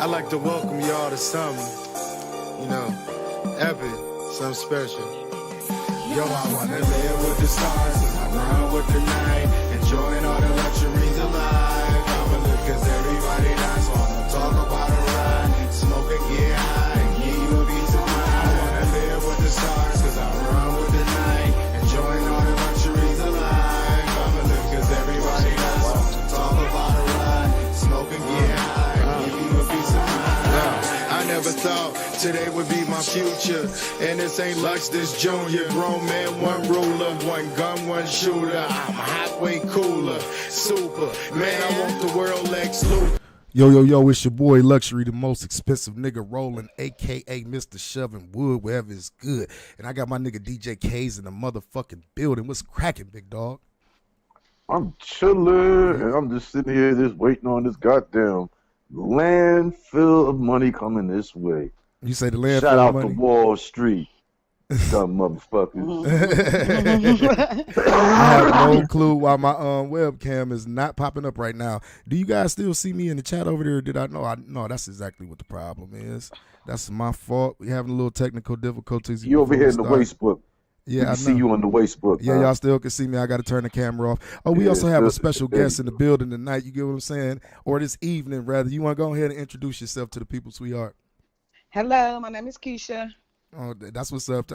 I'd like to welcome y'all to something, epic, something special. Yo, I wanna live with the stars, I run with the night, enjoying all the luxuries of life. I'ma look cause everybody dies, so I'ma talk about a ride, smoke and get high, and give you a piece of mind. I wanna live with the stars, cause I run with the night, enjoying all the luxuries of life. I'ma look cause everybody dies, so I'ma talk about a ride, smoke and get high, and give you a piece of mind. I never thought today would be my future, and this ain't Lux, this Junior. Grown man, one ruler, one gun, one shooter. I'm halfway cooler, super. Man, I want the world Lex Luthor. Yo, it's your boy Luxury, the most expensive nigga rolling, a.k.a. Mr. Shoving Wood wherever it's good. And I got my nigga DJ K's in the motherfucking building. What's cracking, big dog? I'm chilling, and I'm just sitting here just waiting on this goddamn landfill of money coming this way. You say the landfill Shout out money? to Wall Street. Dumb motherfuckers. I have no clue why my webcam is not popping up right now. Do you guys still see me in the chat over there? Or did I know? No, that's exactly what the problem is. That's my fault. We having a little technical difficulties. You over here in the waste book. Yeah, I see you on the waste book. Yeah, y'all still can see me. I got to turn the camera off. Oh, we also have a special guest in the building tonight. You get what I'm saying? Or this evening, rather. You want to go ahead and introduce yourself to the people, sweetheart? Hello, my name is Keisha. Oh, that's what's up.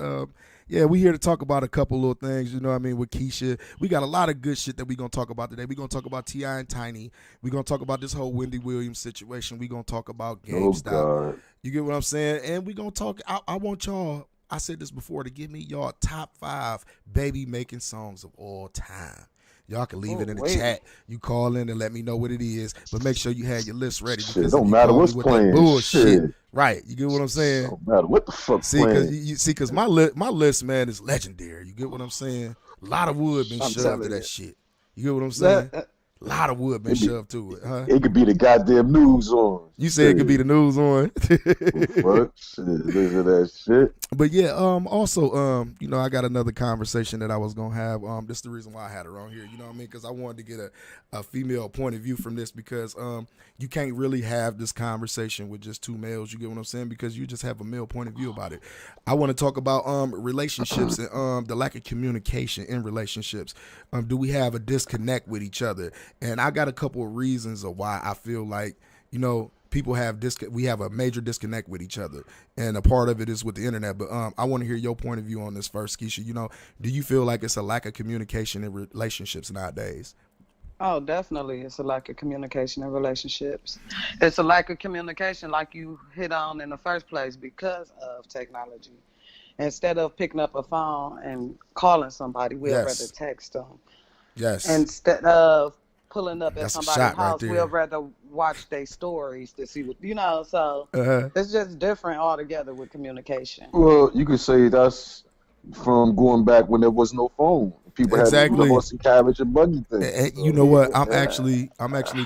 Yeah, we here to talk about a couple little things, you know what I mean, with Keisha. We got a lot of good shit that we're going to talk about today. We're going to talk about T.I. and Tiny. We're going to talk about this whole Wendy Williams situation. We're going to talk about GameStop. God. You get what I'm saying? And we're going to talk, I want y'all, I said this before, to give me y'all top 5 baby making songs of all time. Y'all can leave it in the chat. You call in and let me know what it is, but make sure you have your list ready. Shit, don't matter what's playing. Bullshit. Right, you get what I'm saying? Don't matter what the fuck playing. Cause my list, man, is legendary. You get what I'm saying? A lot of wood been shoved to that shit. You get what I'm saying? A lot of wood been shoved to it, huh? It could be the goddamn news on. You say it could be the news on. Fuck shit, listen to that shit. But yeah, also, I got another conversation that I was gonna have. This is the reason why I had her on here. You know what I mean? Because I wanted to get a female point of view from this, because you can't really have this conversation with just two males. You get what I'm saying? Because you just have a male point of view about it. I want to talk about relationships and the lack of communication in relationships. Do we have a disconnect with each other? And I got a couple of reasons of why I feel like, people have we have a major disconnect with each other, and a part of it is with the internet. But I want to hear your point of view on this first, Keisha. Do you feel like it's a lack of communication in relationships nowadays? Oh, definitely. It's a lack of communication in relationships. It's a lack of communication, like you hit on in the first place, because of technology. Instead of picking up a phone and calling somebody, we'd rather text them. Yes. Instead of pulling up at somebody's house, right, we'd rather watch their stories to see what, so it's just different altogether with communication. Well, you could say that's from going back when there was no phone. People had the horse and carriage and buggy thing. And you know what? I'm actually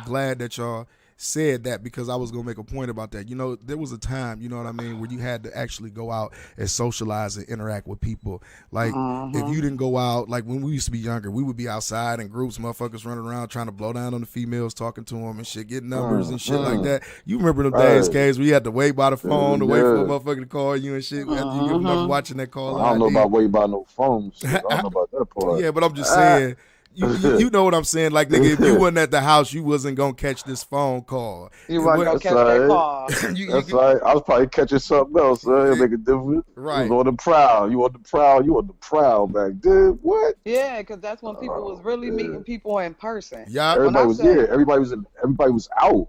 glad that y'all said that, because I was gonna make a point about that. There was a time, where you had to actually go out and socialize and interact with people. Like if you didn't go out, like when we used to be younger, we would be outside in groups, motherfuckers running around trying to blow down on the females, talking to them and shit, getting numbers and shit like that. You remember them days, K's, where you had to wait by the phone to wait for a motherfucker to call you and shit. After you get enough watching that call. I don't know about wait by no phone. I don't know about that part. Yeah, but I'm just saying. You know what I'm saying? Like, nigga, if you wasn't at the house, you wasn't gonna catch this phone call. You wasn't gonna catch that call. That's right. I was probably catching something else. It'll make a difference. Right. You was on the prowl. You on the prowl back then. What? Yeah, because that's when people was really meeting people in person. Yeah. Everybody was out.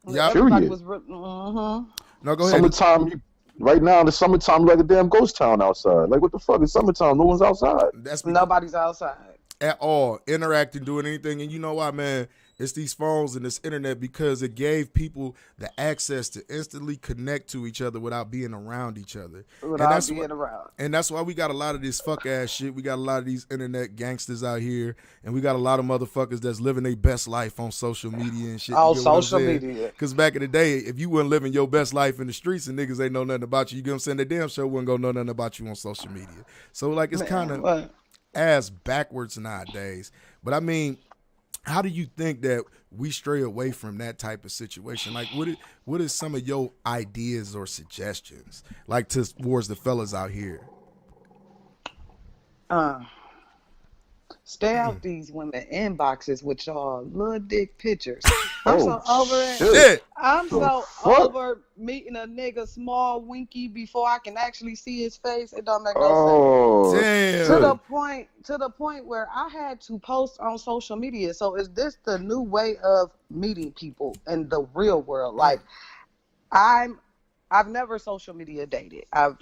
Yeah. Everybody was. No, go ahead. Summertime. Right now in the summertime, like a damn ghost town outside. Like, what the fuck is summertime? No one's outside. Nobody's outside at all, interacting, doing anything. And you know why, man? It's these phones and this internet, because it gave people the access to instantly connect to each other without being around each other. And that's why we got a lot of this fuck ass shit. We got a lot of these internet gangsters out here, and we got a lot of motherfuckers that's living their best life on social media and shit. On social media. Because back in the day, if you weren't living your best life in the streets and niggas ain't know nothing about you, you get what I'm saying? They damn sure wouldn't go know nothing about you on social media. So like, it's kind of ass backwards nowadays. But I mean, how do you think that we stray away from that type of situation? Like, what is some of your ideas or suggestions, like towards the fellas out here? Uh, Stay out these women inboxes with y'all little dick pictures. I'm so over it. Shit. I'm The so fuck? over meeting a nigga small winky before I can actually see his face. It don't make no sense. Oh, Damn. To the point where I had to post on social media. So is this the new way of meeting people in the real world? Like I've never social media dated. I've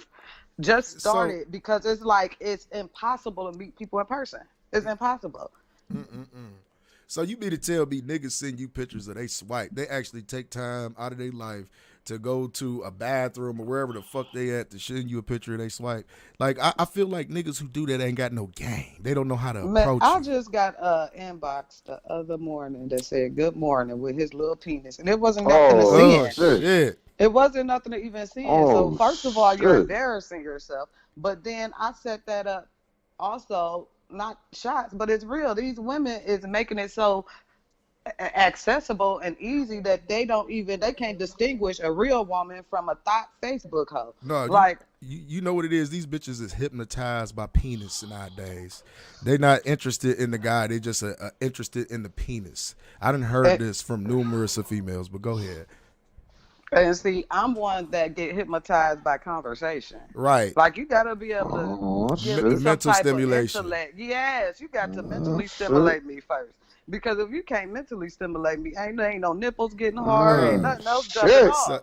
just started because it's like it's impossible to meet people in person. It's impossible. So you mean to tell me niggas send you pictures of they swipe? They actually take time out of their life to go to a bathroom or wherever the fuck they at to send you a picture of they swipe. Like I feel like niggas who do that ain't got no game. They don't know how to Man, approach I you. just got inbox the other morning that said good morning with his little penis, and it wasn't nothing to see. Oh shit. It wasn't nothing to even see. Oh, So first of all, you're shit. embarrassing yourself. But then I set that up also, not shots, but it's real. These women is making it so accessible and easy that they can't distinguish a real woman from a thought Facebook hoe. No, Like you know what it is. These bitches is hypnotized by penis nowadays. They not interested in the guy. They just interested in the penis. I done heard this from numerous of females, but go ahead. And see, I'm one that get hypnotized by conversation. Right. Like you gotta be able to Oh, give shit. me some Mental type stimulation. of intellect. Yes, you got to mentally shit. stimulate me first. Because if you can't mentally stimulate me, ain't no nipples getting hard, ain't nothing else jumping shit. off.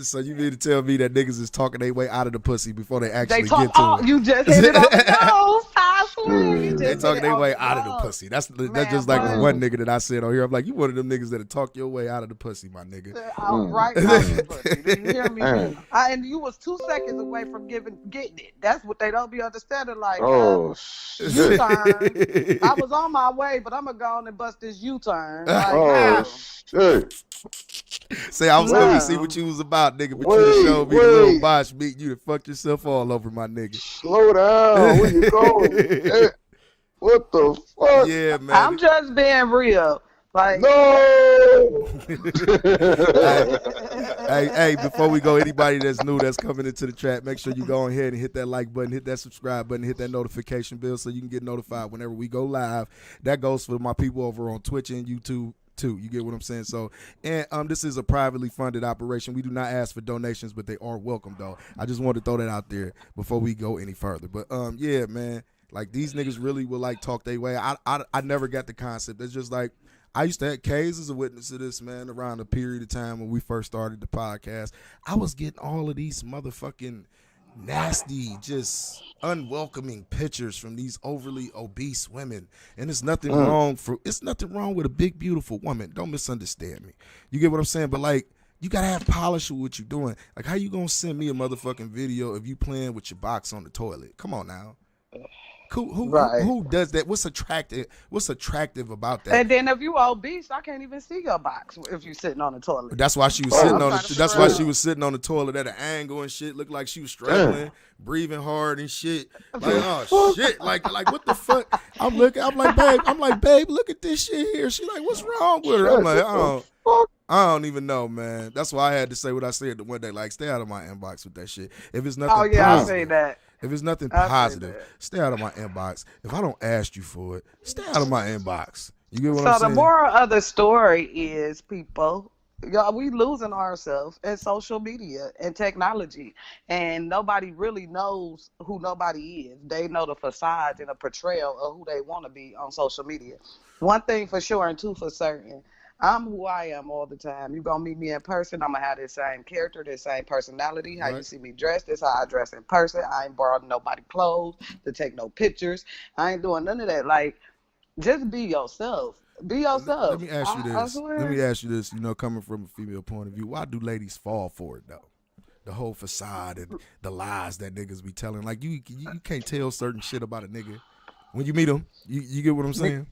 So you mean to tell me that niggas is talking their way out of the pussy before they actually They talk. get to Oh, it? you just hit it on the nose. I swear, you just They hit talking it their on way the out of the nose. pussy. That's Man, just like the bro. one nigga that I said on here. I'm like, you one of them niggas that'll talk your way out of the pussy, my nigga. Right out of the pussy. Did you hear me? And you was 2 seconds away from getting it. That's what they don't be understanding. Like, Oh, U-turn. shit. I was on my way, but I'm gonna go on and bust this U-turn. Like, Oh, shit. Say I was coming to No. see what you was about, nigga, but you done showed me the little bosh meat. You done fucked yourself all over, my nigga. Slow down. Where you going? Hey, what the fuck? Yeah, man. I'm just being real. Like, No. Hey, before we go, anybody that's new that's coming into the chat, make sure you go ahead and hit that like button, hit that subscribe button, hit that notification bell so you can get notified whenever we go live. That goes for my people over on Twitch and YouTube too. You get what I'm saying? So, and this is a privately funded operation. We do not ask for donations, but they are welcome though. I just wanted to throw that out there before we go any further. But yeah, man, like these niggas really will like talk their way. I never got the concept. It's just like I used to have K's as a witness to this, man, around a period of time when we first started the podcast. I was getting all of these motherfucking nasty, just unwelcoming pictures from these overly obese women. And it's nothing wrong with a big, beautiful woman. Don't misunderstand me. You get what I'm saying? But like, you gotta have polish with what you're doing. Like, how you gonna send me a motherfucking video of you playing with your box on the toilet? Come on now. Who does that? What's attractive about that? and then if you obese, I can't even see your box if you sitting on the toilet. That's why she was sitting I'm on trying the. to That's figure why out. she was sitting on the toilet at an angle and shit. Looked like she was struggling, breathing hard and shit. Like, oh shit! Like what the fuck? I'm like, babe, look at this shit here. She like, what's wrong with her? I'm like, I don't even know, man. That's why I had to say what I said the one day. Like, stay out of my inbox with that shit. If it's nothing Oh yeah, I positive, say that. if it's nothing I say positive, that. stay out of my inbox. If I don't ask you for it, stay out of my inbox. You get what So I'm the saying? moral of the story is, people, y'all, we losing ourselves in social media and technology, and nobody really knows who nobody is. They know the facades and the portrayal of who they want to be on social media. One thing for sure and two for certain, I'm who I am all the time. You gonna meet me in person, I'm gonna have the same character, the same personality. How you Right. see me dressed, that's how I dress in person. I ain't borrowing nobody clothes to take no pictures. I ain't doing none of that. Like, just be yourself. Be yourself. Let me ask you I this. swear. Let me ask you this. You know, coming from a female point of view, why do ladies fall for it though? The whole facade and the lies that niggas be telling. Like you can't tell certain shit about a nigga when you meet him. You get what I'm saying?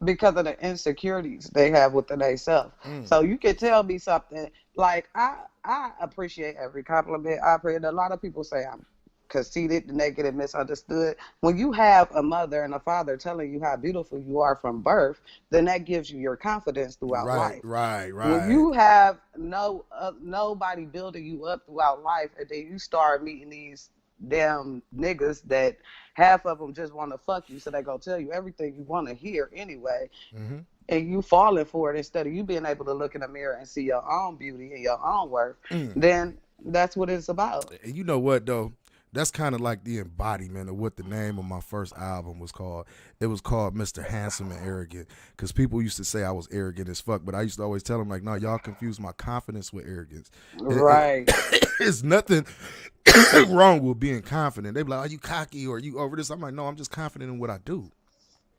Because of the insecurities they have within themselves. So you can tell me something like I appreciate every compliment. I appreciate a lot of people say I'm conceited, negative, misunderstood. When you have a mother and a father telling you how beautiful you are from birth, then that gives you your confidence throughout life. Right. When you have nobody building you up throughout life, and then you start meeting these damn niggas that half of them just want to fuck you, so they gonna tell you everything you want to hear anyway, and you falling for it instead of you being able to look in the mirror and see your own beauty and your own worth, then that's what it's about. And you know what though? That's kind of like the embodiment of what the name of my first album was called. It was called Mr. Handsome and Arrogant, because people used to say I was arrogant as fuck, but I used to always tell them like, no, y'all confuse my confidence with arrogance. Right. It's nothing wrong with being confident. They be like, are you cocky or are you over this? I'm like, no, I'm just confident in what I do.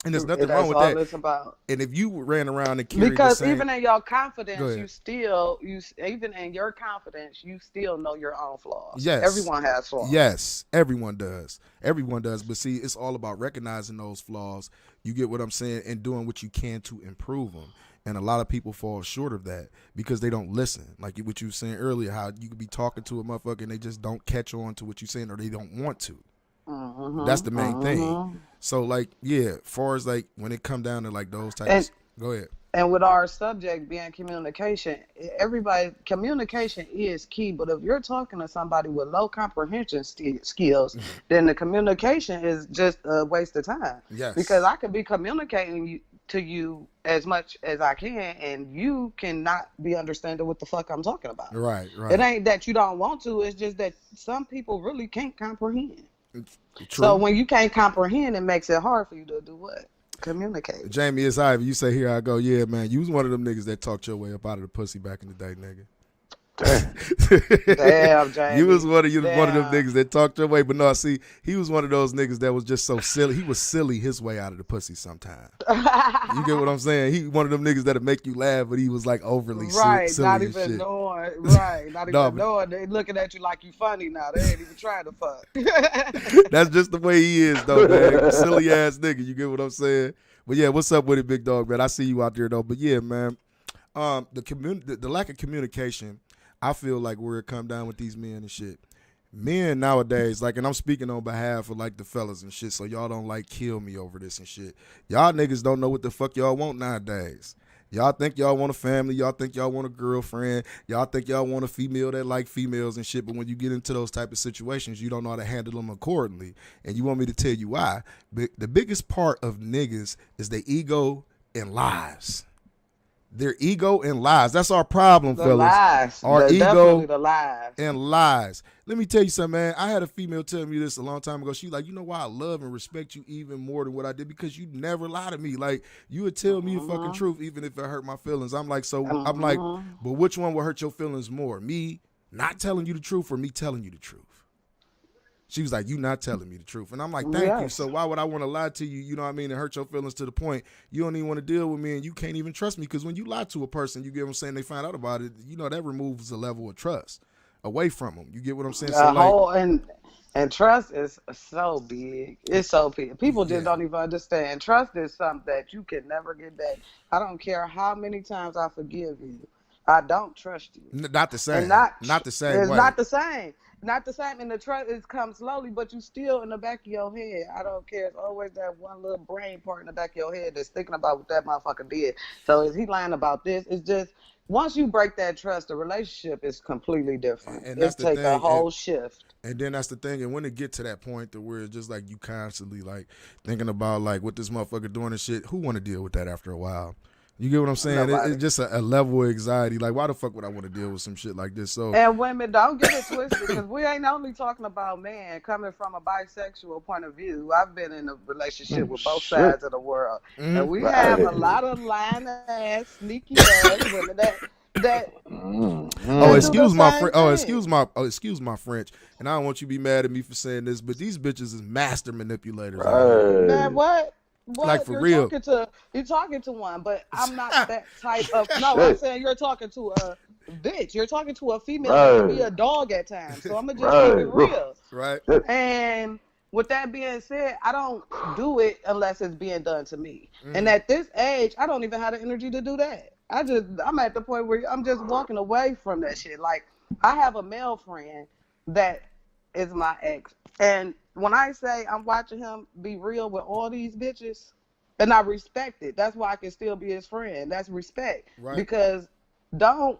And there's nothing wrong with that. It's about. And if you ran around and carried Because the same, even in your confidence, even in your confidence, you still know your own flaws. Yes. Everyone has flaws. Yes, everyone does. Everyone does. But see, it's all about recognizing those flaws. You get what I'm saying? And doing what you can to improve them. And a lot of people fall short of that because they don't listen. Like what you were saying earlier, how you could be talking to a motherfucker and they just don't catch on to what you're saying, or they don't want to. That's the main thing. So like, yeah, far as like when it come down to like those types, go ahead. And with our subject being communication, communication is key. But if you're talking to somebody with low comprehension skills, then the communication is just a waste of time. Yes. Because I could be communicating to you as much as I can, and you cannot be understanding what the fuck I'm talking about. Right. It ain't that you don't want to. It's just that some people really can't comprehend. True. So when you can't comprehend, it makes it hard for you to do what? Communicate. Jamie, it's Ivy. You say, here I go. Yeah, man, you was one of them niggas that talked your way up out of the pussy back in the day, nigga. Damn, Jamie. You was one of them niggas that talked your way, but no, see, he was one of those niggas that was just so silly. He was silly his way out of the pussy sometimes. You get what I'm saying? He one of them niggas that'll make you laugh, but he was like overly silly not as even shit. knowing. Right, not even knowing. They looking at you like you funny now. They ain't even trying to fuck. That's just the way he is, though, man. Silly ass nigga. You get what I'm saying? But yeah, what's up with it, big dog, man? I see you out there though. But yeah, man, the lack of communication, I feel like where it come down with these men and shit. Men nowadays, like, and I'm speaking on behalf of like the fellas and shit, so y'all don't like kill me over this and shit. Y'all niggas don't know what the fuck y'all want nowadays. Y'all think y'all want a family. Y'all think y'all want a girlfriend. Y'all think y'all want a female that like females and shit. But when you get into those type of situations, you don't know how to handle them accordingly. And you want me to tell you why. But the biggest part of niggas is their ego and lies. Their ego and lies. That's our problem, fellas. Lies. Our ego the lies. and lies. Let me tell you something, man. I had a female tell me this a long time ago. She like, you know why I love and respect you even more than what I did? Because you never lie to me. Like, you would tell me the fucking truth even if it hurt my feelings. I'm like, I'm like, but which one will hurt your feelings more? Me not telling you the truth or me telling you the truth? She was like, you not telling me the truth. And I'm like, thank you. So why would I want to lie to you, you know what I mean, and hurt your feelings to the point you don't even want to deal with me and you can't even trust me? Because when you lie to a person, you get what I'm saying, they find out about it, you know, that removes a level of trust away from them. You get what I'm saying? So and trust is so big. It's so big. People just don't even understand. Trust is something that you can never get back. I don't care how many times I forgive you. I don't trust you. Not the same. Not the same It's way. not the same. Not the same. And the trust comes slowly, but you still in the back of your head. I don't care. It's always that one little brain part in the back of your head that's thinking about what that motherfucker did. So is he lying about this? It's just, once you break that trust, the relationship is completely different. And that's it takes a whole shift. And then that's the thing. And when it get to that point to where it's just like you constantly like thinking about like what this motherfucker doing and shit, who want to deal with that after a while? You get what I'm saying? It's just a level of anxiety. Like, why the fuck would I want to deal with some shit like this? So, and women, don't get it twisted, because we ain't only talking about men. Coming from a bisexual point of view, I've been in a relationship with both sides of the world, and we have a lot of lying ass, sneaky ass women that. Excuse my French, and I don't want you to be mad at me for saying this, but these bitches is master manipulators. Man, what? Like, for real. You're talking to one, but I'm not that type of. No, I'm saying you're talking to a bitch. You're talking to a female that can be a dog at times. So I'm gonna just keep it real. Right. And with that being said, I don't do it unless it's being done to me. And at this age, I don't even have the energy to do that. I'm at the point where I'm just walking away from that shit. Like, I have a male friend that is my ex. And when I say I'm watching him be real with all these bitches, and I respect it. That's why I can still be his friend. That's respect. Right. Because don't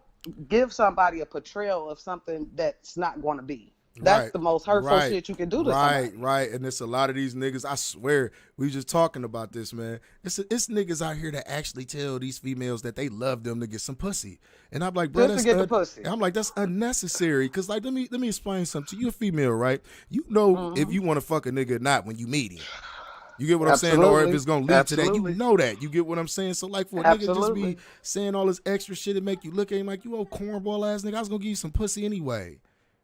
give somebody a portrayal of something that's not going to be. That's the most hurtful shit you can do to somebody. Right. And it's a lot of these niggas, I swear, we just talking about this, man. It's niggas out here that actually tell these females that they love them to get some pussy. And I'm like, bro, Just to get the pussy. I'm like, that's unnecessary. Cause like, let me explain something to you. A female, right? You know if you want to fuck a nigga or not when you meet him. You get what I'm saying? Or if it's going to lead to that, you know that. You get what I'm saying? So, like, for a nigga just be saying all this extra shit and make you look at him like, you old cornball ass nigga, I was going to give you some pussy anyway.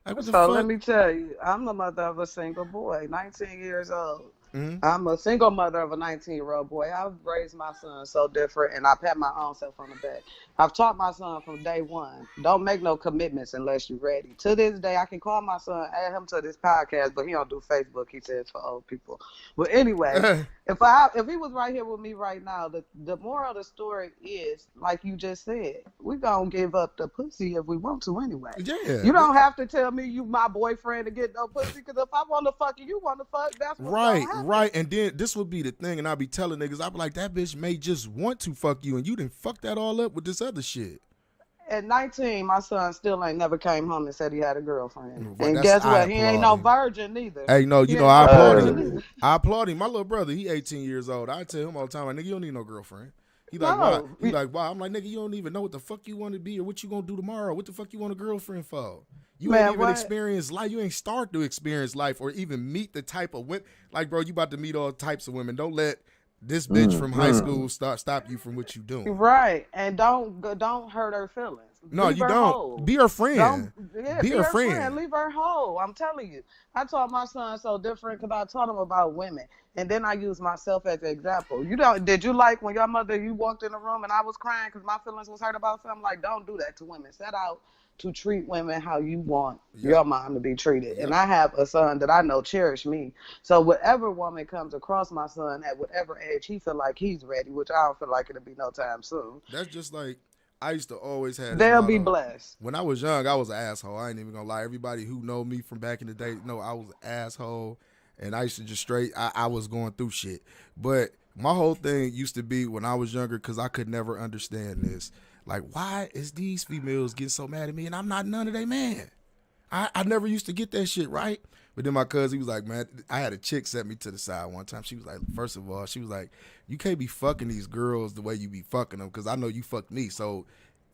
Like, what the fuck? Let me tell you, I'm the mother of a single boy, 19 years old. I'm a single mother of a 19-year-old boy. I've raised my son so different, and I pat my own self on the back. I've taught my son from day one, don't make no commitments unless you're ready. To this day, I can call my son, add him to this podcast, but he don't do Facebook. He says for old people. But anyway, if he was right here with me right now, the moral of the story is, like you just said, we gonna give up the pussy if we want to anyway. Yeah. You don't have to tell me you my boyfriend to get no pussy, because if I want to fuck you, you want to fuck, that's what's gonna happen. Right, and then this would be the thing, and I'll be telling niggas, I'll be like, that bitch may just want to fuck you, and you didn't fuck that all up with this other shit. At 19, my son still ain't never came home and said he had a girlfriend. Well, and guess what? He ain't no virgin neither. Hey, no, you know, I applaud him. I applaud him. My little brother, he 18 years old. I tell him all the time, like, nigga, you don't need no girlfriend. He like, why? He like, why? I'm like, nigga, you don't even know what the fuck you want to be or what you gonna do tomorrow. What the fuck you want a girlfriend for? You ain't even experienced life. You ain't start to experience life or even meet the type of women. Like, bro, you about to meet all types of women. Don't let this bitch from high school stop you from what you doing. Right, and don't hurt her feelings. No, Leave you her don't. whole. Be her friend. Be her friend. Leave her whole. I'm telling you. I taught my son so different because I taught him about women. And then I used myself as an example. Did you like when your mother, you walked in the room and I was crying because my feelings was hurt about something? Like, don't do that to women. Set out to treat women how you want your mom to be treated. And I have a son that I know cherish me. So whatever woman comes across my son at whatever age he feel like he's ready, which I don't feel like it'll be no time soon. That's just like, I used to always have. They'll be blessed. When I was young, I was an asshole. I ain't even gonna lie. Everybody who know me from back in the day know I was an asshole. And I used to just I was going through shit. But my whole thing used to be when I was younger, because I could never understand this. Like, why is these females getting so mad at me and I'm not none of they man? I never used to get that shit, right? But then my cousin, he was like, man, I had a chick set me to the side one time. She was like, first of all, she was like, you can't be fucking these girls the way you be fucking them, because I know you fucked me. So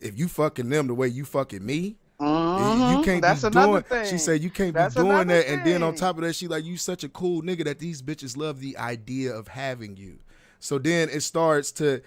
if you fucking them the way you fucking me, you can't be doing. She said you can't be doing that. And then on top of that, she like, you such a cool nigga that these bitches love the idea of having you. So then they start to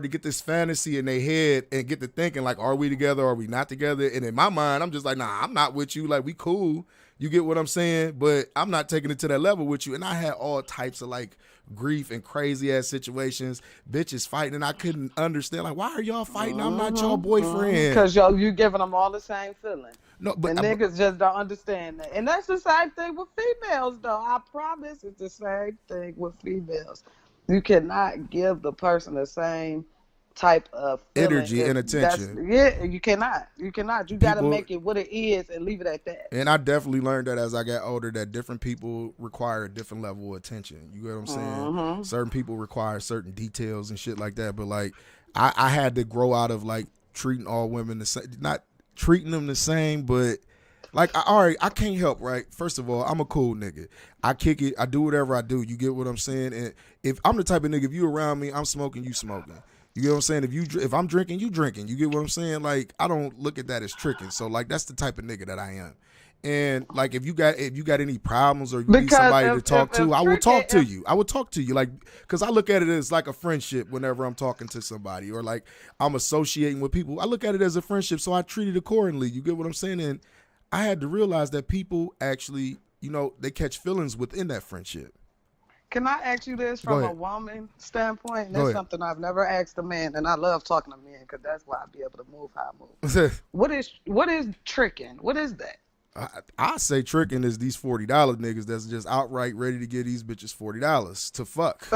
get this fantasy in their head and get to thinking like, are we together? Are we not together? And in my mind, I'm just like, nah, I'm not with you. Like, we cool. You get what I'm saying? But I'm not taking it to that level with you. And I had all types of like grief and crazy ass situations, bitches fighting, and I couldn't understand. Like, why are y'all fighting? I'm not your boyfriend. Because you giving them all the same feeling. No, but and niggas just don't understand that. And that's the same thing with females, though. I promise it's the same thing with females. You cannot give the person the same type of energy and attention. You cannot. You got to make it what it is and leave it at that. And I definitely learned that as I got older, that different people require a different level of attention. You get what I'm saying? Certain people require certain details and shit like that. But like, I had to grow out of like treating all women the same, not treating them the same, but like, I can't help, right? First of all, I'm a cool nigga. I kick it. I do whatever I do. You get what I'm saying? And if I'm the type of nigga, if you around me, I'm smoking, you smoking. You get what I'm saying? If I'm drinking, you drinking. You get what I'm saying? Like, I don't look at that as tricking. So like, that's the type of nigga that I am. And like, if you got any problems or you need somebody to talk to, I will talk to you. I will talk to you, like, because I look at it as like a friendship whenever I'm talking to somebody, or like I'm associating with people. I look at it as a friendship, so I treat it accordingly. You get what I'm saying? And I had to realize that people actually, you know, they catch feelings within that friendship. Can I ask you this from a woman standpoint? That's something I've never asked a man, and I love talking to men because that's why I be able to move how I move. What is tricking? What is that? I say tricking is these $40 niggas that's just outright ready to give these bitches $40 to fuck.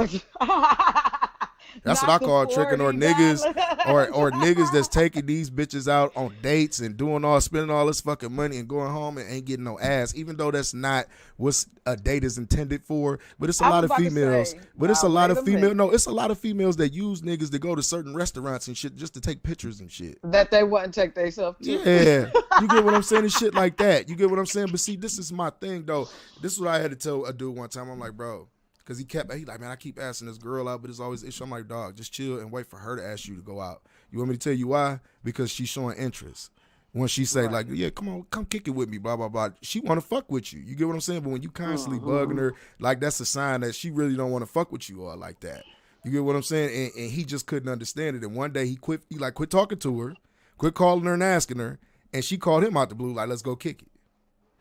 That's what Not I the call tricking, or niggas, $40. or niggas that's taking these bitches out on dates and spending all this fucking money and going home and ain't getting no ass, even though that's not what a date is intended for. But it's a I lot was of about to females. say, But it's a nah, lot wait of a female. minute. No, it's a lot of females that use niggas to go to certain restaurants and shit just to take pictures and shit. That they wouldn't take themselves to. Yeah, you get what I'm saying and shit like that. You get what I'm saying. But see, this is my thing though. This is what I had to tell a dude one time. I'm like, bro. Because he like, man, I keep asking this girl out, but it's always an issue. I'm like, dog, just chill and wait for her to ask you to go out. You want me to tell you why? Because she's showing interest. When she say, like, yeah, come on, come kick it with me, blah, blah, blah. She want to fuck with you. You get what I'm saying? But when you constantly bugging her, like, that's a sign that she really don't want to fuck with you or like that. You get what I'm saying? And he just couldn't understand it. And one day he quit talking to her, quit calling her and asking her, and she called him out the blue, like, let's go kick it.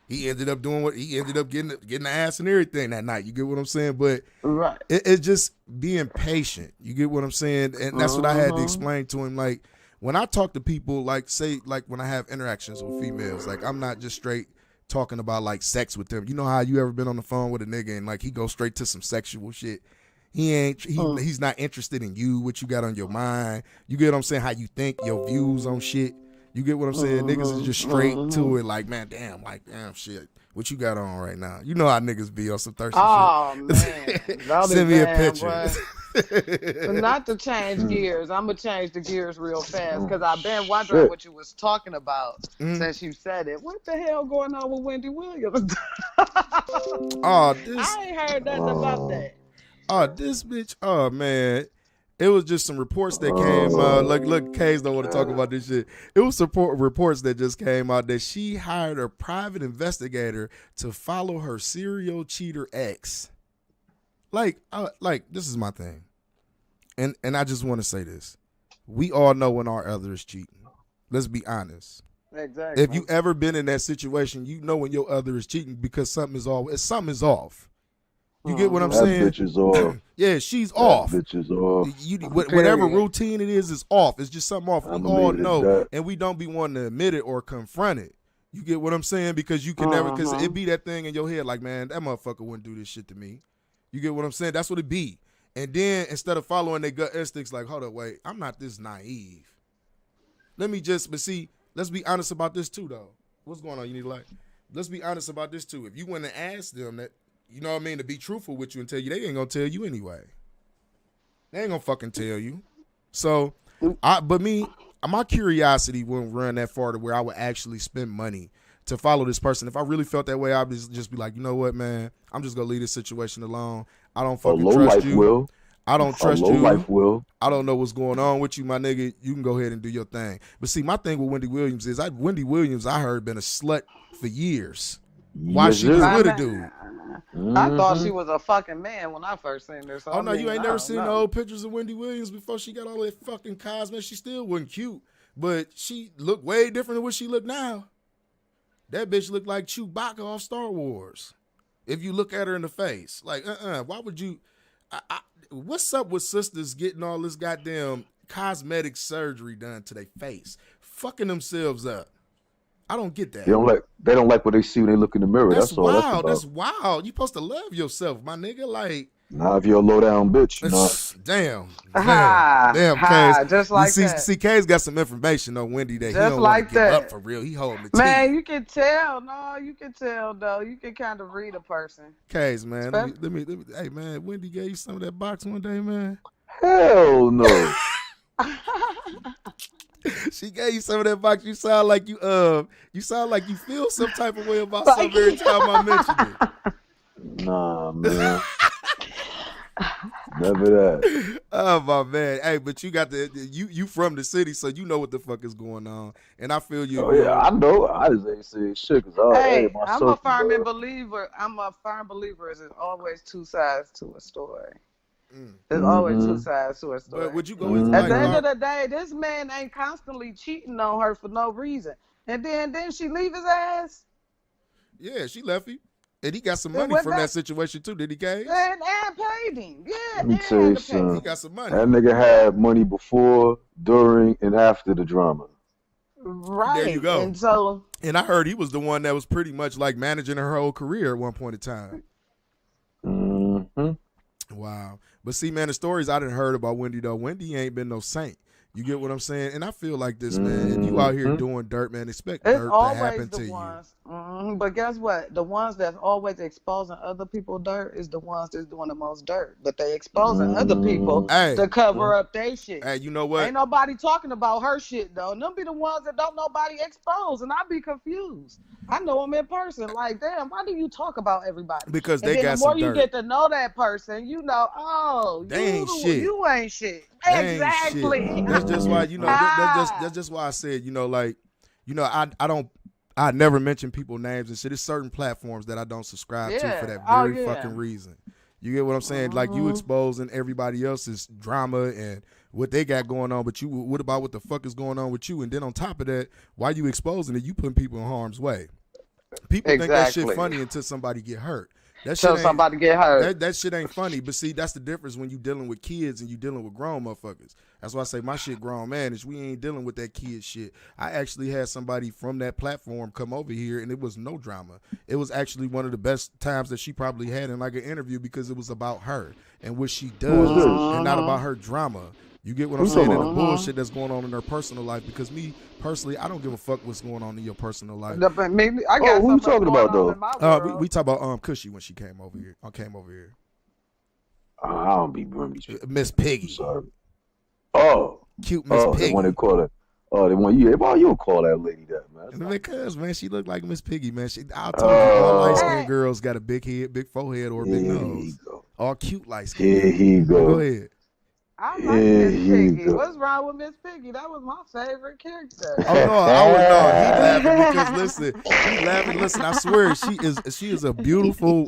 He ended up getting the ass and everything that night. You get what I'm saying? But it's just being patient. You get what I'm saying? And that's what I had to explain to him. Like, when I talk to people, like, say, like, when I have interactions with females, like, I'm not just straight talking about, like, sex with them. You know how you ever been on the phone with a nigga and, like, he goes straight to some sexual shit? He's not interested in you, what you got on your mind. You get what I'm saying? How you think, your views on shit. You get what I'm saying? Niggas is just straight to it, like, man, damn, shit. What you got on right now? You know how niggas be on some thirsty shit. Oh, man. Send me a picture. But not to change gears. I'm going to change the gears real fast because I've been wondering what you was talking about since you said it. What the hell going on with Wendy Williams? I ain't heard nothing about that. Oh, this bitch. Oh, man. It was just some reports that came. Look, K's don't want to talk about this shit. It was reports that just came out that she hired a private investigator to follow her serial cheater ex. Like this is my thing, and I just want to say this: we all know when our other is cheating. Let's be honest. Exactly. If you ever been in that situation, you know when your other is cheating because something is off. You get what I'm saying? That bitch is off. Yeah, she's off. Bitch is off. Whatever routine it is off. It's just something off. We all know, that. and we don't be wanting to admit it or confront it. You get what I'm saying? Because you can never, because it be that thing in your head like, man, that motherfucker wouldn't do this shit to me. You get what I'm saying? That's what it be. And then instead of following their gut instincts, like, hold up, wait, I'm not this naive. But see, let's be honest about this too, though. What's going on? You need a light? Let's be honest about this too. If you went and asked them that, you know what I mean, to be truthful with you and tell you, they ain't gonna tell you anyway. They ain't gonna fucking tell you. So, my curiosity wouldn't run that far to where I would actually spend money to follow this person. If I really felt that way, I'd just be like, you know what, man, I'm just gonna leave this situation alone. I don't fucking trust you. I don't trust you. Life will. I don't know what's going on with you, my nigga. You can go ahead and do your thing. But see, my thing with Wendy Williams is, Wendy Williams, I heard, been a slut for years. Why she was with a dude. I thought she was a fucking man when I first seen her. So You ain't never seen the old pictures of Wendy Williams before she got all that fucking cosmetics. She still wasn't cute, but she looked way different than what she look now. That bitch looked like Chewbacca off Star Wars. If you look at her in the face, like, why would you? What's up with sisters getting all this goddamn cosmetic surgery done to their face, fucking themselves up? I don't get that. They don't like what they see when they look in the mirror. That's all. Wild. That's wild. You supposed to love yourself, my nigga. Like, now if you're a low down bitch, you know. Damn, K's. Just like that. See, K's got some information on Wendy that he don't want to give up for real. He holding the man, teeth. you can tell. No, you can tell though. You can kind of read a person. K's, man. Let me. Hey, man. Wendy gave you some of that box one day, man. Hell no. She gave you some of that box. You sound like you feel some type of way about something every time I mention it. Nah, man. Never that. Oh my man. Hey, but you got you from the city, so you know what the fuck is going on. And I feel you. Oh yeah, I know. I just ain't saying shit because I'm a firm believer. There's always two sides to a story. There's always two sides to a story. But would you go into at the end of the day, this man ain't constantly cheating on her for no reason. And then she leave his ass? Yeah, she left him. And he got some money from that situation too, did he, Kay? And paid him. Yeah, let me tell you something. He got some money. That nigga had money before, during, and after the drama. Right. There you go. And I heard he was the one that was pretty much like managing her whole career at one point in time. Mm-hmm. Wow. But see, man, the stories I done heard about Wendy though, Wendy ain't been no saint. You get what I'm saying? And I feel like this, man. If you out here doing dirt, man, expect It's dirt to always happen the to you. ones. But guess what? The ones that's always exposing other people dirt is the ones that's doing the most dirt. But they exposing other people Hey. to cover up their shit. Hey, you know what? Ain't nobody talking about her shit though. And them be the ones that don't nobody expose, and I be confused. I know them in person. Like, damn, why do you talk about everybody? Because and they then got the more some you dirt. get to know that person, you know, oh, They ain't shit. You ain't shit. They ain't Exactly. shit. That's just why, you know, that's just why I said, you know, like, you know, I never mention people names and shit. There's certain platforms that I don't subscribe to for that very fucking reason. You get what I'm saying? Like, you exposing everybody else's drama and what they got going on, but what about what the fuck is going on with you? And then on top of that, why you exposing it? You putting people in harm's way. People think that shit funny until somebody get hurt. Until somebody get hurt. That shit ain't funny. But see, that's the difference when you dealing with kids and you dealing with grown motherfuckers. That's why I say my shit Grownmanishh. We ain't dealing with that kid shit. I actually had somebody from that platform come over here and it was no drama. It was actually one of the best times that she probably had in like an interview because it was about her and what she does and not about her drama. You get what I'm saying? And the bullshit that's going on in her personal life. Because me, personally, I don't give a fuck what's going on in your personal life. I got who you talking about, though? We talk about Cushy when she came over here. I don't be Miss Piggy. Sorry. Oh. Cute Miss Piggy. They want to call her. Oh, they want you. Why you call that lady that, man? Because, man, she looked like Miss Piggy, man. I told you all light-skinned girls got a big head, big forehead, or a big nose. All cute light-skinned. Here he go. Go ahead. I like Miss Piggy. What's wrong with Miss Piggy? That was my favorite character. Oh no, I would know. He laughing because listen, he laughing. Listen, I swear she is a beautiful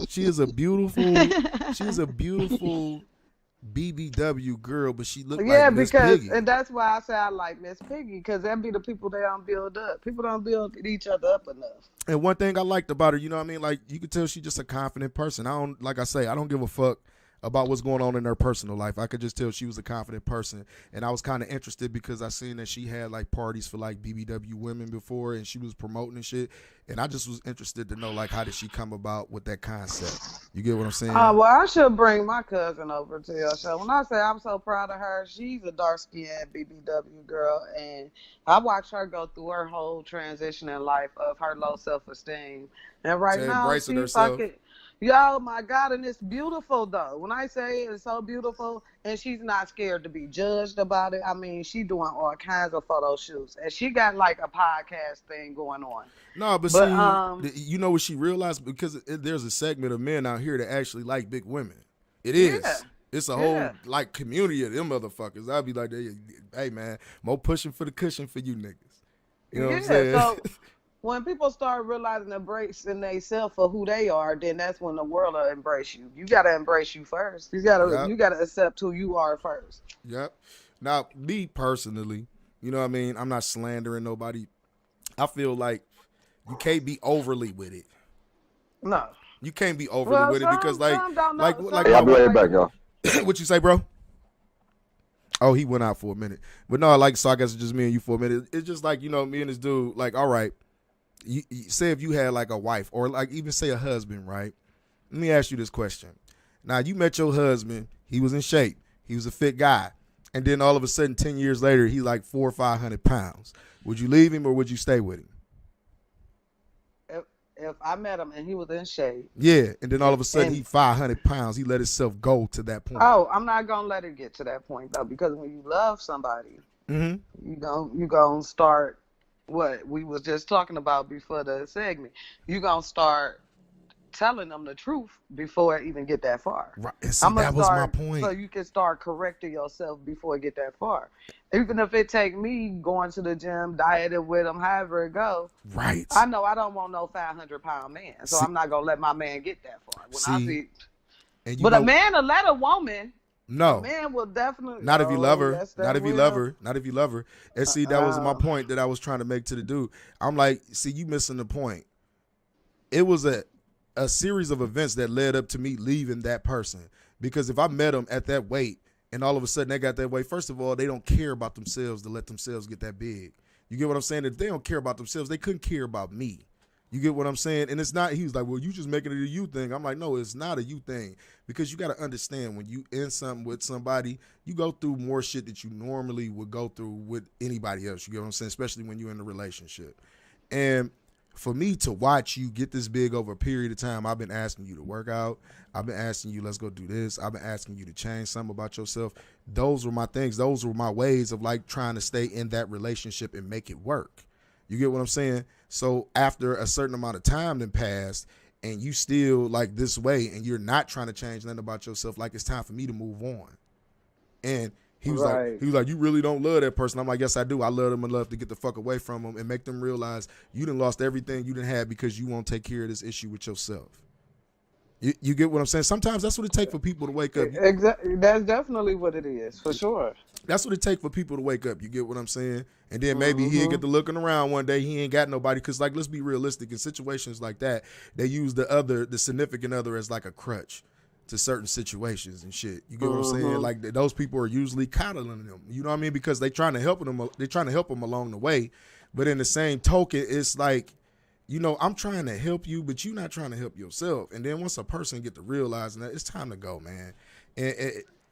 BBW girl, but she looked like Miss Piggy. And that's why I say I like Miss Piggy, because them be the people they don't build up. People don't build each other up enough. And one thing I liked about her, you know what I mean? Like, you could tell she's just a confident person. I don't give a fuck about what's going on in her personal life. I could just tell she was a confident person. And I was kind of interested because I seen that she had like parties for like BBW women before and she was promoting and shit. And I just was interested to know like how did she come about with that concept. You get what I'm saying? Well, I should bring my cousin over to your show. When I say I'm so proud of her, she's a dark-skinned BBW girl. And I watched her go through her whole transition in life of her low self-esteem. And right now she's fucking... Yo, my God, and it's beautiful, though. When I say it's so beautiful, and she's not scared to be judged about it, I mean, she doing all kinds of photo shoots. And she got, like, a podcast thing going on. No, but see, you know what she realized? Because there's a segment of men out here that actually like big women. It is. Yeah. It's a whole, like, community of them motherfuckers. I'll be like, hey, man, more pushing for the cushion for you niggas. You know what I'm saying? So when people start realizing embracing themselves for who they are, then that's when the world will embrace you. You gotta embrace you first. You gotta accept who you are first. Yep. Now, me personally, you know what I mean? I'm not slandering nobody. I feel like you can't be overly with it. No. You can't be overly with it because like I'll be right back, y'all. What you say, bro? Oh, he went out for a minute. But no, like, so I guess it's just me and you for a minute. It's just like, you know, me and this dude, like, all right. You say if you had like a wife or like even say a husband, right? Let me ask you this question. Now, you met your husband. He was in shape. He was a fit guy. And then all of a sudden, 10 years later, he's like 400 or 500 pounds. Would you leave him or would you stay with him? If I met him and he was in shape. Yeah. And then all of a sudden, he's 500 pounds. He let himself go to that point. Oh, I'm not going to let it get to that point, though, because when you love somebody, you gonna start what we was just talking about before the segment. You gonna start telling them the truth before it even get that far. Right. See, that was my point. So you can start correcting yourself before it get that far. Even if it take me going to the gym, dieting with him, however it go. Right. I know I don't want no 500-pound man, so I'm not gonna let my man get that far. But a man will let a woman. No. A man will definitely. Not if you love her. Not if you love her. Not if you love her. And see, that was my point that I was trying to make to the dude. I'm like, see, you missing the point. It was a series of events that led up to me leaving that person. Because if I met them at that weight and all of a sudden they got that weight, first of all, they don't care about themselves to let themselves get that big. You get what I'm saying? If they don't care about themselves, they couldn't care about me. You get what I'm saying? And it's not, he was like, well, you just making it a you thing. I'm like, no, it's not a you thing. Because you got to understand, when you in something with somebody, you go through more shit that you normally would go through with anybody else. You get what I'm saying? Especially when you're in a relationship. And for me to watch you get this big over a period of time, I've been asking you to work out. I've been asking you, let's go do this. I've been asking you to change something about yourself. Those were my things. Those were my ways of like trying to stay in that relationship and make it work. You get what I'm saying? So after a certain amount of time then passed and you still like this way and you're not trying to change nothing about yourself, like it's time for me to move on. And he was like, you really don't love that person. I'm like, yes, I do. I love them enough to get the fuck away from them and make them realize you done lost everything you done had because you won't take care of this issue with yourself. You get what I'm saying? Sometimes that's what it takes for people to wake up. Exactly. That's definitely what it is, for sure. That's what it takes for people to wake up. You get what I'm saying? And then maybe he'll get to looking around one day. He ain't got nobody. Because, like, let's be realistic. In situations like that, they use the significant other as like a crutch to certain situations and shit. You get what I'm saying? Like, those people are usually coddling them. You know what I mean? Because they trying to help them along the way. But in the same token, it's like, you know, I'm trying to help you, but you're not trying to help yourself. And then once a person get to realizing that, it's time to go, man. And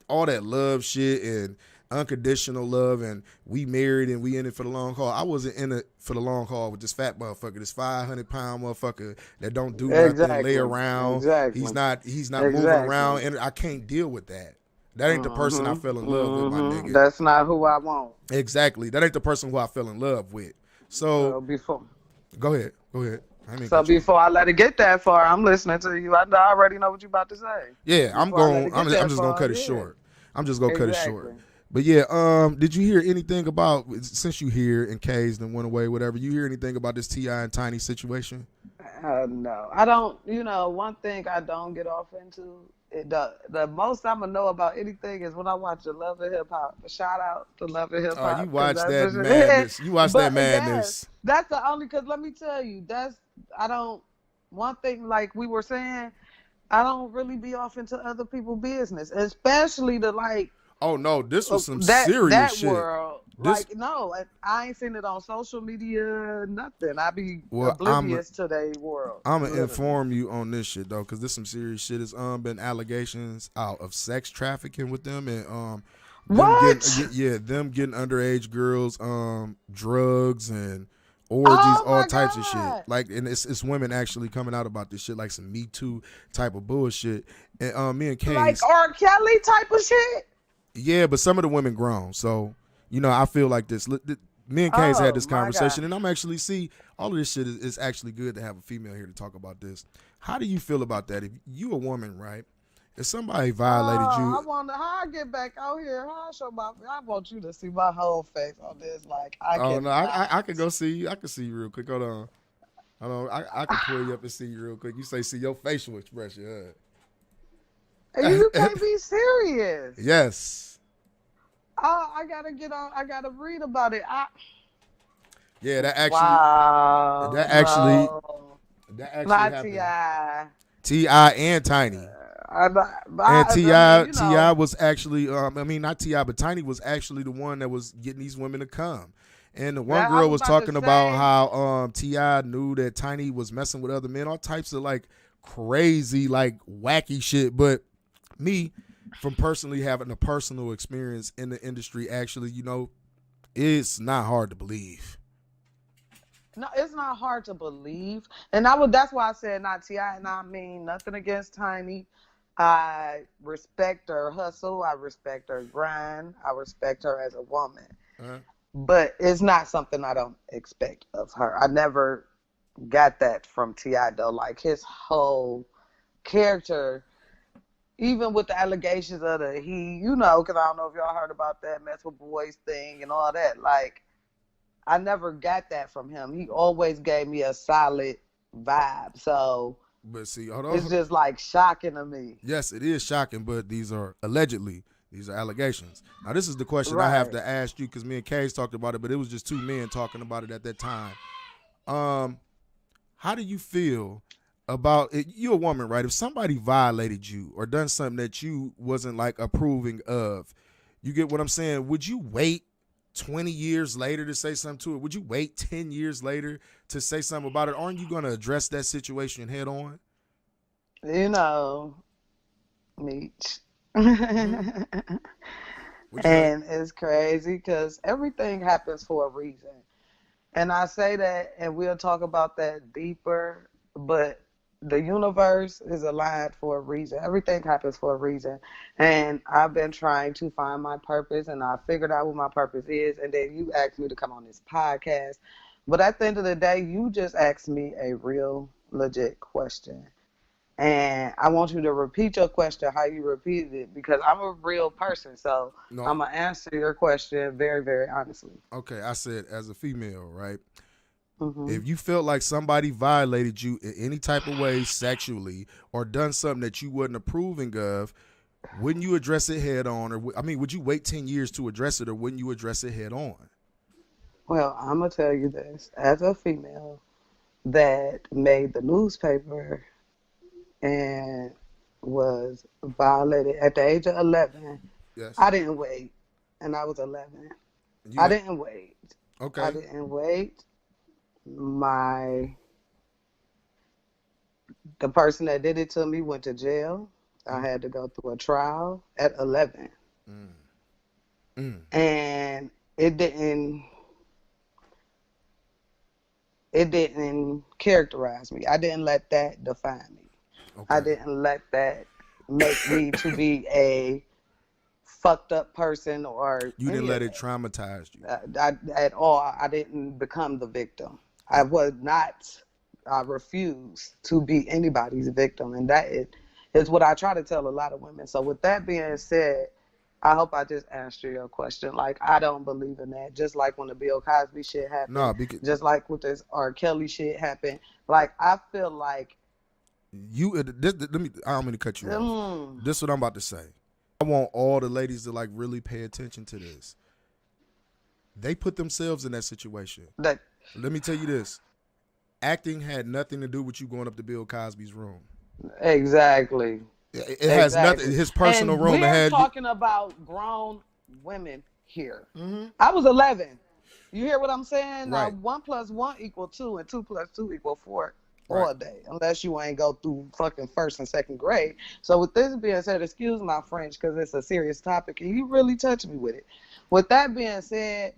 all that love shit and unconditional love and we married and we in it for the long haul. I wasn't in it for the long haul with this fat motherfucker, this 500-pound motherfucker that don't do nothing, lay around. Exactly. He's not moving around, and I can't deal with that. That ain't the person I fell in love with, my nigga. That's not who I want. Exactly. That ain't the person who I fell in love with. So Go ahead. So before I let it get that far, I'm listening to you. I already know what you're about to say. Yeah, I'm just gonna cut it short. I'm just gonna cut it short. But yeah, did you hear anything about, since you here in K's and went away, whatever, you hear anything about this T.I. and Tiny situation? No, I don't. You know, one thing I don't get off into, the most I'm gonna know about anything is when I watch the Love and Hip Hop. Shout out to Love and Hip Hop. Oh, you watch that madness. You watch that madness. That's the only, because let me tell you, one thing, like we were saying, I don't really be off into other people's business, especially the like. Oh no, this was some serious shit. World, like, no, I ain't seen it on social media, nothing. I be oblivious to their world. I'm gonna inform you on this shit though, because there's some serious shit. It's been allegations out of sex trafficking with them and them getting underage girls drugs and orgies, all types of shit. Like, and it's women actually coming out about this shit, like some Me Too type of bullshit. And me and Kay, like R. Kelly type of shit. Yeah, but some of the women grown. So, you know, I feel like this. Me and Kay's had this conversation, and I'm actually all of this shit is actually good to have a female here to talk about this. How do you feel about that? If you a woman, right? If somebody violated you, I wonder how I get back out here. How I show my? I want you to see my whole face on this. Like I can go see you. I can see you real quick. Hold on. I can pull you up and see you real quick. You see your facial expression. You can't be serious. Yes. Oh, I gotta get on. I gotta read about it. Yeah, that actually happened. T.I. and Tiny. And T.I. was actually, not T.I., but Tiny was actually the one that was getting these women to come. And the one girl was talking about how T.I. knew that Tiny was messing with other men, all types of like crazy, like wacky shit. But me, from personally having a personal experience in the industry, actually, you know, it's not hard to believe. No, it's not hard to believe. And that's why I said not T.I. And I mean nothing against Tiny. I respect her hustle. I respect her grind. I respect her as a woman. But it's not something I don't expect of her. I never got that from T.I. though. Like his whole character, even with the allegations of you know, because I don't know if y'all heard about that Mess with Boys thing and all that. Like, I never got that from him. He always gave me a solid vibe. So, but see, hold on. It's just like shocking to me. Yes, it is shocking, but these are allegedly. These are allegations. Now, this is the question I have to ask you, because me and Case talked about it, but it was just two men talking about it at that time. How do you feel about it? You're a woman, right? If somebody violated you or done something that you wasn't like approving of, you get what I'm saying? Would you wait 20 years later to say something to it? Would you wait 10 years later to say something about it? Aren't you going to address that situation head on? You know, Meech. What you say? And it's crazy because everything happens for a reason. And I say that, and we'll talk about that deeper, but the universe is aligned for a reason. Everything happens for a reason. And I've been trying to find my purpose, and I figured out what my purpose is. And then you asked me to come on this podcast. But at the end of the day, you just asked me a real, legit question. And I want you to repeat your question how you repeated it, because I'm a real person. So No. I'm going to answer your question very, very honestly. Okay, I said as a female, right? Mm-hmm. If you felt like somebody violated you in any type of way sexually or done something that you wasn't approving of, wouldn't you address it head on? Or would you wait 10 years to address it, or wouldn't you address it head on? Well, I'm going to tell you this. As a female that made the newspaper and was violated at the age of 11, Yes. I didn't wait. And I was 11. You- I didn't wait. Okay. I didn't wait. The person that did it to me went to jail. I had to go through a trial at 11. And it didn't characterize me. I didn't let that define me. Okay. I didn't let that make me to be a fucked up person, or You didn't let it traumatize you. at all. I didn't become the victim. I refused to be anybody's victim, and that is what I try to tell a lot of women. So with that being said, I hope I just answered your question. Like, I don't believe in that. Just like when the Bill Cosby shit happened. No, because just like with this R. Kelly shit happened. Like, I feel like let me. I don't mean to cut you off. This is what I'm about to say. I want all the ladies to like really pay attention to this. They put themselves in that situation. Let me tell you this. Acting had nothing to do with you going up to Bill Cosby's room. Exactly. It has nothing. His personal and room. We're talking about grown women here. Mm-hmm. I was 11. You hear what I'm saying? Right. 1 + 1 = 2, and 2 + 2 = 4 Right. all day, unless you ain't go through fucking 1st and 2nd grade. So with this being said, excuse my French, because it's a serious topic, and you really touched me with it. With that being said,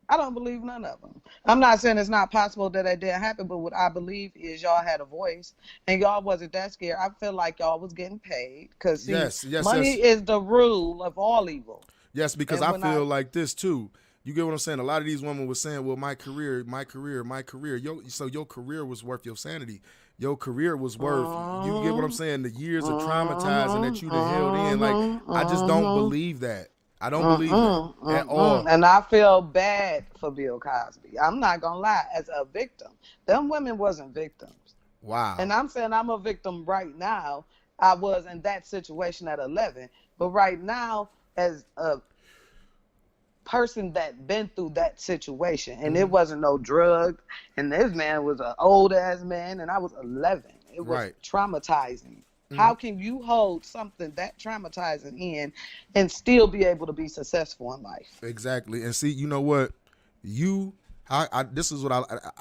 I don't believe none of them. I'm not saying it's not possible that it didn't happen, but what I believe is y'all had a voice, and y'all wasn't that scared. I feel like y'all was getting paid, because money is the rule of all evil. Yes, because I feel like this too. You get what I'm saying? A lot of these women were saying, well, my career. Your career was worth your sanity. Your career was worth, you get what I'm saying? The years of traumatizing that you done held in. Like, I just don't believe that. I don't believe it at all. And I feel bad for Bill Cosby. I'm not going to lie. As a victim, them women wasn't victims. Wow. And I'm saying I'm a victim right now. I was in that situation at 11. But right now, as a person that been through that situation, and it wasn't no drug, and this man was an old ass man, and I was 11. It was traumatizing. How can you hold something that traumatizing in and still be able to be successful in life? Exactly. And see, you know what? This is what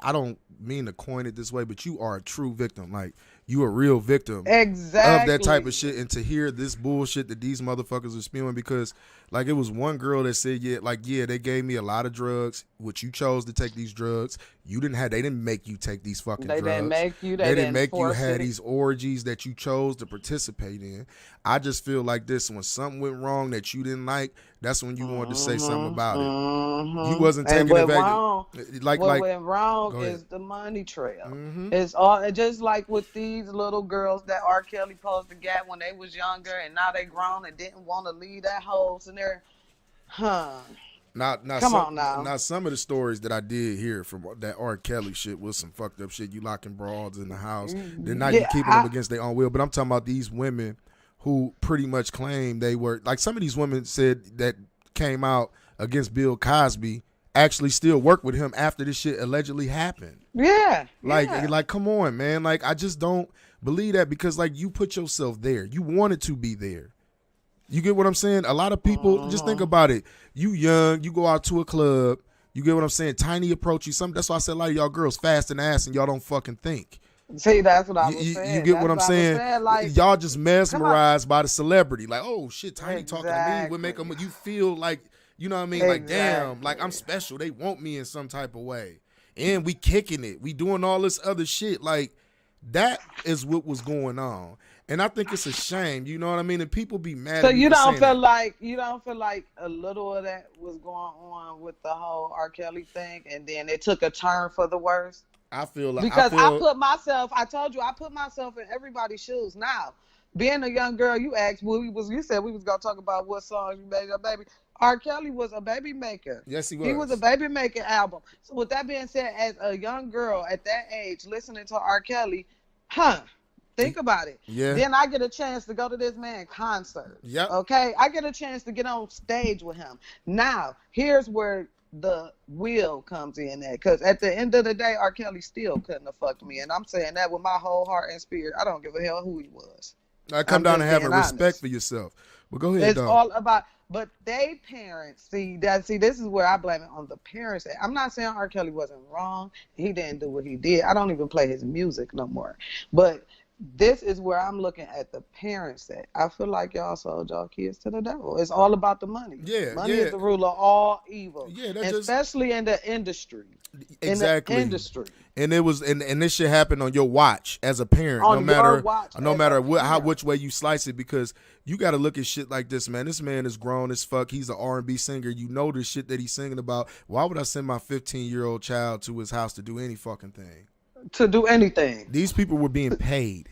I don't mean to coin it this way, but you are a true victim. Like, you a real victim of that type of shit. And to hear this bullshit that these motherfuckers are spewing, because like, it was one girl that said, they gave me a lot of drugs, which you chose to take these drugs. They didn't make you take these fucking drugs. They didn't make you. They didn't make you have these orgies that you chose to participate in. I just feel like this, when something went wrong that you didn't like, that's when you wanted to say something about it. You wasn't taking it back. What went wrong is the money trail. It's all just like with these little girls that R. Kelly posed to get when they was younger, and now they grown and didn't want to leave that hole. So they're, Now, some of the stories that I did hear from that R. Kelly shit was some fucked up shit. You locking broads in the house. Then now you keeping them against their own will. But I'm talking about these women who pretty much claim they were, like, some of these women said that came out against Bill Cosby actually still work with him after this shit allegedly happened. Like, come on, man. Like, I just don't believe that, because like, you put yourself there. You wanted to be there. You get what I'm saying? A lot of people, just think about it. You young, you go out to a club, you get what I'm saying? Tiny approach you. That's why I said a lot of y'all girls fast in the ass and y'all don't fucking think. See, that's what I was saying. You get what I'm saying? Like, y'all just mesmerized by the celebrity. Like, oh shit, Tiny talking to me. What make them? You feel like, you know what I mean? Like, damn, like I'm special. They want me in some type of way. And we kicking it. We doing all this other shit. Like, that is what was going on. And I think it's a shame, you know what I mean? And people be mad. So at me you for don't saying feel that. like a little of that was going on with the whole R. Kelly thing, and then it took a turn for the worse? I feel like Because I put myself in everybody's shoes. Now, being a young girl, you asked you said we was gonna talk about what songs you made your baby. R. Kelly was a baby maker. Yes, he was. He was a baby making album. So with that being said, as a young girl at that age, listening to R. Kelly, think about it. Yeah. Then I get a chance to go to this man's concert. Yep. Okay? I get a chance to get on stage with him. Now, here's where the will comes in at. Because at the end of the day, R. Kelly still couldn't have fucked me. And I'm saying that with my whole heart and spirit. I don't give a hell who he was. I come down to having respect honest. for yourself. But go ahead, It's dog. all about, but they parents, see, this is where I blame it on the parents. I'm not saying R. Kelly wasn't wrong. He didn't do what he did. I don't even play his music no more. But this is where I'm looking at the parents at. I feel like y'all sold y'all kids to the devil. It's all about the money. Yeah, money yeah. is the rule of all evil. Yeah, that's especially in the industry. Exactly. In the industry. And it was, and this shit happened on your watch as a parent, On your watch no as matter a parent. which way you slice it, because you got to look at shit like this, man. This man is grown as fuck. He's an R&B singer. You know the shit that he's singing about. Why would I send my 15-year-old child to his house to do any fucking thing? To do anything. These people were being paid.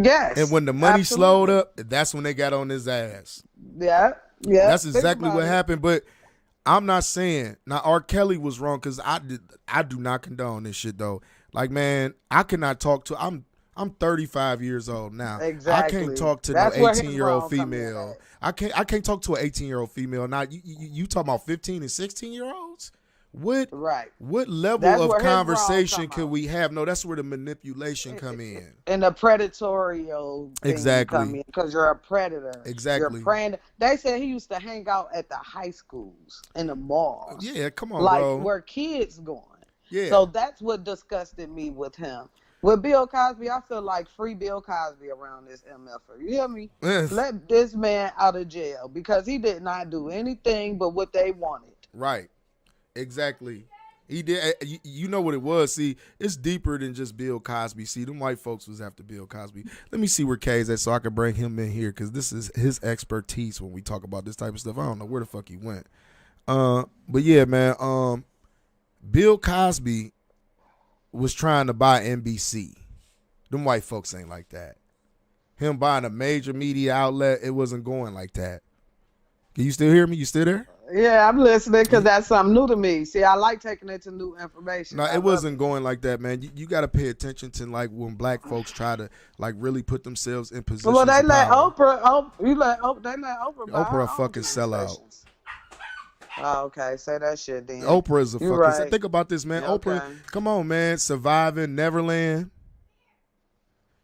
Yes. And when the money absolutely. slowed up, that's when they got on his ass. Yeah. That's Think exactly about what it. happened. But I'm not saying now R. Kelly was wrong, because I do not condone this shit though. Like, man, I cannot talk to. I'm 35 years old now. Exactly. I can't talk to That's no where his 18-year-old wrong come in female. at. I can't talk to an 18-year-old female. Now you talking about 15 and 16-year-olds? What Right. What level That's of where his wrong conversation come could out. we have? No, that's where the manipulation come in. And the predatorial thing Exactly. come in because you're a predator. Exactly. You're praying. They said he used to hang out at the high schools in the malls. Yeah, come on, like bro. where kids going. Yeah. So that's what disgusted me with him. With Bill Cosby, I feel like free Bill Cosby around this MFer. You hear me? Yes. Let this man out of jail because he did not do anything but what they wanted. Right. Exactly. He did. You know what it was. See, it's deeper than just Bill Cosby. See, them white folks was after Bill Cosby. Let me see where Kay's at so I can bring him in here, because this is his expertise when we talk about this type of stuff. I don't know where the fuck he went. But yeah, man. Bill Cosby was trying to buy NBC. Them white folks ain't like that. Him buying a major media outlet, it wasn't going like that. Can you still hear me? You still there? Yeah, I'm listening because that's something new to me. See, I like taking it to new information. No, I it love wasn't going like that, man. You got to pay attention to like when black folks try to like really put themselves in positions. Well, they of let power. Oprah. They let Oprah. Buy Oprah her a own fucking TV sellout. stations. Oh, okay. Say that shit then. Oprah is a You fucking. right. Think about this, man. Yeah, Oprah, okay. come on, man. Surviving Neverland.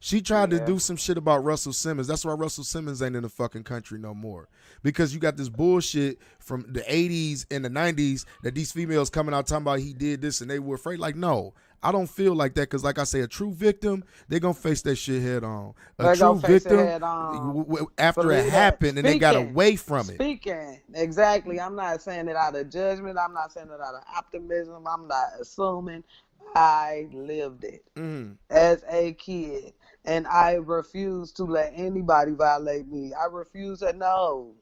She tried to do some shit about Russell Simmons. That's why Russell Simmons ain't in the fucking country no more. Because you got this bullshit from the 80s and the 90s that these females coming out talking about he did this and they were afraid. Like, no, I don't feel like that, because like I say, a true victim, they're going to face that shit head on. They're A true gonna face it victim, head on. after Believe it that. happened and they got Speaking. away from it. Speaking, exactly. I'm not saying it out of judgment. I'm not saying it out of optimism. I'm not assuming. I lived it as a kid, and I refuse to let anybody violate me. I refuse to. No.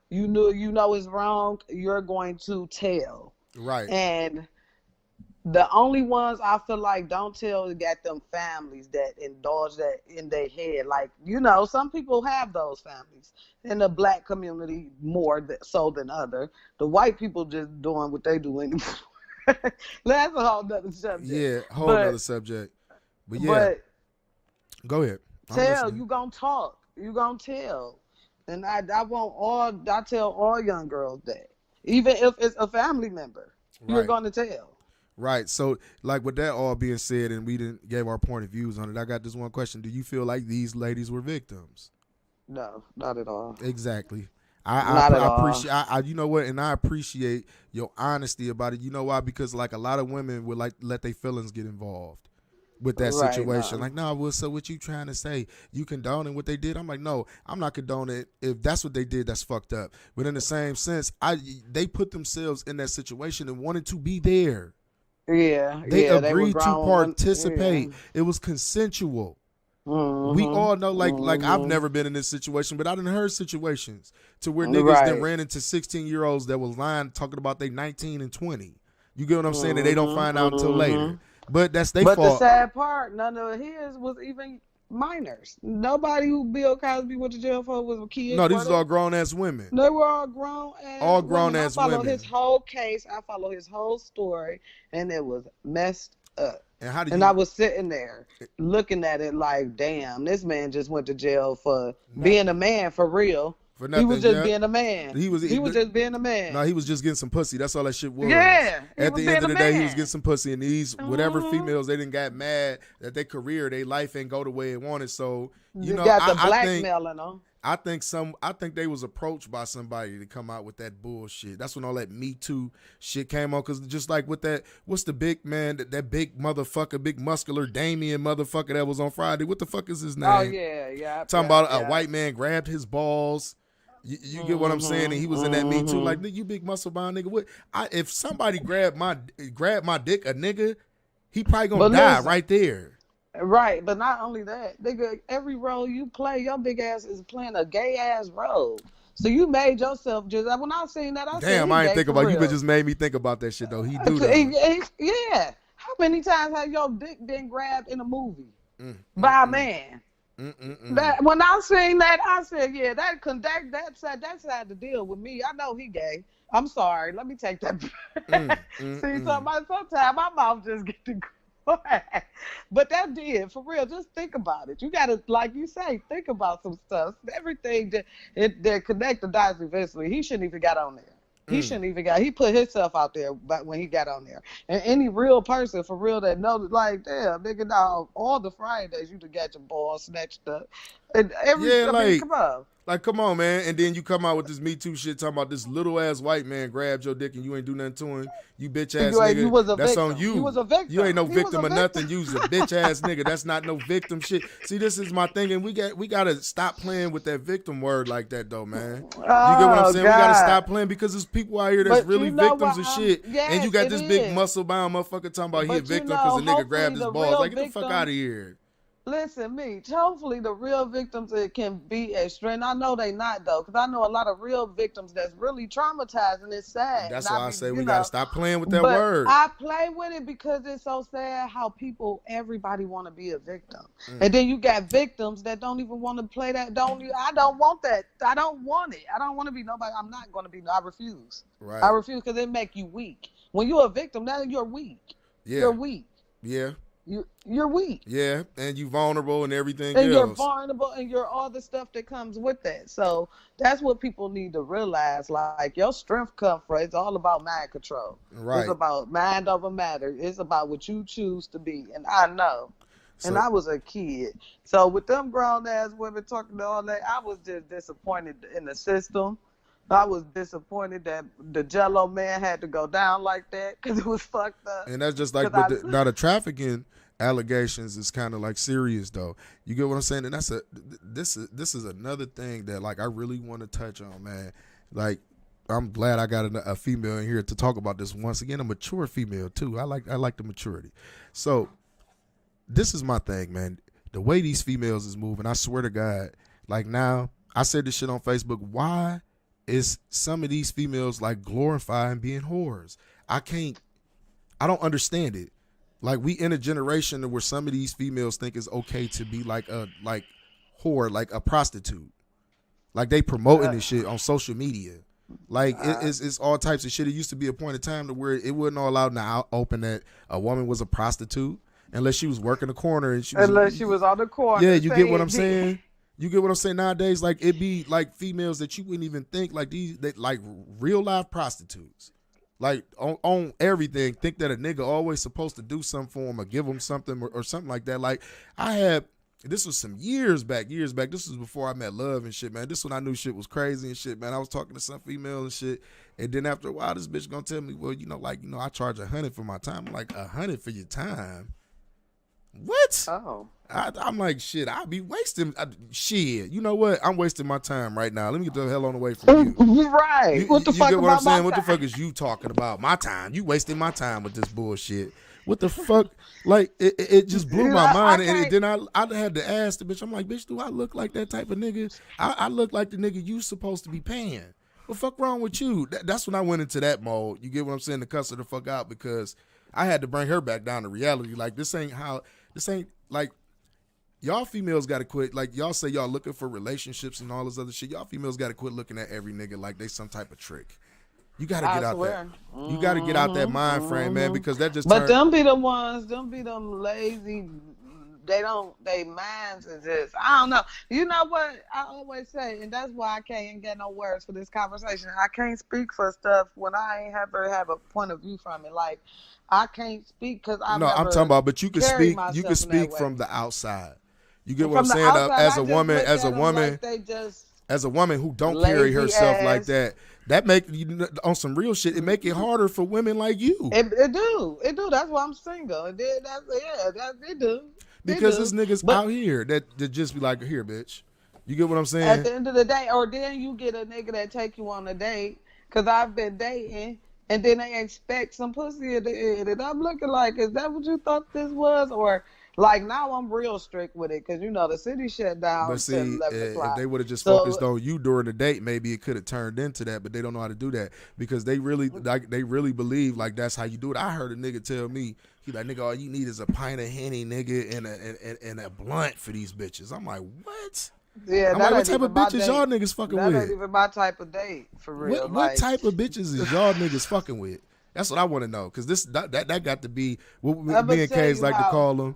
You know it's wrong. You're going to tell. Right. And the only ones I feel like don't tell got them families that indulge that in their head. Like, some people have those families in the black community more so than other. The white people just doing what they do anymore. That's a whole nother subject. Yeah, whole nother subject. But yeah, go ahead. I'm Tell, listening. you gonna talk. You gonna tell. And I tell all young girls that. Even if it's a family member, you're Right. gonna tell. Right. So, like, with that all being said, and we didn't gave our point of views on it, I got this one question. Do you feel like these ladies were victims? No, not at all. Exactly. Not at I all. appreciate you know what, and I appreciate your honesty about it. You know why? Because like a lot of women would like let their feelings get involved with that Right, situation. no. Like, nah, well, so what you trying to say? You condoning what they did? I'm like, no, I'm not condoning it. If that's what they did, that's fucked up. But in the same sense, they put themselves in that situation and wanted to be there. Yeah, They yeah, they were agreed to grown. Yeah. participate. It was consensual. We Mm-hmm. all know, like I've Mm-hmm. never been in this situation, but I done heard situations to where niggas then Right. ran into 16-year-olds that was lying, talking about they 19 and 20. You get what I'm saying? And they don't find Mm-hmm. out until Mm-hmm. later. But that's their But the fault. sad part, none of his was even minors. Nobody who Bill Cosby went to jail for was kids, No, were these are they? all grown ass women. They were all grown ass All grown women. I ass followed his women. whole case. I followed his whole story, and it was messed up. And how do And I you was sitting there looking at it like, damn, this man just went to jail for being nothing a man for real. for He was nothing? just Yeah, being a man. he was. He was just being a man. No, he was just getting some pussy. That's all that shit was. Yeah, he At was the being end of a the day, he was man. getting some pussy, and these whatever Mhm. females they didn't got mad that their career, their life ain't go the way it wanted. So you You know, got the I think blackmailing them. I think they was approached by somebody to come out with that bullshit. That's when all that Me Too shit came on. Cause just like with that, what's the big man, that big motherfucker, big muscular Damien motherfucker that was on Friday? What the fuck is his name? Oh yeah, yeah. Talking yeah, about yeah. a white man grabbed his balls. You get what I'm saying? And he was in that Me Too. Mhm. Like, nigga, you big muscle bound nigga. What? If somebody grabbed my dick, a nigga, he probably gonna But die listen, right there. right, but not only that, nigga, every role you play, your big ass is playing a gay ass role. So you made yourself just when I seen that, I said, Damn, he I ain't gay think for about you. real. But just made me think about that shit though. He do though. Yeah. How many times have your dick been grabbed in a movie Mm, by a mm, man? mm, mm, mm. That when I seen that, I said, yeah, that side the deal with me. I know he gay. I'm sorry. Let me take that back. See, sometimes my mouth just get to quiet. But that did, for real. Just think about it. You gotta, like you say, think about some stuff. Everything that connect the dots eventually. He shouldn't even got on there. He shouldn't even got. He put himself out there, but when he got on there, and any real person for real that knows, like, damn, nigga, now all the Fridays you done got your balls snatched up, and Yeah, I mean, like, come on. Like, come on, man. And then you come out with this Me Too shit talking about this little ass white man grabbed your dick and you ain't do nothing to him. You bitch ass You nigga. was a That's victim. on you. You was a victim. You ain't no He was victim a or nothing. victim. You was a bitch ass nigga. That's not no victim shit. See, this is my thing, and we gotta stop playing with that victim word like that though, man. You get what I'm Oh saying? We gotta God. stop playing because there's people out here that's But really you know victims what, of shit. yes, And you got it this big is. muscle bound motherfucker talking about he a But you victim because know, a nigga grabbed his hopefully the balls. real Like, get the fuck victim- out of here. Listen, me. Hopefully, the real victims it can be extreme. I know they not though, because I know a lot of real victims that's really traumatized and it's sad. That's And why I be, say you we know, gotta stop playing with that but word. I play with it because it's so sad how everybody want to be a victim, and then you got victims that don't even want to play that. I don't want that. I don't want it. I don't want to be nobody. I'm not going to be. I refuse. Right. I refuse because it make you weak. When you're a victim, now you're weak. Yeah. You're weak. Yeah. You're weak. Yeah, and you vulnerable and everything And you're else. vulnerable and you're all the stuff that comes with that. So that's what people need to realize. Like your strength comes from, it's all about mind control. Right. It's about mind over matter. It's about what you choose to be. And I know. And So- I was a kid. So with them grown ass women talking to all that, I was just disappointed in the system. I was disappointed that the Jello man had to go down like that because it was fucked up. And that's just like, 'Cause now the trafficking allegations is kind of like serious though. You get what I'm saying? And this is another thing that like I really want to touch on, man. Like, I'm glad I got a female in here to talk about this once again, a mature female too. I like the maturity. So this is my thing, man. The way these females is moving, I swear to God, like now, I said this shit on Facebook. Why is some of these females like glorifying being whores? I don't understand it. Like, we in a generation where some of these females think it's okay to be like a whore, like a prostitute. Like, they promoting this shit on social media. Like, it's all types of shit. It used to be a point in time to where it wasn't all allowed now open that a woman was a prostitute unless she was working the corner and she was on the corner. Yeah, you get what I'm saying? You get what I'm saying? Nowadays, like, it be like females that you wouldn't even think like these, that like real life prostitutes. Like, on everything, think that a nigga always supposed to do something for him or give him something or something like that. Like, I had This was some years back. This was before I met Love and shit, man. This when I knew shit was crazy and shit, man. I was talking to some female and shit, and then after a while, this bitch gonna tell me, well, I charge $100 for my time. I'm like, $100 for your time? What? Oh. I'm like, shit, I'll be wasting shit. You know what? I'm wasting my time right now. Let me get the hell on away from you. Right. What the you fuck get what I'm about saying? my What the time? fuck is you talking about? My time. You wasting my time with this bullshit. What the fuck? Like, it just blew my mind. And then I had to ask the bitch, I'm like, bitch, do I look like that type of nigga? I look like the nigga you supposed to be paying. What the fuck wrong with you? That's when I went into that mode. You get what I'm saying? To cuss her the fuck out, because I had to bring her back down to reality. Like, this ain't like, y'all females got to quit. Like, y'all say y'all looking for relationships and all this other shit. Y'all females got to quit looking at every nigga like they some type of trick. You got to get out that. You got to get out that mind frame, man, because that just. But them be the ones. Them be them lazy. They minds is just. I don't know. You know what I always say, and that's why I can't get no words for this conversation. I can't speak for stuff when I ain't ever have a point of view from it. Like, I can't speak because I'm talking about. But you can speak. You can speak from the outside. You get what I'm saying? As a woman who don't carry herself like that, that make on some real shit. It make it harder for women like you. It do. That's why I'm single. It do. Because there's niggas out here that just be like, here, bitch. You get what I'm saying? At the end of the day, or then you get a nigga that take you on a date. Because I've been dating, and then they expect some pussy at the end, and I'm looking like, is that what you thought this was? Or like, now I'm real strict with it, because the city shut down. But see, 11 o'clock. If they would have just focused on you during the date, maybe it could have turned into that. But they don't know how to do that, because they really believe like that's how you do it. I heard a nigga tell me, he like, nigga, all you need is a pint of Henny, nigga, and a blunt for these bitches. I'm like, what? Yeah, I'm like, what type of bitches y'all niggas fucking with? That ain't even my type of date, for real. What type of bitches is y'all niggas fucking with? That's what I want to know, because that got to be what me and K's like to call them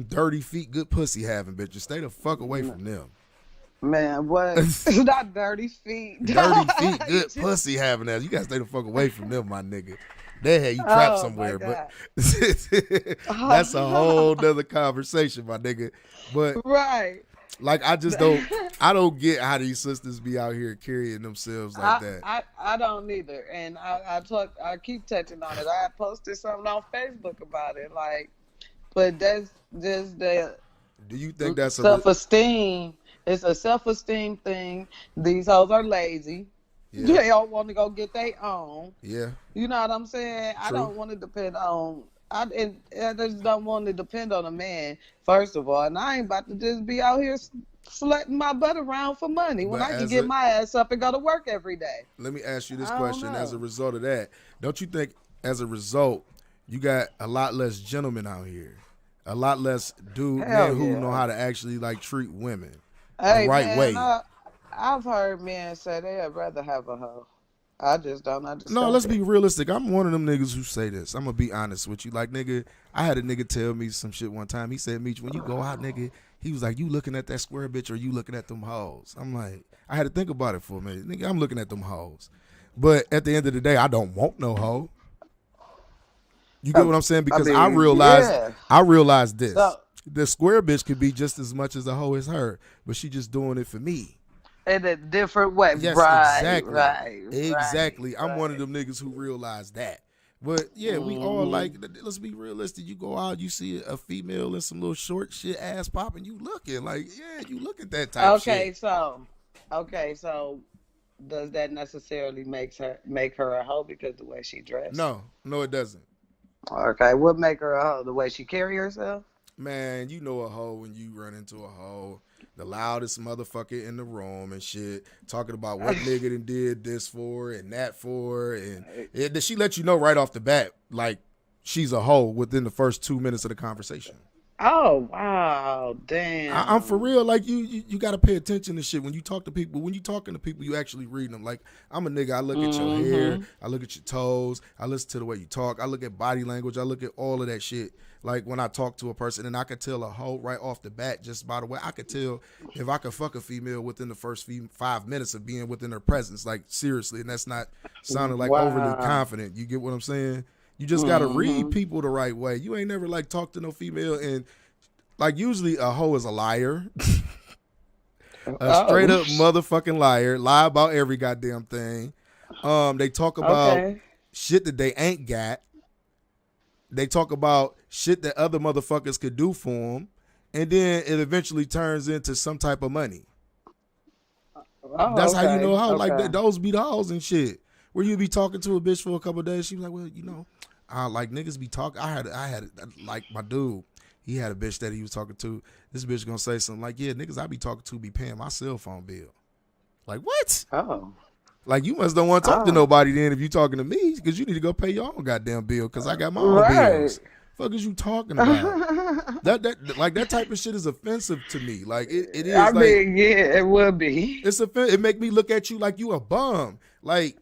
dirty feet, good pussy having bitches. Stay the fuck away from them. Man, what? It's not dirty feet. Dirty feet, good pussy having ass. You gotta stay the fuck away from them, my nigga. They had you trapped somewhere, but that's a whole nother conversation, my nigga. But right. Like, I don't get how these sisters be out here carrying themselves like that. I don't either. And I keep touching on it. I posted something on Facebook about it. Like, but that's just the. Do you think that's self-esteem? It's a self-esteem thing. These hoes are lazy. Yeah. They don't want to go get their own. Yeah. You know what I'm saying? True. I don't want to depend on. I just don't want to depend on a man, first of all. And I ain't about to just be out here slutting my butt around for money when I can get my ass up and go to work every day. Let me ask you this question. As a result of that, don't you think as a result, you got a lot less gentlemen out here? A lot less men who know how to actually like treat women the right way? I've heard men say they'd rather have a hoe. I just don't understand. No, let's be realistic. I'm one of them niggas who say this. I'm going to be honest with you. Like, nigga, I had a nigga tell me some shit one time. He said, Meech, when you go out, nigga, he was like, you looking at that square bitch or you looking at them hoes? I'm like, I had to think about it for a minute. Nigga, I'm looking at them hoes. But at the end of the day, I don't want no hoe. You get what I'm saying? Because I realized this. The square bitch could be just as much as a hoe as her, but she just doing it for me. In a different way. Yes, Right. Exactly. I'm one of them niggas who realize that. But yeah, we all like, let's be realistic. You go out, you see a female in some little short shit ass popping, you looking like, yeah, you look at that type shit. Okay, so does that necessarily make her a hoe because the way she dressed? No, it doesn't. Okay, what make her a hoe? The way she carry herself? Man, you know a hoe when you run into a hoe. The loudest motherfucker in the room and shit, talking about what nigga done did this for and that for, and she let you know right off the bat, like, she's a hoe within the first 2 minutes of the conversation. Oh, wow, damn. I'm for real. Like, you got to pay attention to shit. When you talk to people, when you talking to people, you actually reading them. Like, I'm a nigga, I look at your hair, I look at your toes, I listen to the way you talk, I look at body language, I look at all of that shit. Like, when I talk to a person, and I could tell a hoe right off the bat, just by the way, I could tell if I could fuck a female within the first 5 minutes of being within her presence. Like, seriously, and that's not sounding like overly confident. You get what I'm saying? You just got to read people the right way. You ain't never, like, talked to no female, and Like usually a hoe is a liar. A straight up motherfucking liar. Lie about every goddamn thing. They talk about shit that they ain't got. They talk about shit that other motherfuckers could do for them. And then it eventually turns into some type of money. That's how you know how like those be the hoes and shit. Where you be talking to a bitch for a couple of days, she be like, well, you know, like niggas be talking. I had like my dude, he had a bitch that he was talking to. This bitch gonna say something like, yeah, niggas I be talking to be paying my cell phone bill. Like what? Oh. Like you must don't want to talk to nobody then if you talking to me, because you need to go pay your own goddamn bill because I got my own bills. Fuck is you talking about? that type of shit is offensive to me. Like it is. I mean, yeah, it will be. It's it make me look at you like you a bum. Like,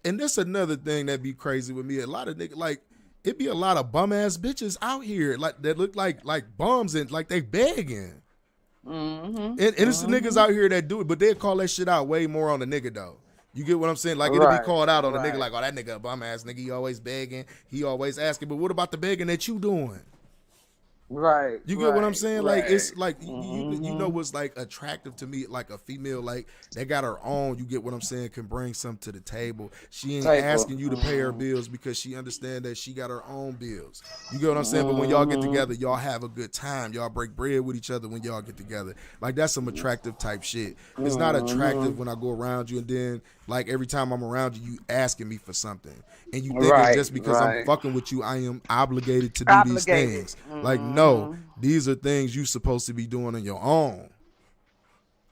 and that's another thing that be crazy with me. A lot of niggas, like, it be a lot of bum ass bitches out here like that look like bums and like they begging. And it's the niggas out here that do it, but they call that shit out way more on the nigga though. You get what I'm saying? Like it'll be called out on the nigga, like, oh, that nigga a bum ass nigga. He always begging, he always asking. But what about the begging that you doing? Right. You get what I'm saying? Like it's like you know what's like attractive to me, like a female like that got her own. You get what I'm saying? Can bring something to the table. She ain't asking you to pay her bills because she understand that she got her own bills. You get what I'm saying? But when y'all get together, y'all have a good time. Y'all break bread with each other when y'all get together. Like that's some attractive type shit. It's not attractive when I go around you and then like every time I'm around you, you asking me for something. And you think it's just because I'm fucking with you, I am obligated to do these things. Like, no, these are things you supposed to be doing on your own.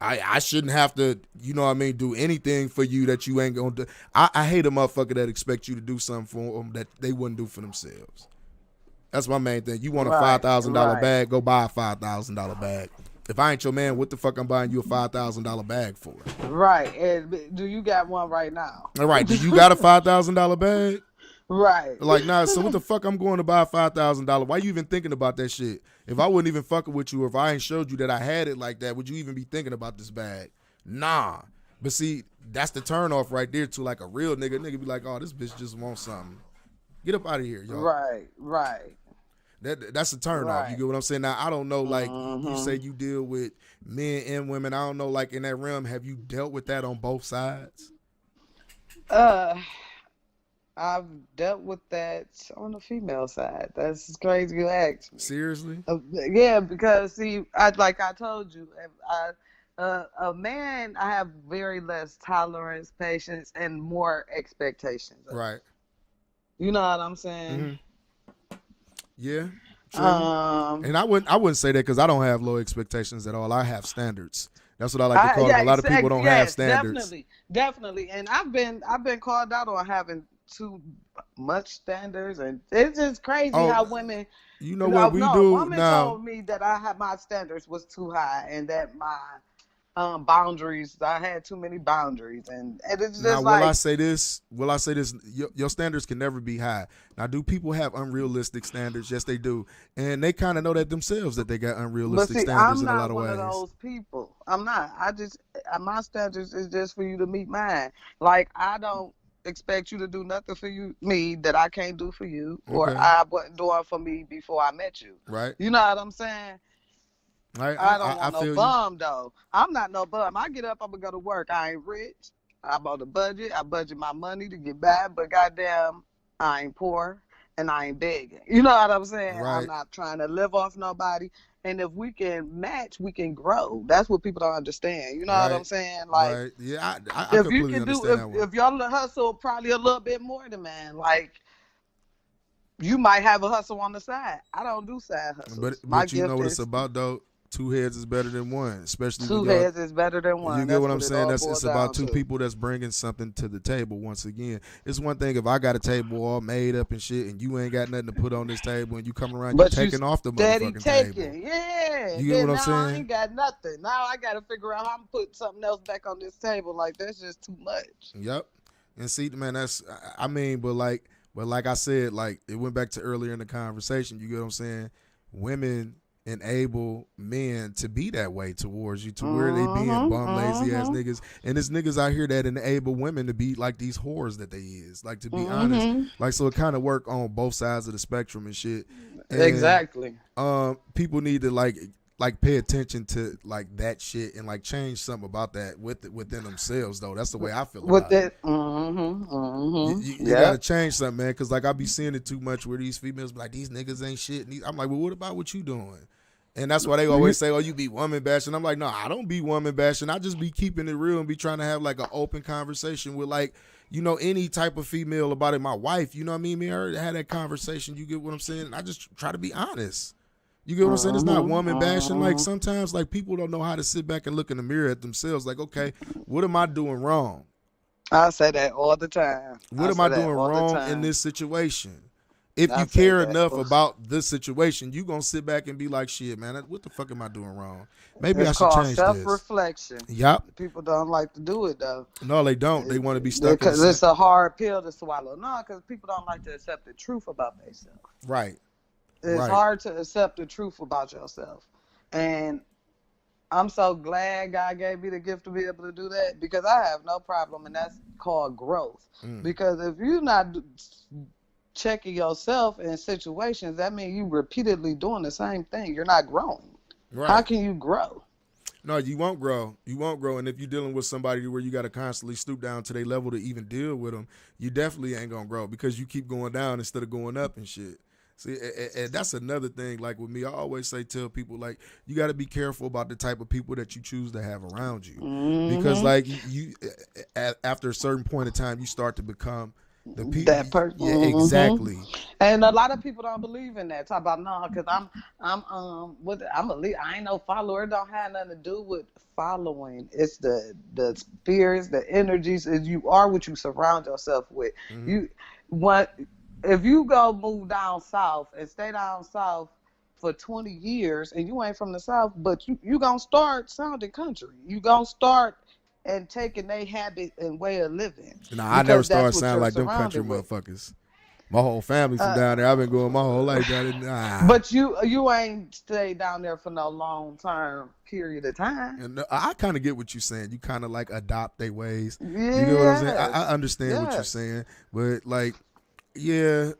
I shouldn't have to, you know what I mean, do anything for you that you ain't going to do. I hate a motherfucker that expect you to do something for them that they wouldn't do for themselves. That's my main thing. You want a $5,000 bag, go buy a $5,000 bag. If I ain't your man, what the fuck I'm buying you a $5,000 bag for? Right. And do you got one right now? All right. Do you got a $5,000 bag? Right. Like, nah, so what the fuck I'm going to buy a $5,000? Why you even thinking about that shit? If I wouldn't even fucking with you, or if I ain't showed you that I had it like that, would you even be thinking about this bag? Nah. But see, that's the turn off right there to like a real nigga. Nigga be like, oh, this bitch just wants something. Get up out of here, y'all. Right. That's a turn off. You get what I'm saying? Now, I don't know, like, you say you deal with men and women. I don't know, like, in that realm, have you dealt with that on both sides? I've dealt with that on the female side. That's crazy you asked me. Seriously? Yeah, because, see, like I told you, a man, I have very less tolerance, patience, and more expectations. Right. You know what I'm saying? Mm-hmm. Yeah, true. And I wouldn't say that because I don't have low expectations at all. I have standards. That's what I like to call it. A lot of people don't have standards. Definitely. And I've been called out on having too much standards, and it's just crazy how women. You know what we do women now? Told me that my standards was too high, and that my boundaries, I had too many boundaries, and it's just now, will I say this? Your standards can never be high. Now, do people have unrealistic standards? Yes, they do, and they kind of know that themselves that they got unrealistic standards in a lot of ways. I'm not one of those people. I'm not. My standards is just for you to meet mine. Like I don't expect you to do nothing for me that I can't do for you, or I wasn't doing for me before I met you. Right. You know what I'm saying? I don't want no bum, though. I'm not no bum. I get up, I'm going to go to work. I ain't rich. I'm on a budget. I budget my money to get by, but goddamn, I ain't poor and I ain't begging. You know what I'm saying? Right. I'm not trying to live off nobody. And if we can match, we can grow. That's what people don't understand. You know what I'm saying? Like, yeah, I completely understand that one. If y'all hustle probably a little bit more than man, like, you might have a hustle on the side. I don't do side hustles. But you know what it's about, though? Two heads is better than one, especially two heads is better than one. You get what I'm saying? It's about two people that's bringing something to the table. Once again, it's one thing if I got a table all made up and shit, and you ain't got nothing to put on this table, and you come around, you taking off the motherfucking table. Yeah, you get what I'm saying? I ain't got nothing. Now I got to figure out how I'm putting something else back on this table. Like that's just too much. Yep. And see, man, but like I said, like it went back to earlier in the conversation. You get what I'm saying? Women enable men to be that way towards you, to where they being bum lazy ass niggas, and there's niggas out here that enable women to be like these whores that they is, like, to be honest, like, so it kind of work on both sides of the spectrum and shit. Exactly. People need to like pay attention to like that shit and like change something about that within themselves though. That's the way I feel With about it. that, You gotta change something, man, because like I be seeing it too much where these females be like, these niggas ain't shit. And I'm like, well, what about what you doing? And that's why they always say, oh, you be woman bashing. I'm like, no, I don't be woman bashing. I just be keeping it real and be trying to have like an open conversation with like, you know, any type of female about it. My wife, you know what I mean? Me and her had that conversation. You get what I'm saying? And I just try to be honest. You get what I'm saying? It's not woman bashing. Like sometimes like people don't know how to sit back and look in the mirror at themselves. Like, okay, what am I doing wrong? I say that all the time. What am I doing wrong in this situation? If you care enough about this situation, you gonna sit back and be like, shit, man, what the fuck am I doing wrong? Maybe I should change this. Self-reflection. Yep. People don't like to do it though. No, they don't. They want to be stuck. Because it's a hard pill to swallow. No, because people don't like to accept the truth about themselves. Right. It's hard to accept the truth about yourself. And I'm so glad God gave me the gift to be able to do that, because I have no problem, and that's called growth. Because if you're not checking yourself in situations, that means you repeatedly doing the same thing. You're not growing. Right. How can you grow? No, you won't grow. You won't grow. And if you're dealing with somebody where you got to constantly stoop down to their level to even deal with them, you definitely ain't going to grow, because you keep going down instead of going up and shit. See, and that's another thing. Like with me, I always tell people, like, you got to be careful about the type of people that you choose to have around you. Because like you after a certain point in time, you start to become the people. That person. Yeah, exactly. And a lot of people don't believe in that. Talk about, no, because I'm a leader. I ain't no follower. It don't have nothing to do with following. It's the spirits, the energies. You are what you surround yourself with. If you go move down south and stay down south for 20 years and you ain't from the south, but you gonna start sounding country. You gonna start and taking their habit and way of living. No, I never started sounding like them country motherfuckers. My whole family from down there. I've been going my whole life down there. But you ain't stayed down there for no long term period of time. And I kind of get what you're saying. You kind of like adopt their ways. Yeah. You know what I'm saying? I understand what you're saying, but like, yeah,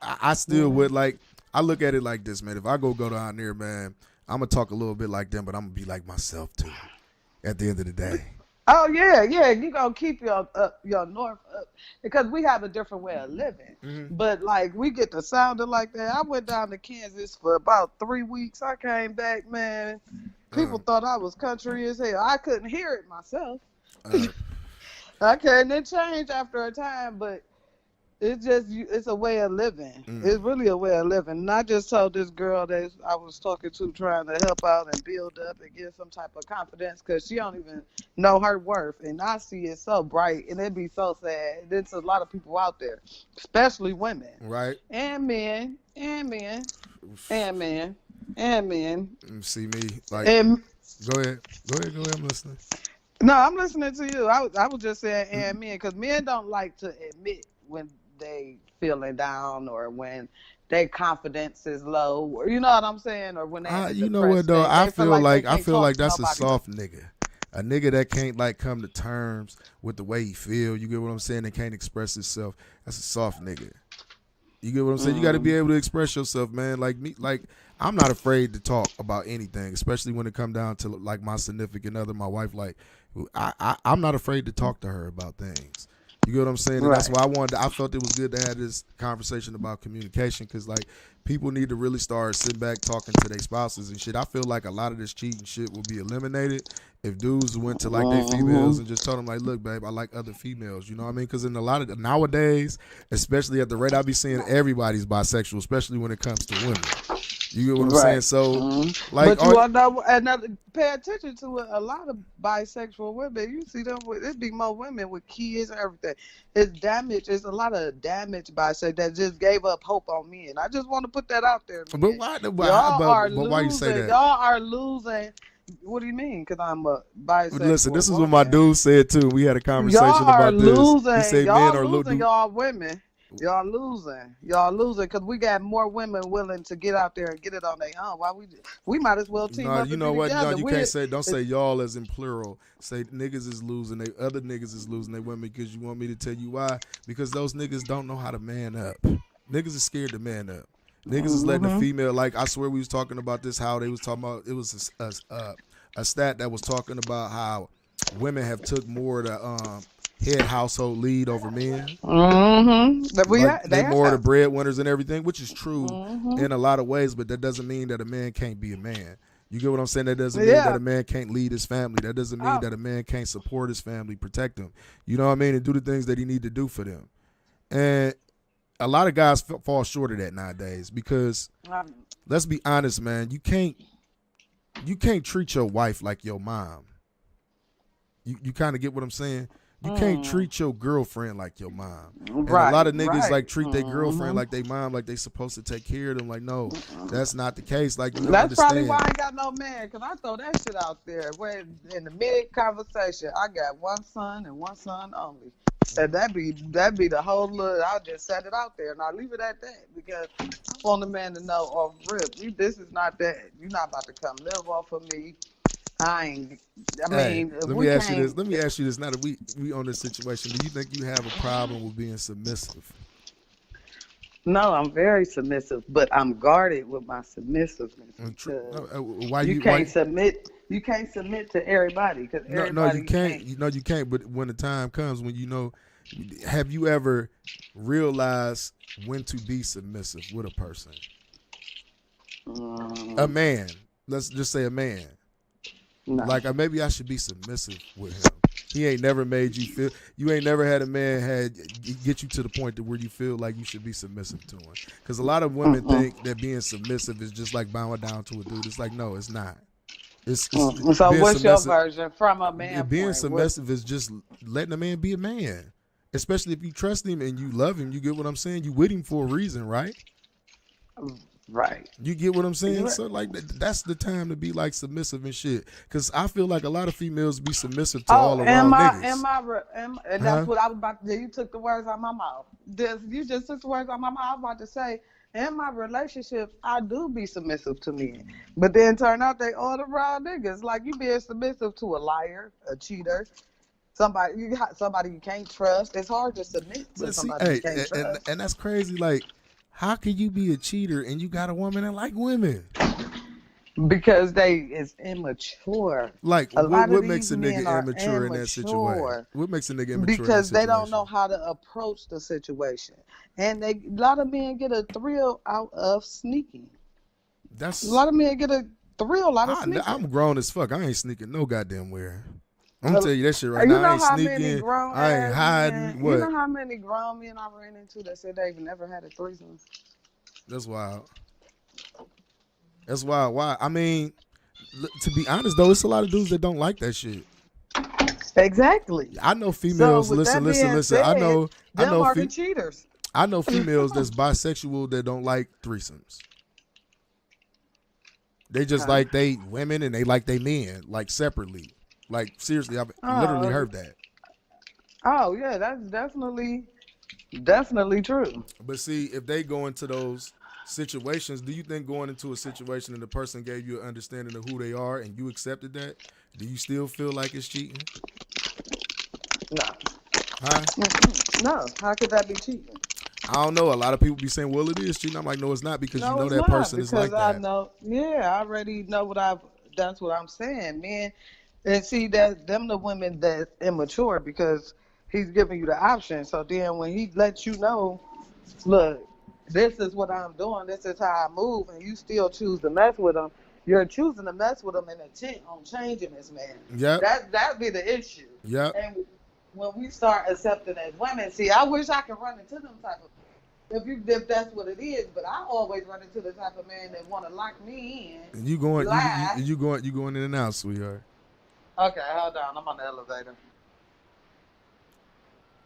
I still would like. I look at it like this, man. If I go down there, man, I'm gonna talk a little bit like them, but I'm gonna be like myself too. At the end of the day. Oh yeah. You gonna keep your north up, because we have a different way of living. But like we get to sounding like that. I went down to Kansas for about 3 weeks. I came back, man. People thought I was country as hell. I couldn't hear it myself. I couldn't. It changed after a time, but it's a way of living. It's really a way of living. And I just told this girl that I was talking to, trying to help out and build up and get some type of confidence, because she don't even know her worth. And I see it so bright, and it'd be so sad. There's a lot of people out there, especially women. Right. And men. See me. Like, go ahead. I'm listening. No, I'm listening to you. I was just saying and men, because men don't like to admit when they feeling down or when their confidence is low, or you know what I'm saying, or when they you know what though, I feel like that's a soft nigga. A nigga that can't like come to terms with the way he feel. You get what I'm saying? And can't express himself. That's a soft nigga. You get what I'm saying? You got to be able to express yourself, man. Like me, like I'm not afraid to talk about anything, especially when it come down to like my significant other, my wife. Like I'm not afraid to talk to her about things. You get what I'm saying? And that's why I felt it was good to have this conversation about communication, because like people need to really start sitting back talking to their spouses and shit. I feel like a lot of this cheating shit will be eliminated if dudes went to like their females and just told them like, look, babe, I like other females. You know what I mean? Because in a lot of nowadays, especially at the rate I be seeing, everybody's bisexual, especially when it comes to women. You get what I'm saying? So, like, but you want to know, pay attention to it. A lot of bisexual women, you see them with, it be more women with kids and everything. It's damage. It's a lot of damage bisexual that just gave up hope on men. I just want to put that out there. Man. But why? But why you say that? Y'all are losing. What do you mean? Because I'm a bisexual. Listen, this is what my dude said too. We had a conversation about losing. this. He said y'all men are losing. Y'all women. Y'all losing because we got more women willing to get out there and get it on their own. Why we might as well team up. You know what? No, you can't say. Don't say y'all as in plural. Say niggas is losing. They other niggas is losing their women, because you want me to tell you why? Because those niggas don't know how to man up. Niggas is scared to man up. Niggas is letting the female, like, I swear we was talking about this, how they was talking about, it was a stat that was talking about how women have took more of the head household lead over men. Like, they more the breadwinners and everything, which is true in a lot of ways, but that doesn't mean that a man can't be a man. You get what I'm saying? That doesn't mean that a man can't lead his family. That doesn't mean that a man can't support his family, protect them. You know what I mean? And do the things that he need to do for them. And a lot of guys fall short of that nowadays because, let's be honest, man, you can't treat your wife like your mom. You kind of get what I'm saying? You can't treat your girlfriend like your mom. And a lot of niggas like treat their girlfriend like they mom, like they supposed to take care of them. Like, no, that's not the case. Like, you don't that's understand. probably why I ain't got no man, because I throw that shit out there. When in the mid conversation, I got one son and one son only. And that be the whole little. I'll just set it out there and I'll leave it at that because I want the man to know off rip. This is not that. You're not about to come live off of me. Let me ask you this. Now that we on this situation, do you think you have a problem with being submissive? No, I'm very submissive, but I'm guarded with my submissiveness. You can't submit to everybody because everybody. You can't. But when the time comes, when you know, have you ever realized when to be submissive with a person? A man. Let's just say a man. No. Like, maybe I should be submissive with him. He ain't never made you feel. You ain't never had a man get you to the point to where you feel like you should be submissive to him. Because a lot of women think that being submissive is just like bowing down to a dude. It's like, no, it's not. So what's your version from a man? Being submissive is just letting a man be a man. Especially if you trust him and you love him. You get what I'm saying? You with him for a reason, right? Right. You get what I'm saying? Right. So, like, that's the time to be, like, submissive and shit. Because I feel like a lot of females be submissive to all around niggas. And that's what I was about to do. You took the words out of my mouth. You just took the words out of my mouth. I was about to say, in my relationships, I do be submissive to men. But then turn out they all around niggas. Like, you being submissive to a liar, a cheater, somebody you can't trust. It's hard to submit to somebody you can't trust. And that's crazy. Like, how can you be a cheater and you got a woman that like women? Because it's immature. Like, what makes a nigga immature in that situation? What makes a nigga immature? Because they don't know how to approach the situation, and a lot of men get a thrill out of sneaking. A lot of men get a thrill out of sneaking. I'm grown as fuck. I ain't sneaking no goddamn where. I'm gonna tell you that shit right now. I ain't sneaking. I ain't hiding. What? You know how many grown men I ran into that said they've never had a threesome? That's wild. That's wild. Why? I mean, to be honest though, it's a lot of dudes that don't like that shit. Exactly. I know females. Listen. I know cheaters. I know females that's bisexual that don't like threesomes. They just like they women and they like they men, like separately. Like, seriously, I've literally heard that. Oh, yeah, that's definitely true. But see, if they go into those situations, do you think going into a situation and the person gave you an understanding of who they are and you accepted that, do you still feel like it's cheating? No. Huh? No. How could that be cheating? I don't know. A lot of people be saying, well, it is cheating. I'm like, no, it's not, because you know that person is like that. I already know that's what I'm saying, man. And see, that them the women that's immature because he's giving you the option. So then when he lets you know, look, this is what I'm doing, this is how I move, and you still choose to mess with him, you're choosing to mess with him in intent on changing this man. Yeah. That'd be the issue. Yeah. And when we start accepting as women, see, I wish I could run into them type of if that's what it is, but I always run into the type of man that want to lock me in. You going in and out, sweetheart. Okay, hold on. I'm on the elevator.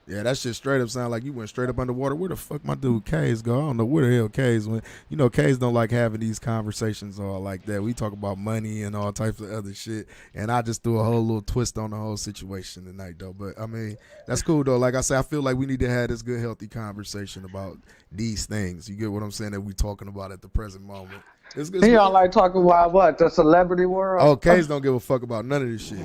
Yeah, that shit straight up sound like you went straight up underwater. Where the fuck my dude K's go? I don't know where the hell K's went. You know, K's don't like having these conversations all like that. We talk about money and all types of other shit, and I just threw a whole little twist on the whole situation tonight, though. But, I mean, that's cool, though. Like I said, I feel like we need to have this good, healthy conversation about these things. You get what I'm saying, that we talking about at the present moment. He don't like talking about what? The celebrity world? Oh, K's don't give a fuck about none of this shit.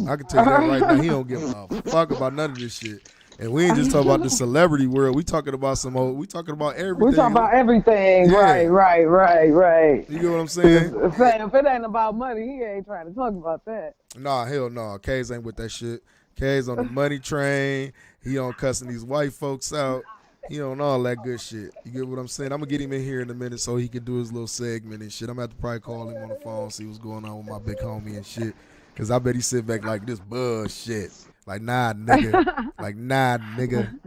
I can tell you that right now. He don't give a fuck about none of this shit. And we ain't just talking about the celebrity world. We talking about we talking about everything. We talking about everything. Yeah. Right. You get what I'm saying? If it ain't about money, he ain't trying to talk about that. Nah, hell no. K's ain't with that shit. K's on the money train. He on cussing these white folks out. He on all that good shit. You get what I'm saying? I'm going to get him in here in a minute so he can do his little segment and shit. I'm going to have to probably call him on the phone, see what's going on with my big homie and shit. Because I bet he sit back like this bullshit. Like, nah, nigga. Like, nah, nigga.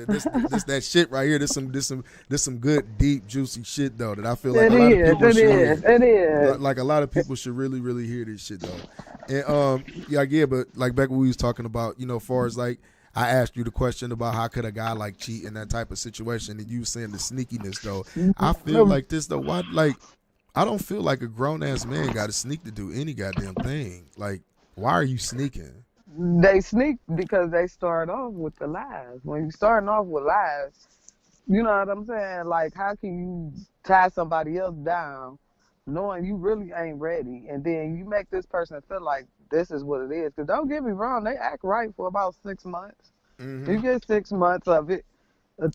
This that shit right here. This some good, deep, juicy shit though that I feel like a lot of people should hear. It is. Like a lot of people should really, really hear this shit though. And yeah, but like back when we was talking about, far as like I asked you the question about how could a guy like cheat in that type of situation, and you saying the sneakiness though. I feel like this though. Why I don't feel like a grown ass man got to sneak to do any goddamn thing. Like, why are you sneaking? They sneak because they start off with the lies. When you starting off with lies, you know what I'm saying? Like, how can you tie somebody else down knowing you really ain't ready, and then you make this person feel like this is what it is? Because don't get me wrong, they act right for about 6 months. Mm-hmm. You get 6 months of it,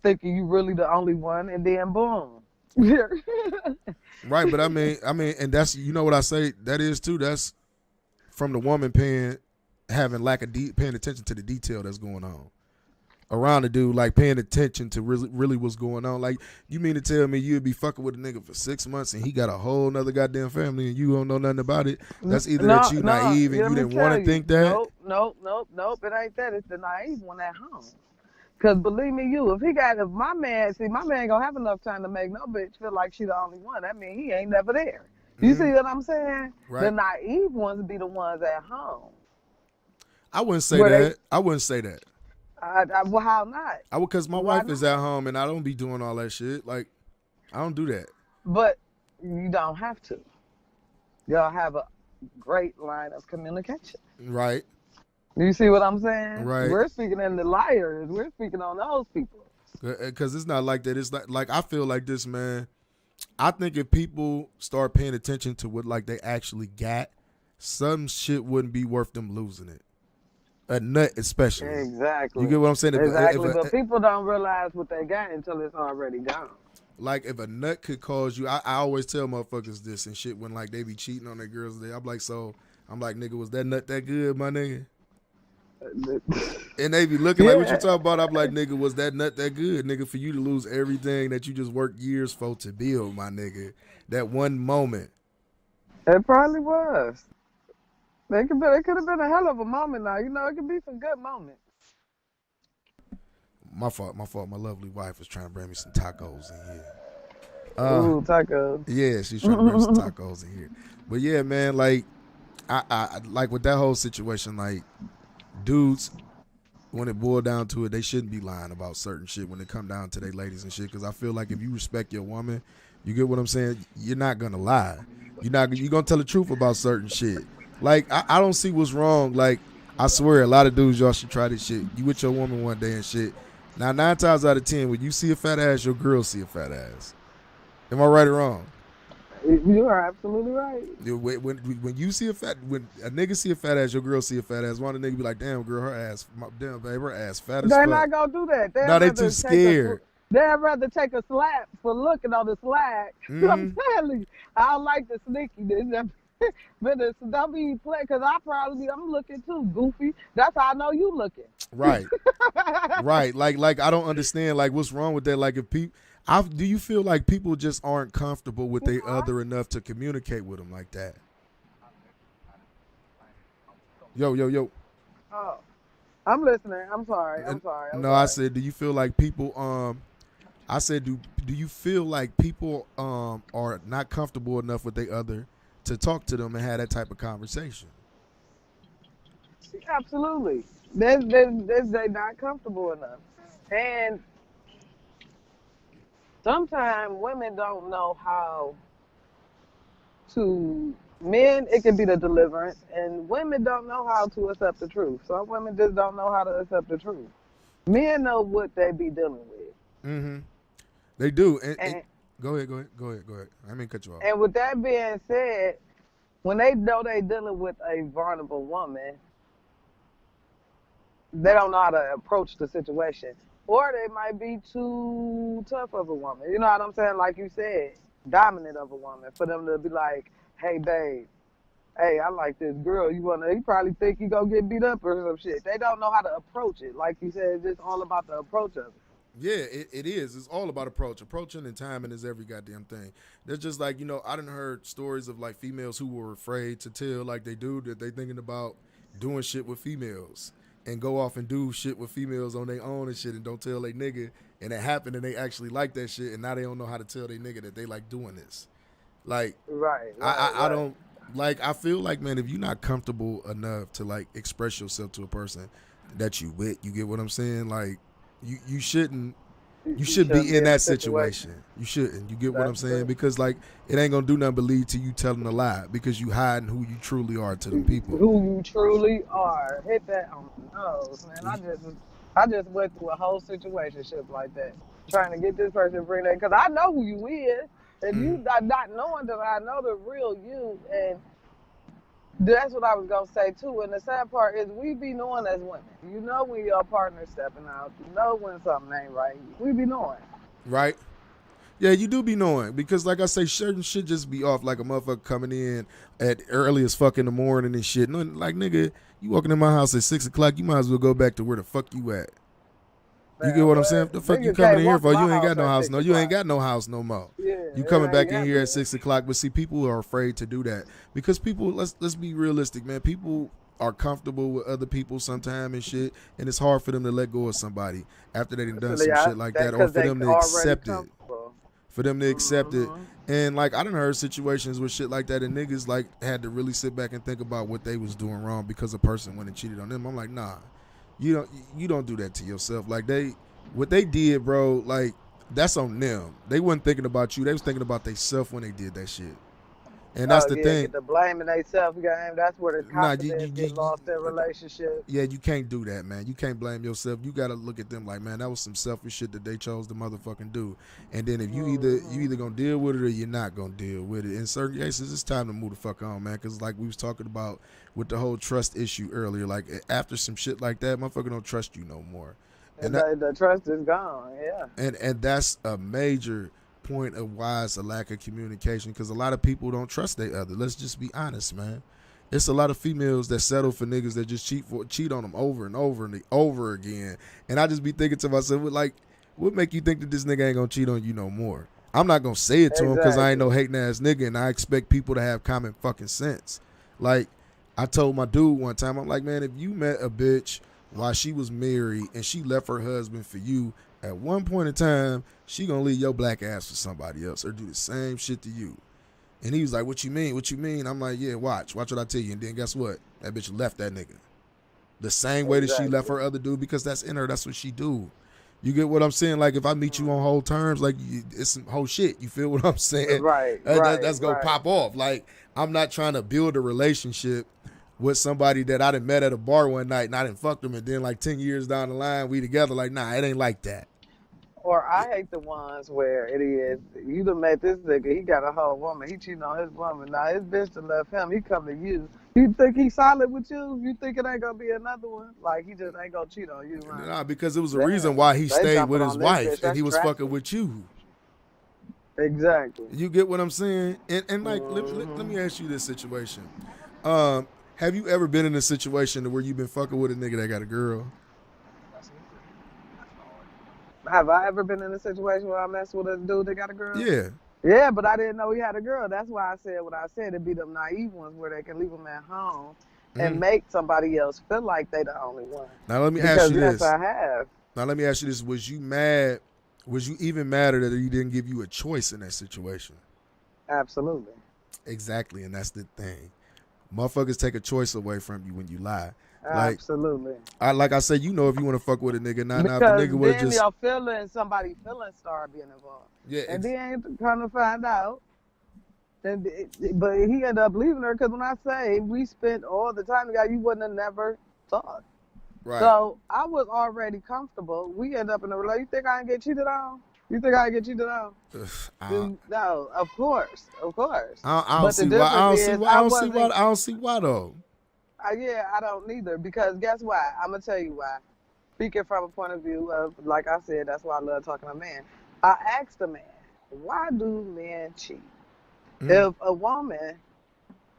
thinking you really the only one, and then boom. Right, but I mean, and that's, what I say, that is too, that's from the woman having paying attention to the detail that's going on around the dude, like paying attention to really what's going on. Like, you mean to tell me you'd be fucking with a nigga for 6 months and he got a whole nother goddamn family and you don't know nothing about it? That's either that you naive and you didn't want to think that. Nope. It ain't that. It's the naive one at home. Because believe me, if my man gonna have enough time to make no bitch feel like she the only one. That mean he ain't never there. You see what I'm saying? Right. The naive ones be the ones at home. I wouldn't say that. I wouldn't say that. Well, how not? Because my wife is at home and I don't be doing all that shit. Like, I don't do that. But you don't have to. Y'all have a great line of communication. Right. You see what I'm saying? Right. We're speaking in the liars. We're speaking on those people. Because it's not like that. It's like I feel like this, man. I think if people start paying attention to what like they actually got, some shit wouldn't be worth them losing it. A nut especially. Exactly. You get what I'm saying? Exactly. But people don't realize what they got until it's already gone. Like, if a nut could cause you, I always tell motherfuckers this and shit when like they be cheating on their girls. I'm like, nigga, was that nut that good, my nigga? And they be looking like, what you talking about? I'm like, nigga, was that nut that good, nigga, for you to lose everything that you just worked years for to build, my nigga? That one moment. It probably it could have been a hell of a moment now. It could be some good moments. My fault. My lovely wife was trying to bring me some tacos in here. Ooh, tacos. Yeah, she's trying to bring some tacos in here. But yeah, man, like, I like with that whole situation, like, dudes, when it boiled down to it, they shouldn't be lying about certain shit when it come down to their ladies and shit. Because I feel like if you respect your woman, you get what I'm saying? You're not gonna lie. You're gonna tell the truth about certain shit. Like, I don't see what's wrong. Like, I swear, a lot of dudes, y'all should try this shit. You with your woman one day and shit. Now, 9 times out of 10, when you see a fat ass, your girl see a fat ass. Am I right or wrong? You are absolutely right. When you see when a nigga see a fat ass, your girl see a fat ass. One of the niggas be like, damn, girl, her ass, damn, babe, her ass fat as fuck. They're not gonna do that. They too scared. They'd rather take a slap for looking on the slack. Mm-hmm. I'm telling you, I don't like the sneakiness. But don't be playing, because I'm looking too, goofy. That's how I know you looking. Right. Right. Like I don't understand, like, what's wrong with that? Like, if people, do you feel like people just aren't comfortable with their other enough to communicate with them like that? Yo. Oh, I'm listening. I'm sorry. I said, do you feel like people, I said, do you feel like people are not comfortable enough with their other to talk to them and have that type of conversation? Absolutely. They're not comfortable enough. And sometimes women don't know how to, men, it can be the deliverance, and women don't know how to accept the truth. Some women just don't know how to accept the truth. Men know what they be dealing with. Mm-hmm. They do. And Go ahead. I mean, cut you off. And with that being said, when they know they dealing with a vulnerable woman, they don't know how to approach the situation, or they might be too tough of a woman. You know what I'm saying? Like you said, dominant of a woman for them to be like, "Hey, babe, hey, I like this girl. You wanna?" He probably think he gonna get beat up or some shit. They don't know how to approach it. Like you said, it's just all about the approach of it. Yeah, it is. It's all about approach. Approaching and timing is every goddamn thing. There's just like, I done heard stories of like females who were afraid to tell like they do that they thinking about doing shit with females and go off and do shit with females on their own and shit and don't tell they nigga, and it happened and they actually like that shit and now they don't know how to tell they nigga that they like doing this. Like Right. I don't like, I feel like, man, if you're not comfortable enough to like express yourself to a person that you with, you get what I'm saying? Like you shouldn't be in that situation. You shouldn't. You get what I'm saying? Because like it ain't gonna do nothing but lead to you telling a lie because you hiding who you truly are to them people. Who you truly are. Hit that on the nose, man. I just went through a whole situationship like that, trying to get this person to bring that, because I know who you is, and you not knowing that I know the real you, and that's what I was gonna say too. And the sad part is we be knowing as women. You know when your partner's stepping out. You know when something ain't right. We be knowing. Right? Yeah, you do be knowing because, like I say, certain shit just be off. Like a motherfucker coming in at early as fuck in the morning and shit. No, like, nigga, you walking in my house at 6 o'clock, you might as well go back to where the fuck you at. You get what I'm saying? The fuck you coming in here for? You ain't got no house. No, you ain't got no house no more. Yeah, you coming back in here at 6 o'clock. But see, people are afraid to do that because people. Let's be realistic, man. People are comfortable with other people sometime and shit, and it's hard for them to let go of somebody after they done some shit like that, or for them to accept it. For them to accept it. And like I done heard situations with shit like that, and niggas like had to really sit back and think about what they was doing wrong because a person went and cheated on them. I'm like, nah. You don't do that to yourself. Like what they did, bro, like that's on them. They wasn't thinking about you. They was thinking about themselves when they did that shit. And that's the thing. The blaming themselves game. That's where the confidence get lost in relationship. Yeah, you can't do that, man. You can't blame yourself. You gotta look at them like, man, that was some selfish shit that they chose to motherfucking do. And then if you either gonna deal with it or you're not gonna deal with it. In certain cases, it's time to move the fuck on, man. Because like we was talking about with the whole trust issue earlier, like after some shit like that, motherfucker don't trust you no more. And the trust is gone. Yeah. And that's a major point of why it's a lack of communication, because a lot of people don't trust their other. Let's just be honest, man. It's a lot of females that settle for niggas that just cheat on them over and over and over again. And I just be thinking to myself, like, what make you think that this nigga ain't gonna cheat on you no more? I'm not gonna say it to him because I ain't no hating ass nigga, and I expect people to have common fucking sense. Like I told my dude one time, I'm like, man, if you met a bitch while she was married and she left her husband for you, at one point in time, she gonna leave your black ass for somebody else or do the same shit to you. And he was like, what you mean? What you mean? I'm like, yeah, watch what I tell you. And then guess what? That bitch left that nigga. The same way that she left her other dude, because that's in her. That's what she do. You get what I'm saying? Like, if I meet you on whole terms, like, it's some whole shit. You feel what I'm saying? Right. That's gonna pop off. Like, I'm not trying to build a relationship with somebody that I done met at a bar one night and I done fucked them, and then like 10 years down the line, we together. Like, nah, it ain't like that. Or I hate the ones where it is, you done met this nigga, he got a whole woman, he cheating on his woman. Now his bitch done left him, he come to you. You think he solid with you? You think it ain't gonna be another one? Like he just ain't gonna cheat on you, right? Nah, because it was a reason why he stayed with his wife and he was fucking with you. Exactly. You get what I'm saying? And like, let me ask you this situation. Have you ever been in a situation where you've been fucking with a nigga that got a girl? Have I ever been in a situation where I messed with a dude that got a girl? Yeah. Yeah, but I didn't know he had a girl. That's why I said what I said. It'd be them naive ones where they can leave them at home and make somebody else feel like they the only one. Now let me ask you this. Yes, I have. Now let me ask you this. Was you mad? Was you even madder that he didn't give you a choice in that situation? Absolutely. Exactly, and that's the thing. Motherfuckers take a choice away from you when you lie. Like, absolutely. Like I said, you know if you want to fuck with a nigga, now if the nigga would just your somebody feelings start being involved. Yeah, and then come to find out, but he ended up leaving her because when I say we spent all the time together, you wouldn't have never thought. Right. So I was already comfortable. We end up in a relationship. You think I can get cheated on? You think I can get cheated on? No, of course. I don't see why. I don't see why though. Yeah, I don't neither. Because guess why? I'm gonna tell you why. Speaking from a point of view of, like I said, that's why I love talking to men. I asked a man, why do men cheat? If a woman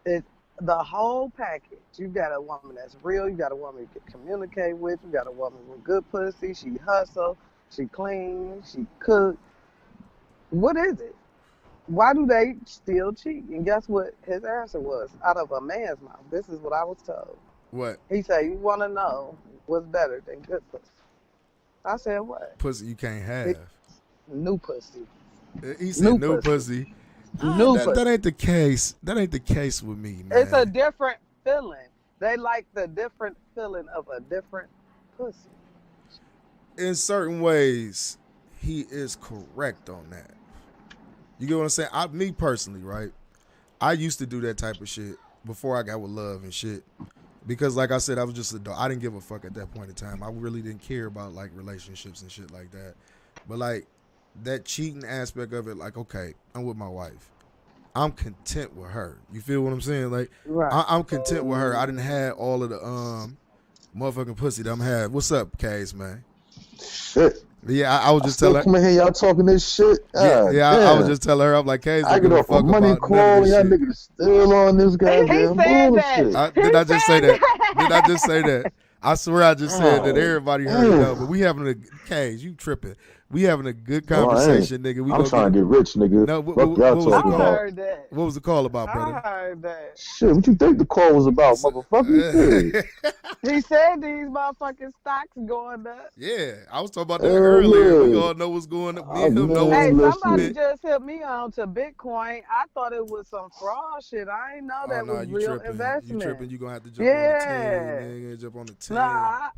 is the whole package, you got a woman that's real, you got a woman you can communicate with, you got a woman with good pussy, she hustle, she clean, she cook. What is it? Why do they still cheat? And guess what his answer was out of a man's mouth? This is what I was told. What? He said, you want to know what's better than good pussy? I said, what? Pussy you can't have. New pussy. He said new pussy. New pussy. That ain't the case. That ain't the case with me, man. It's a different feeling. They like the different feeling of a different pussy. In certain ways, he is correct on that. You get what I'm saying? Me personally, right? I used to do that type of shit before I got with love and shit. Because like I said, I was just a dog. I didn't give a fuck at that point in time. I really didn't care about like relationships and shit like that. But like that cheating aspect of it, like, okay, I'm with my wife. I'm content with her. You feel what I'm saying? Like, right. I'm content with her. I didn't have all of the motherfucking pussy that I'm having. What's up, Case, man? Shit. Yeah, I was just telling her. Come in here, y'all talking this shit. I was just telling her. I'm like, Case, I get off a money call. Y'all niggas still on this goddamn bullshit. Did I just say that? Did I just say that? I swear I just said that. Everybody heard it though. But we having a Case, you tripping. We having a good conversation, nigga. I'm trying to get rich, nigga. No, what was the call about, brother? I heard that. Shit, what you think the call was about, motherfucker? He said these motherfucking stocks going up. Yeah, I was talking about that earlier. We all know what's going up. Hey, somebody just hit me on to Bitcoin. I thought it was some fraud shit. I ain't know that was real investment. You tripping. You going to have to jump on the 10. Jump on the 10. Nah,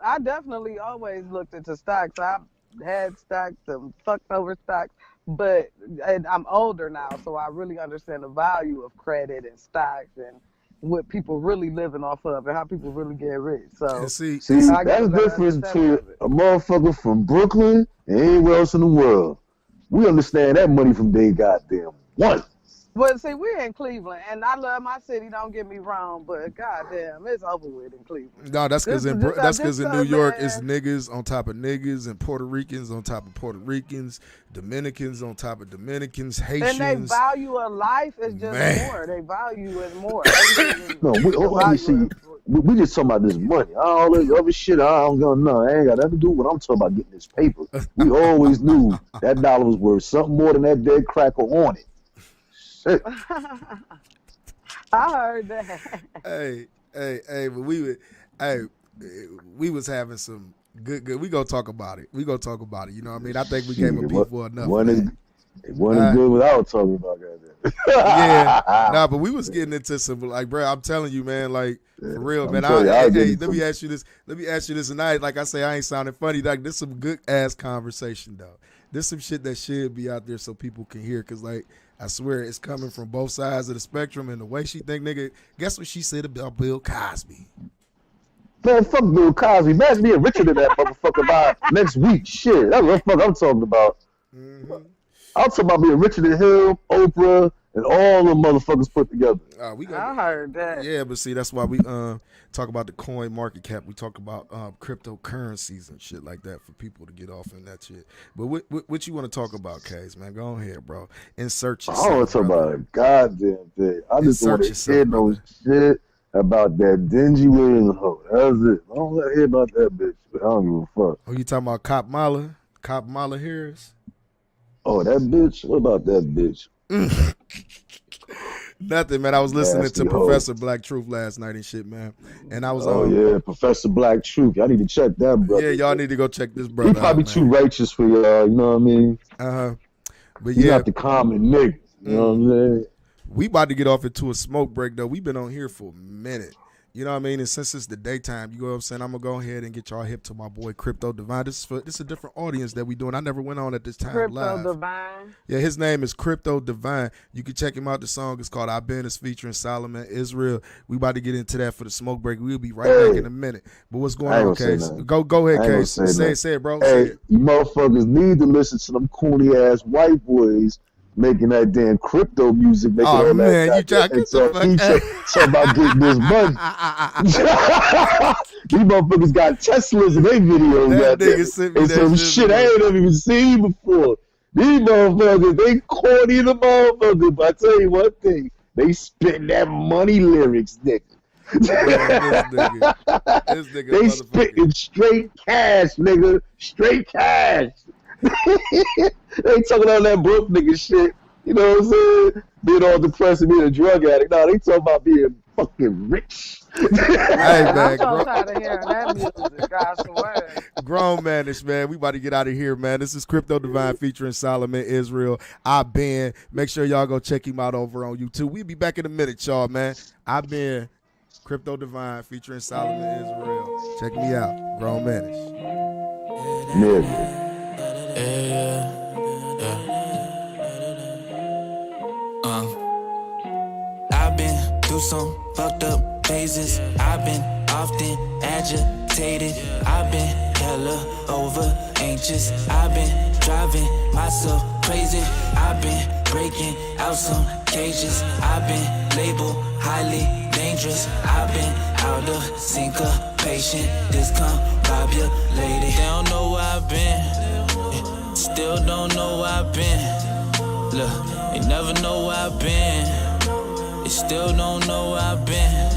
I definitely always looked into stocks. I had stocks and fucked over stocks, but I'm older now, so I really understand the value of credit and stocks and what people really living off of and how people really get rich. So see that's the difference between a motherfucker from Brooklyn and anywhere else in the world. We understand that money from day goddamn one. Well, see, we're in Cleveland, and I love my city. Don't get me wrong, but goddamn, it's over with in Cleveland. No, that's because in New York, it's niggas on top of niggas, and Puerto Ricans on top of Puerto Ricans, Dominicans on top of Dominicans, Haitians. And they value of life is just more. They value it more. No, we just talking about this money. All this other shit, I don't know. I ain't got nothing to do with what I'm talking about getting this paper. We always knew that dollar was worth something more than that dead cracker on it. Shit. I heard that. But we was having some good. We gonna talk about it. You know what I mean? I think we gave a people enough. It wasn't good without talking about that. Yeah, but we was getting into some like, bro. I'm telling you, man, like for real, man. Let me ask you this. And like I say, I ain't sounding funny. Like this some good ass conversation though. This some shit that should be out there so people can hear. Cause like I swear it's coming from both sides of the spectrum. And the way she think, nigga, guess what she said about Bill Cosby? Man, fuck Bill Cosby. Imagine being richer than that motherfucker by next week. Shit, that's what the fuck I'm talking about. Mm-hmm. I'm talking about being richer than him, Oprah, and all the motherfuckers put together. I heard that. Yeah, but see, that's why we talk about the coin market cap. We talk about cryptocurrencies and shit like that for people to get off in that shit. But what you want to talk about, Case, man? Go ahead, bro. Insert yourself. I don't want to talk about a goddamn thing. I just want to hear no shit about that dingy Williams hoe. That's it. I don't want to hear about that bitch. But I don't give a fuck. Oh, you talking about Cop Mala Harris? Oh, that bitch? What about that bitch? Nothing, man. I was listening to Professor Black Truth last night and shit, man. And I was Professor Black Truth. Y'all need to check that, brother. Yeah, y'all need to go check this brother. He probably too righteous for y'all, you know what I mean? But he's not the common nigga. You know what I'm saying? We about to get off into a smoke break though. We've been on here for a minute. You know what I mean? And since it's the daytime, you know what I'm saying? I'm going to go ahead and get y'all hip to my boy Crypto Divine. This is a different audience that we doing. I never went on at this time live. Crypto Divine? Yeah, his name is Crypto Divine. You can check him out. The song is called I've Been. It's featuring Solomon Israel. We about to get into that for the smoke break. We'll be right back in a minute. But what's going on, Case? Go ahead, Case. Say it, bro. Hey, you motherfuckers need to listen to them corny-ass white boys making that damn crypto music, making Oh, all man, that. you try to get the fuck talking about getting this money. These motherfuckers got Teslas in their videos. That nigga sent me and that some shit I ain't never even seen before. These motherfuckers, they corny the motherfuckers. But I tell you one thing, they spitting that money lyrics, nigga. Man, this nigga They spitting straight cash, nigga. Straight cash. They ain't talking all that broke nigga shit. You know what I'm saying? Being all depressed and being a drug addict. No, they talking about being fucking rich. Hey, man, I'm so tired of hearing that music, I swear. Grownmanishh, man. We about to get out of here, man. This is Crypto Divine featuring Solomon Israel. I've been. Make sure y'all go check him out over on YouTube. We'll be back in a minute, y'all, man. I've been Crypto Divine featuring Solomon Israel. Check me out. Grownmanishh. Nigga. I've been through some fucked up phases. I've been often agitated. I've been hella over anxious. I've been driving myself crazy. I've been breaking out some cages. I've been labeled highly dangerous. I've been out of syncopation, discombobulated. They don't know where I've been. Still don't know where I've been. Look, they never know where I've been. They still don't know where I've been.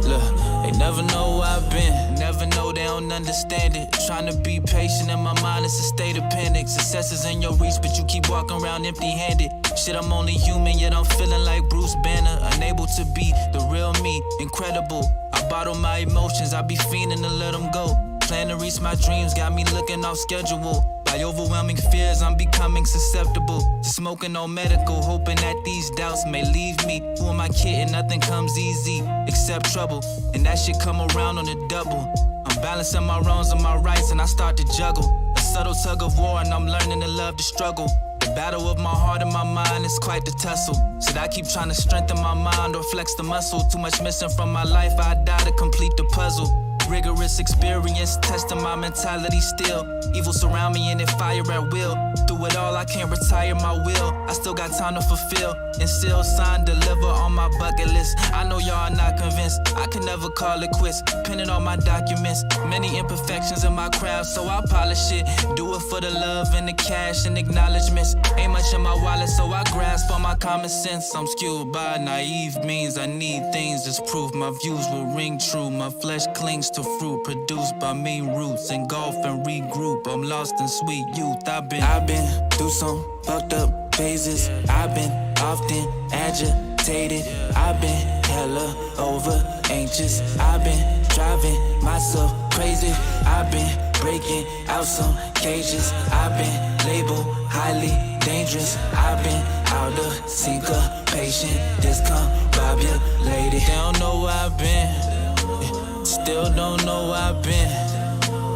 Look, they never know where I've been. Never know, they don't understand it. Trying to be patient in my mind, it's a state of panic. Success is in your reach, but you keep walking around empty-handed. Shit, I'm only human, yet I'm feeling like Bruce Banner. Unable to be the real me, incredible. I bottle my emotions, I be fiending to let them go. Plan to reach my dreams, got me looking off schedule. By overwhelming fears, I'm becoming susceptible to smoking on medical, hoping that these doubts may leave me. Who am I kidding? Nothing comes easy except trouble, and that shit come around on the double. I'm balancing my wrongs and my rights, and I start to juggle. A subtle tug of war, and I'm learning to love the struggle. The battle of my heart and my mind is quite the tussle. Should I keep trying to strengthen my mind or flex the muscle? Too much missing from my life, I die to complete the puzzle. Rigorous experience, testing my mentality still. Evil surround me and it fire at will. Through it all, I can't retire my will. I still got time to fulfill and still sign, deliver on my bucket list. I know y'all are not convinced, I can never call it quits. Penning all my documents, many imperfections in my craft, so I polish it. Do it for the love and the cash and acknowledgements. Ain't much in my wallet, so I grasp on my common sense. I'm skewed by naive means, I need things as proof. My views will ring true, my flesh clings to fruit produced by mean roots. Engulf and regroup, I'm lost in sweet youth. I've been through some fucked up phases. I've been often agitated. I've been hella over anxious. I've been driving myself crazy. I've been breaking out some cages. I've been labeled highly dangerous. I've been out of syncopation, discombobulated. They don't know where I've been. Still don't know where I've been.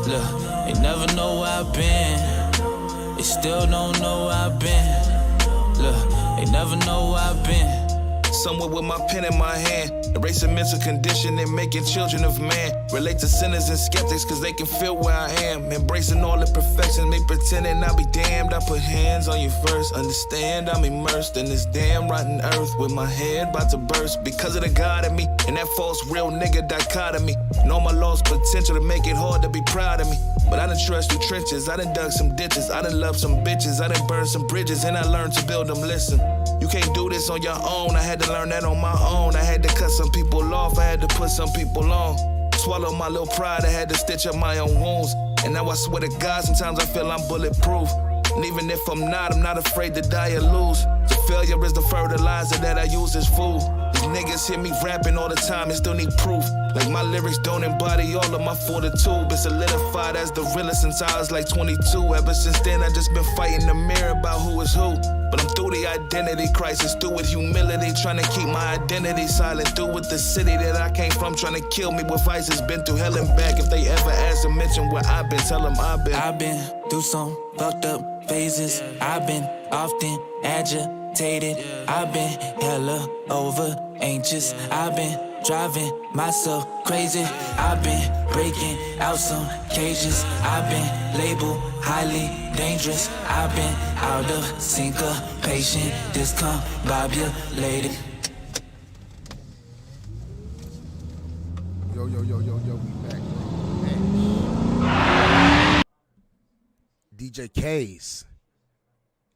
Look, they never know where I've been. They still don't know where I've been. Look, they never know where I've been. Somewhere with my pen in my hand, erasing mental condition and making children of man. Relate to sinners and skeptics cause they can feel where I am. Embracing all the perfections, me pretending I'll be damned. I put hands on you first, understand I'm immersed in this damn rotten earth with my head about to burst because of the God in me and that false real nigga dichotomy. Know my lost potential to make it hard to be proud of me. But I done trust through trenches, I done dug some ditches, I done loved some bitches, I done burned some bridges, and I learned to build them. Listen, you can't do this on your own, I had to learn that on my own. I had to cut some people off, I had to put some people on. Swallow my little pride, I had to stitch up my own wounds. And now I swear to God, sometimes I feel I'm bulletproof. And even if I'm not afraid to die or lose. So failure is the fertilizer that I use as food. These niggas hear me rapping all the time and still need proof. Like my lyrics don't embody all of my fortitude. Been solidified as the realest since I was like 22. Ever since then I just been fighting the mirror about who is who. But I'm through the identity crisis, through with humility, trying to keep my identity silent. Through with the city that I came from, trying to kill me with vices. Been through hell and back. If they ever ask to mention where I've been, tell them I've been through some fucked up phases. I've been often agitated. I've been hella over anxious. I've been driving myself crazy. I've been breaking out some cages. I've been labeled highly dangerous. I've been out of syncopation, discombobulated. Yo, we back. DJ K's.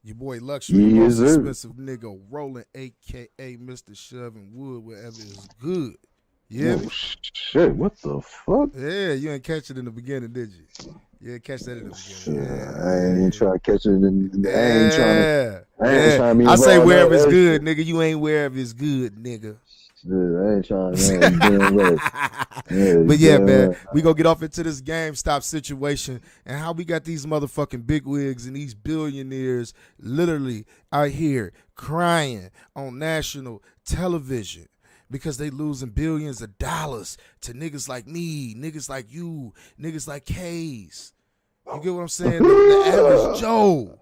Your boy Luxury, most expensive nigga, rolling, a.k.a. Mr. Shoving Wood, wherever it's good. Yeah. Oh, shit, what the fuck? Yeah, you ain't catch it in the beginning, did you? You didn't catch that in the beginning. Yeah, I ain't trying to catch it. I ain't trying to be I say involved wherever it's that good, nigga. You ain't wherever it's good, nigga. Yeah, I ain't trying to. But yeah, man, we gonna get off into this GameStop situation and how we got these motherfucking bigwigs and these billionaires literally out here crying on national television because they losing billions of dollars to niggas like me, niggas like you, niggas like K's. You get what I'm saying? The average Joe.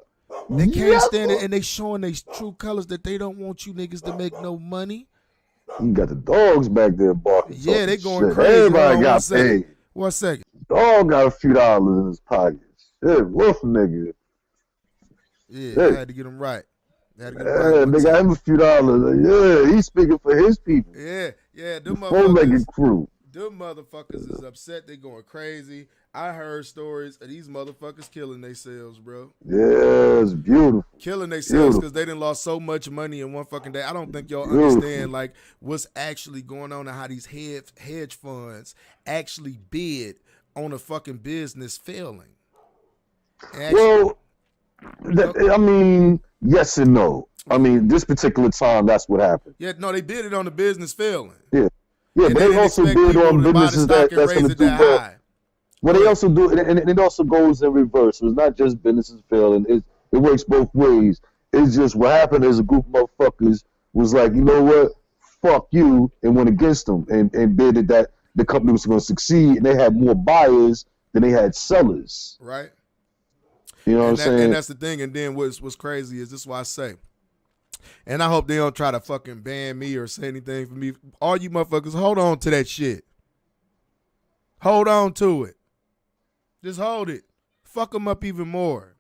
They can't stand it, and they showing their true colors that they don't want you niggas to make no money. You got the dogs back there barking. Yeah, they going shit. crazy. Everybody got paid. 1 second. Dog got a few dollars in his pockets. Shit, wolf nigga. Yeah, I had to get him right. They got him a few dollars. Yeah, he's speaking for his people. Yeah, them filmmaking crew. Them motherfuckers is upset. They going crazy. I heard stories of these motherfuckers killing themselves, bro. Yeah, it's beautiful. Killing themselves because they done lost so much money in one fucking day. I don't think y'all understand like what's actually going on and how these hedge funds actually bid on a fucking business failing. Well, I mean, yes and no. I mean, this particular time, that's what happened. Yeah, no, they bid it on the business failing. Yeah, but they also bid on businesses that's going to do well. Well, they also do, and it also goes in reverse. So it's not just businesses failing. It works both ways. It's just what happened is a group of motherfuckers was like, you know what, fuck you, and went against them and bidded that the company was going to succeed, and they had more buyers than they had sellers. Right. You know what I'm saying? And that's the thing. And then what's crazy is this is why I say, and I hope they don't try to fucking ban me or say anything for me. All you motherfuckers, hold on to that shit. Hold on to it. Just hold it. Fuck them up even more.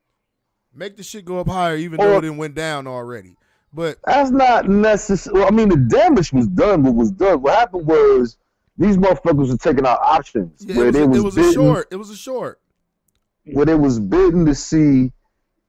Make the shit go up higher, even though it didn't went down already. But that's not necessary. Well, I mean, the damage was done. What was done? What happened was these motherfuckers were taking out options where it was a short. It was a short. Where they was bidding to see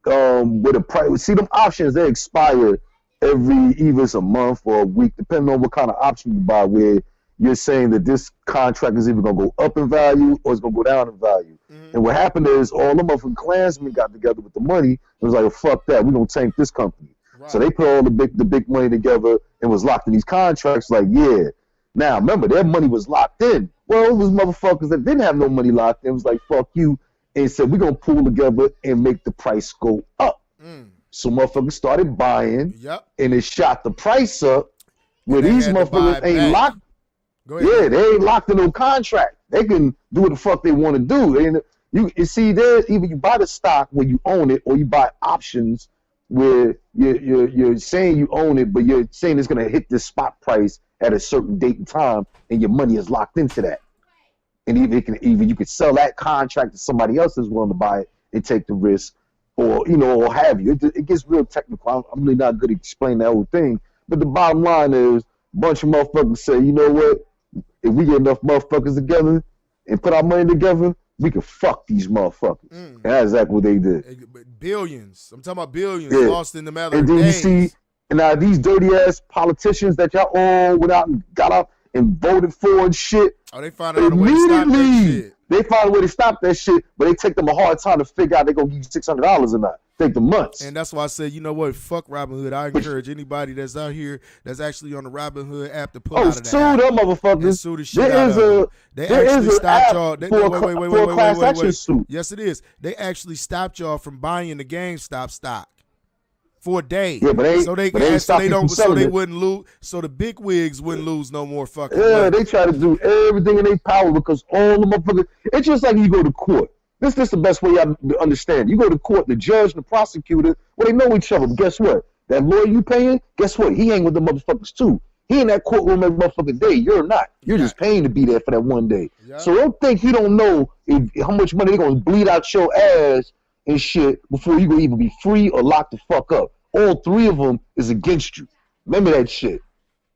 what the price. See, them options they expire every either it's a month or a week, depending on what kind of option you buy. Where you're saying that this contract is either gonna go up in value or it's gonna go down in value. And what happened is all the motherfucking Klansmen got together with the money and was like, fuck that, we're gonna tank this company. Right. So they put all the big money together and was locked in these contracts like, yeah. Now remember, their money was locked in. Well, it was motherfuckers that didn't have no money locked in. It was like, fuck you, and said, we're gonna pool together and make the price go up. So motherfuckers started buying and it shot the price up where these motherfuckers ain't locked. Yeah, they ain't locked in no contract. They can do what the fuck they want to do. You see, there either you buy the stock where you own it, or you buy options where you're saying you own it, but you're saying it's gonna hit this spot price at a certain date and time, and your money is locked into that. And either you could sell that contract to somebody else that's willing to buy it and take the risk, or or have you. It gets real technical. I'm really not good at explaining that whole thing. But the bottom line is, a bunch of motherfuckers say, you know what? If we get enough motherfuckers together and put our money together, we can fuck these motherfuckers. And that's exactly what they did. Billions. I'm talking about billions lost in the matter of days. And then you see, and now these dirty ass politicians that y'all all went out and got up and voted for and shit. Oh, they found out a way to stop that shit. They find a way to stop that shit, but they take them a hard time to figure out they're going to give you $600 or not. Take them months. And that's why I said, you know what? Fuck Robinhood. I encourage anybody that's out here that's actually on the Robinhood app to pull out of that. Sue them motherfuckers. Sue the shit out of them. They actually stopped y'all. Wait. Yes, it is. They actually stopped y'all from buying the GameStop stock for a day. Yeah, but so they wouldn't lose. So the big wigs wouldn't lose no more fucking money. They try to do everything in their power because all the motherfuckers. It's just like you go to court. This is the best way I understand. You go to court, the judge and the prosecutor, well, they know each other. But guess what? That lawyer you paying, guess what? He hang with the motherfuckers too. He in that courtroom every motherfucking day. You're not. You're just paying to be there for that one day. Yeah. So don't think he don't know how much money they're gonna bleed out your ass and shit before you gonna even be free or locked the fuck up. All three of them is against you. Remember that shit.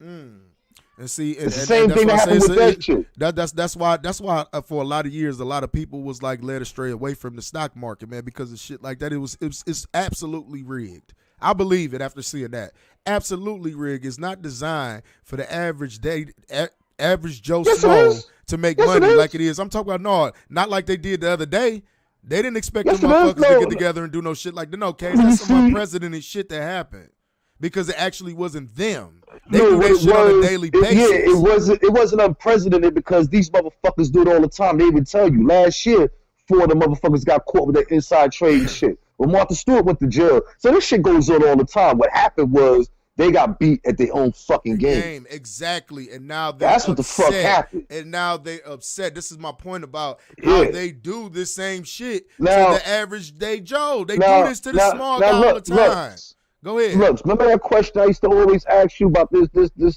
And see, it's the same thing that happened with that shit. That's why for a lot of years, a lot of people was like led astray away from the stock market, man, because of shit like that. It's absolutely rigged. I believe it after seeing that. Absolutely rigged. It's not designed for the average Joe Schmo to make money like it is. I'm talking about not like they did the other day. They didn't expect them motherfuckers to get together and do no shit like that. No, okay, that's some unprecedented shit that happened. Because it actually wasn't them. They do that shit on a daily basis. Yeah, it wasn't unprecedented because these motherfuckers do it all the time. They even tell you. Last year, 4 of the motherfuckers got caught with that inside trading shit. When Martha Stewart went to jail. So this shit goes on all the time. What happened was they got beat at their own fucking game. Exactly. And now that's what the fuck happened. And now they upset. This is my point about how they do this same shit to the average day Joe. They do this to the small guy all the time. Go ahead. Look, remember that question I used to always ask you about this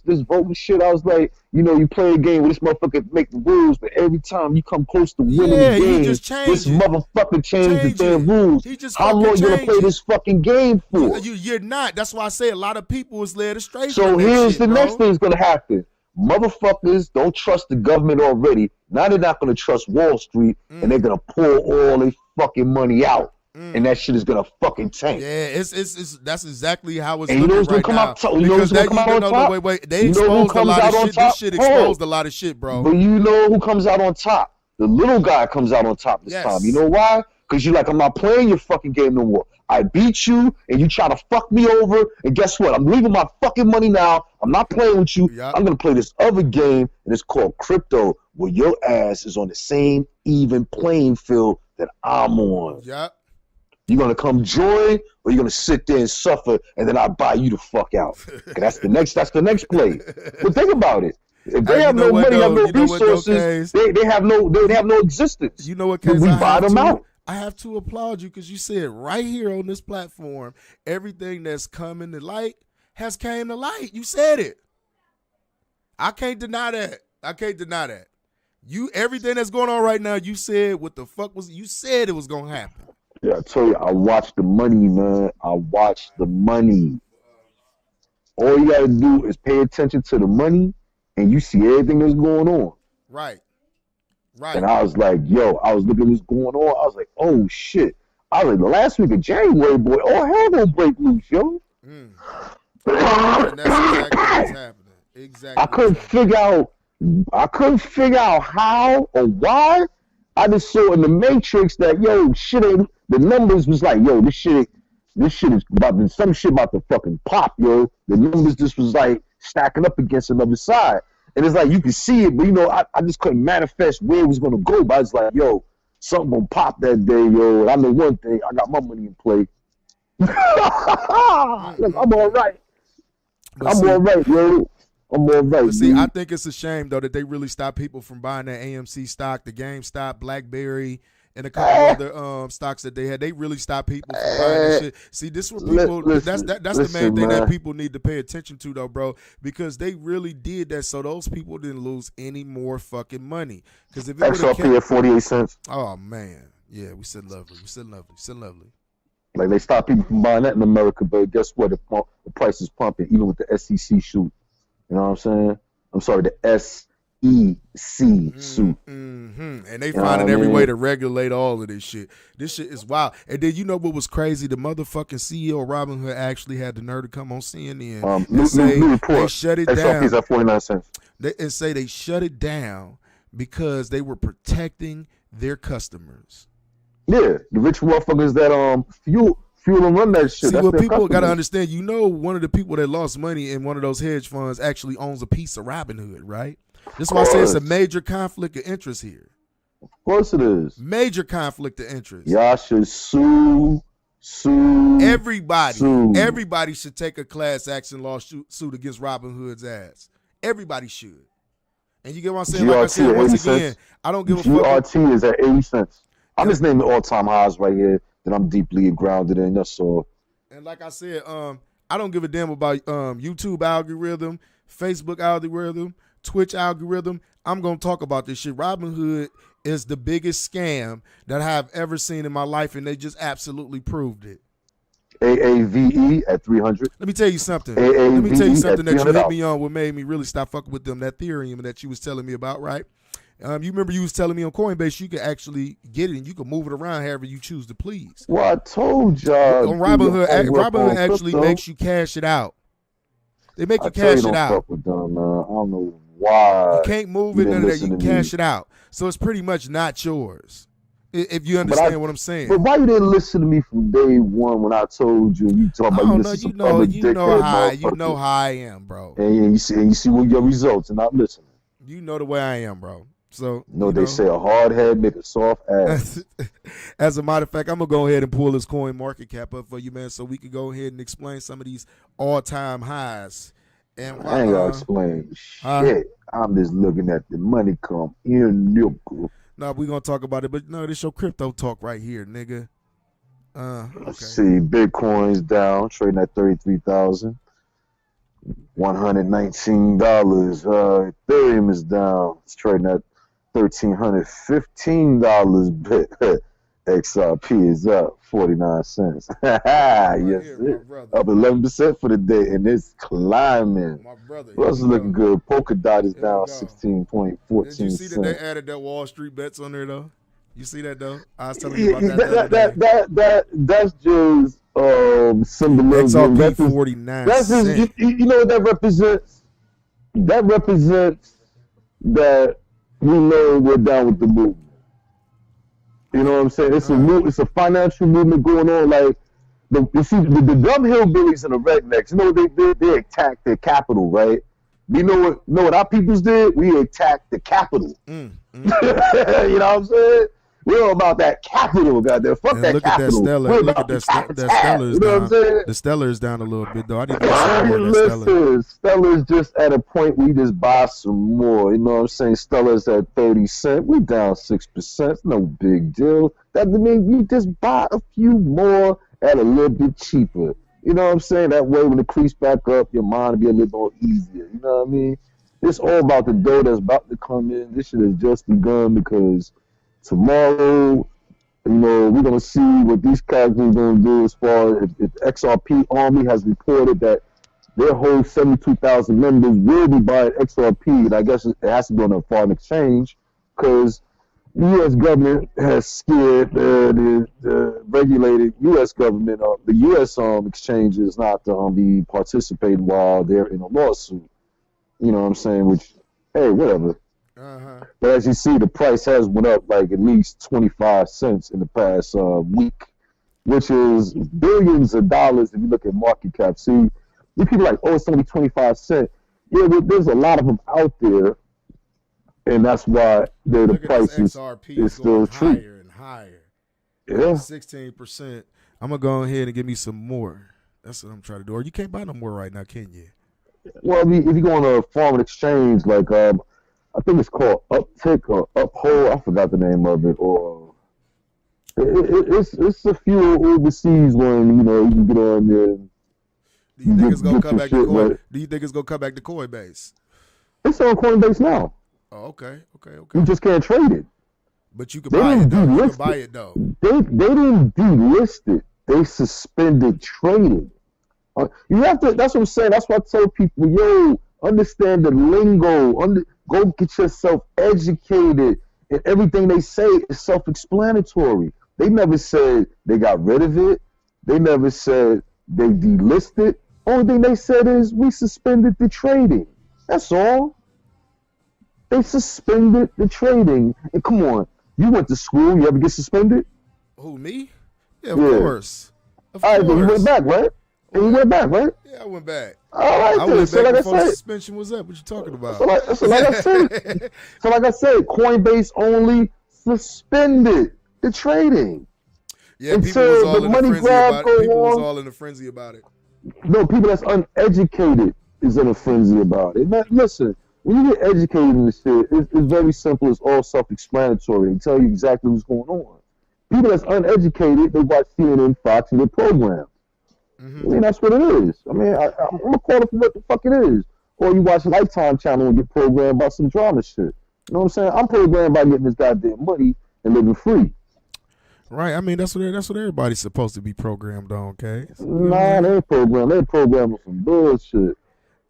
voting shit? I was like, you play a game where this motherfucker make the rules, but every time you come close to winning the game, this motherfucker changes the damn rules. How long you gonna play this fucking game for? You're not. That's why I say a lot of people is led astray. So here's the next thing that's gonna happen. Motherfuckers don't trust the government already. Now they're not gonna trust Wall Street, and they're gonna pour all their fucking money out. And that shit is gonna fucking tank. Yeah, that's exactly how it's looking right now. You know who's gonna come out on top? Wait. They exposed a lot of shit. This shit exposed a lot of shit, bro. But you know who comes out on top? The little guy comes out on top this time. You know why? Because you're like, I'm not playing your fucking game no more. I beat you, and you try to fuck me over, and guess what? I'm leaving my fucking money now. I'm not playing with you. Yep. I'm gonna play this other game, and it's called crypto, where your ass is on the same even playing field that I'm on. Yep. You gonna come join, or you gonna sit there and suffer, and then I buy you the fuck out? That's the next play. But think about it. If they have no money, have no resources, they have no existence. You know what, Case? We buy them out. I have to applaud you because you said right here on this platform, everything that's coming to light has came to light. You said it. I can't deny that. Everything that's going on right now, you said what the fuck you said it was gonna happen. Yeah, I tell you, I watch the money, man. I watch the money. All you gotta do is pay attention to the money, and you see everything that's going on. Right. And I was like, I was looking at what's going on. I was like, oh shit. I was like, the last week of January, boy, all hell gonna break loose, yo. And that's exactly what's happening. Exactly. I couldn't figure out how or why. I just saw in the Matrix that shit ain't. The numbers was like, this shit is about some shit about to fucking pop, yo. The numbers just was like stacking up against another side. And it's like you can see it, but I just couldn't manifest where it was gonna go. But I was like, something gonna pop that day, yo. And I know one thing, I got my money in play. Look, I'm all right. All right, yo. I'm all right. But see, I think it's a shame though that they really stopped people from buying that AMC stock, the GameStop, BlackBerry, and a couple other stocks that they had. They really stopped people from buying this shit. See, this is what people. That's the main thing that people need to pay attention to, though, bro, because they really did that so those people didn't lose any more fucking money. Because if it XRP at 48 cents. Oh man, yeah, we said lovely. Like they stopped people from buying that in America, but guess what? The price is pumping, even with the SEC shoot. You know what I'm saying? I'm sorry, the SEC suit. And they finding every way to regulate all of this shit. This shit is wild. And then you know what was crazy? The motherfucking CEO of Robinhood actually had the nerve to come on CNN and say they shut it down. At 49 cents. And say they shut it down because they were protecting their customers. Yeah, the rich motherfuckers that fuel and run that shit. See, what people got to understand, one of the people that lost money in one of those hedge funds actually owns a piece of Robinhood, right? That's why I say it's a major conflict of interest here. Of course it is. Major conflict of interest. Y'all should sue. Everybody. Everybody should take a class action lawsuit against Robinhood's ass. Everybody should. And you get what I'm saying? GRT, like I said, once again, I don't give a fuck. GRT is at 80 cents. I'm just naming all-time highs right here that I'm deeply grounded in. That's all. And like I said, I don't give a damn about YouTube algorithm. Facebook algorithm, Twitch algorithm. I'm going to talk about this shit. Robinhood is the biggest scam that I have ever seen in my life, and they just absolutely proved it. AAVE at 300. Let me tell you something. AAVE Let me tell you something at that you hit $300. me on what made me really stop fucking with them, that Ethereum that you was telling me about, right? You remember you was telling me on Coinbase you could actually get it and you can move it around however you choose to please. Well, I told y'all. On Robinhood actually makes you cash it out. They make you cash it out. Fuck with them, man. I don't know why. You can't move it, none of that. You can cash it out. So it's pretty much not yours. If you understand what I'm saying. But why you didn't listen to me from day one when I told you? You talking about you know how I am, bro. And you see what your results and not listening. You know the way I am, bro. So they say a hard head make a soft ass. As a matter of fact, I'm gonna go ahead and pull this coin market cap up for you, man, so we can go ahead and explain some of these all-time highs. And I ain't gonna explain shit. I'm just looking at the money come in. No, we're gonna talk about it, but no, this your crypto talk right here, nigga. Let's see, Bitcoin's down, trading at $33,119. Ethereum is down, it's trading at $1,315. XRP is up 49 cents. Yes, up 11% for the day, and it's climbing. My brother, what else is looking good? Polkadot is down 16.14 cents. Did you see that they added that Wall Street bets on there though? You see that though? I was telling you about that's just symbolism. XRP 49 cents. That's just, you know what that represents? That represents that we know we're down with the movement. You know what I'm saying? It's a financial movement going on. Like the dumb hillbillies and the rednecks. You know they attacked their capital, right? You know what our peoples did? We attacked the capital. You know what I'm saying? We're all about that capital, goddamn. Fuck that look capital. At that Stellar. Look at that Stellar is down. The Stellar is down a little bit though. I need to get some more of that Stellar. Stellar's just at a point we just buy some more. You know what I'm saying? Stellar's at 30 cents. We down 6%. No big deal. That means you just buy a few more at a little bit cheaper. You know what I'm saying? That way when it creeps back up, your mind will be a little more easier. You know what I mean? It's all about the dough that's about to come in. This shit has just begun because tomorrow, we're going to see what these characters are going to do as far as if XRP Army has reported that their whole 72,000 members will be buying XRP. And I guess it has to be on a foreign exchange because the U.S. government has scared the regulated U.S. government, the U.S. exchanges not to be participating while they're in a lawsuit. You know what I'm saying? Which, hey, whatever. But as you see, the price has went up like at least 25 cents in the past week, which is billions of dollars if you look at market cap. See, you people are like, oh, it's only 25 cents. Yeah, but there's a lot of them out there, and that's why the price is still higher and higher. Yeah, 16%. I'm gonna go ahead and give me some more. That's what I'm trying to do. Or you can't buy no more right now, can you? Well, if you go on a foreign exchange, like I think it's called Uptick or Uphold. I forgot the name of it. Or it's a few overseas one. You can get on there. Do you think it's gonna come back to Coinbase? Do you think it's gonna come back to Coinbase? It's on Coinbase now. Oh, okay. You just can't trade it. But you can buy it though. You can buy it though. They didn't delist it. They suspended trading. You have to. That's what I'm saying. That's why I tell people, yo, understand the lingo. Go get yourself educated, and everything they say is self-explanatory. They never said they got rid of it. They never said they delisted. Only thing they said is we suspended the trading. That's all. They suspended the trading. And come on, you went to school. You ever get suspended? Who, me? Yeah, of course. All right, then you went back, right? And you went back, right? Yeah, I went back. All right, I went back before the suspension was up. What you talking about? So like I said, Coinbase only suspended the trading. Yeah, people was all in the frenzy about it. People was all in a frenzy about it. No, people that's uneducated is in a frenzy about it. Man, listen, when you get educated in this shit, it's very simple. It's all self-explanatory. They tell you exactly what's going on. People that's uneducated, they watch CNN, Fox, and their programs. I mean, that's what it is. I mean, I'm going to call it for what the fuck it is. or you watch Lifetime channel and get programmed by some drama shit. You know what I'm saying? I'm programmed by getting this goddamn money and living free. Right. I mean, that's what everybody's supposed to be programmed on, okay? So, Nah, they ain't programmed. They programmed with some bullshit. You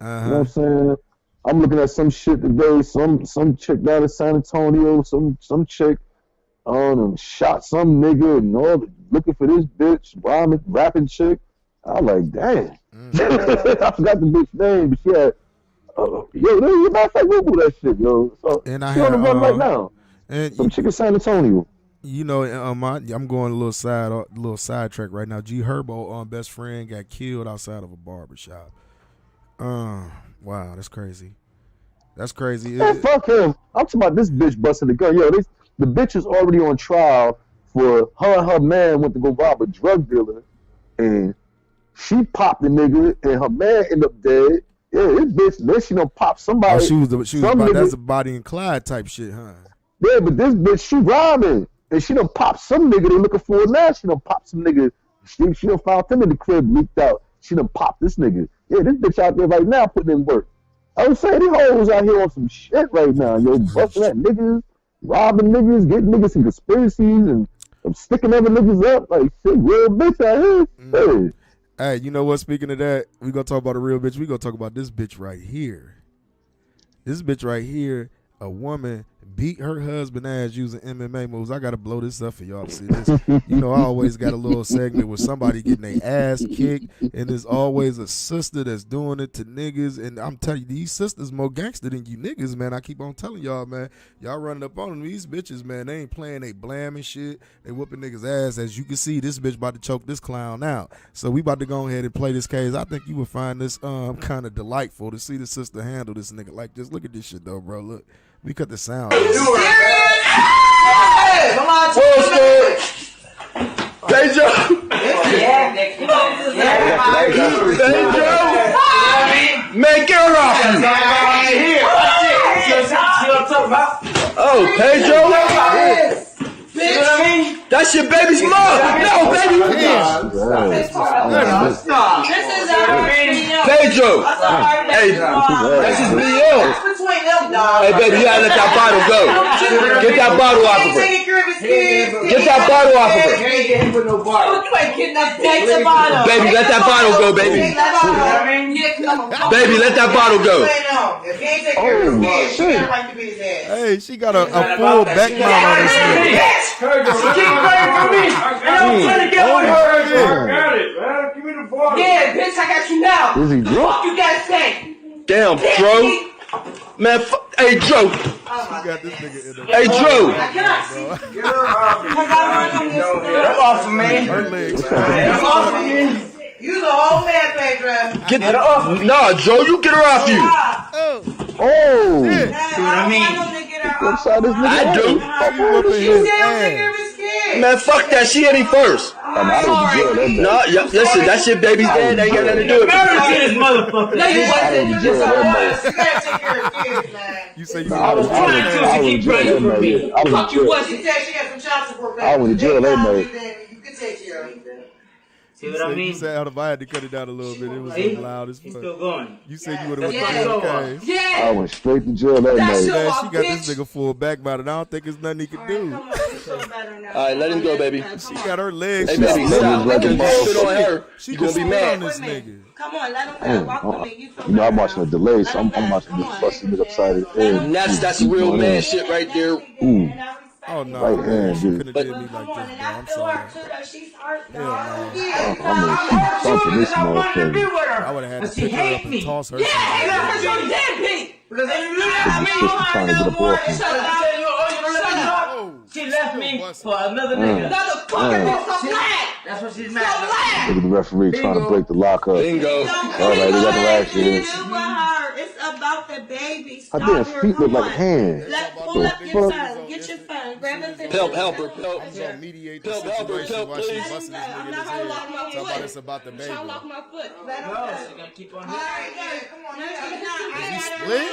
know what I'm saying? I'm looking at some shit today. Some chick down in San Antonio. Some chick shot some nigga and all, looking for this bitch, rapping chick. I was like, damn. I forgot the bitch name, but she had, yo, matter of fact, Google that shit, yo. So And she on the run right now. And Some chick in San Antonio. you know, I'm going a little sidetrack right now. G Herbo, best friend, got killed outside of a barbershop. Wow, that's crazy. That's crazy. Man, fuck him. I'm talking about this bitch busting the gun. Yo, the bitch is already on trial for her and her man went to go rob a drug dealer, and she popped the nigga, and her man ended up dead. Yeah, this bitch, then she done popped somebody. Oh, she was about, that's a Bonnie and Clyde type shit, huh? Yeah, but this bitch, she robbing, and she done popped some nigga they looking for now. She done popped some nigga. She done found him in the crib, leaked out. She done popped this nigga. Yeah, this bitch out there right now putting in work. I was saying, these hoes out here on some shit right now, yo, busting at niggas, robbing niggas, getting niggas in conspiracies, and sticking other niggas up. Like, shit, real bitch out here. Hey, you know what? Speaking of that, we gonna talk about a real bitch. We gonna talk about this bitch right here. This bitch right here, a woman beat her husband ass using MMA moves. I gotta blow this up for y'all to see this. You know, I always got a little segment with somebody getting their ass kicked, and there's always a sister that's doing it to niggas. And I'm telling you, these sisters more gangster than you niggas, man. I keep on telling y'all, man. Y'all running up on them. These bitches, man, they ain't playing, they blamming shit. They whooping niggas ass. As you can see, this bitch about to choke this clown out. So we about to go ahead and play this case. I think you would find this kind of delightful to see the sister handle this nigga like this. Look at this shit though, bro. Look. We cut the sound. Hey, come on, Hey, Joe. Hey, Joe. Man, get her off you. Oh, Pedro. You know what I mean? That's your baby's mom. No, baby. Pedro. Hey, that's his BL. Hey, baby, you gotta let that bottle go. Get that bottle off of her. Get that bottle off of her. Baby, let that bottle go, baby. Baby, let that bottle go. Oh, shit. Hey, she got a full back mount on this nigga. Keep praying for me. And I'm trying to get on her. Got it, man. Give me the bottle. Yeah, bitch, I got you now. Is he drunk? Fuck you guys say. Damn, bro. Man, hey, Joe. Got this nigga in the Hey, Joe. I cannot see. Get off of me. her legs. Get off of me. You the old man, Pedro. Get her off. Nah, Joe, you get her off you. Oh. Shit. See what I mean? Upside this nigga. I do. Man, fuck that. She hit him first. No, listen, that shit baby's dead. They ain't got nothing to do with it. Motherfucker. No, you wasn't. You gotta take care of kids, man. You say you I was trying to keep praying for me. Fuck you, was She said she got some child support. I went to jail that night. You can take care of it. See what I mean? You said if I had to cut it down a little bit, it was so loud as He's fuck. still going. You said you would have went Yeah. to jail, okay? I went straight to jail that night. Man, she got this nigga full back about it. I don't think there's nothing he can do. Alright, let him go, baby. She got her legs. Hey, baby, stop. Let him spit on her. She You gonna gonna be be mad mad. on this nigga. Come on, let him walk with me. You know, I'm watching a delay, so I'm watching this busting nigga upside his head. And that's real man shit right there. Ooh. Oh no, Right hand, she dude. couldn't have did me like this, bro. I'm sorry. I mean, she's thumping this motherfucker. I would have had to She pick her hate up and me. toss her. Yeah, somewhere. because you're deadbeat. Because if you This sister trying to get up off me. She left me for another nigga. That's what she's mad at. Look at the referee trying to break the lock up. Bingo. All right, they got the last shit. It's about the baby. Her damn feet look like hands. Pull up your phone. Get your phone. Grab a thing. Help her. I'm gonna mediate the Help, help her, situation help, while she please. busting this nigga in I'm his not gonna lock head. my Talk about foot. it's about the baby. Trying to lock my foot. No, she gotta keep on hitting. Come on, Is he split?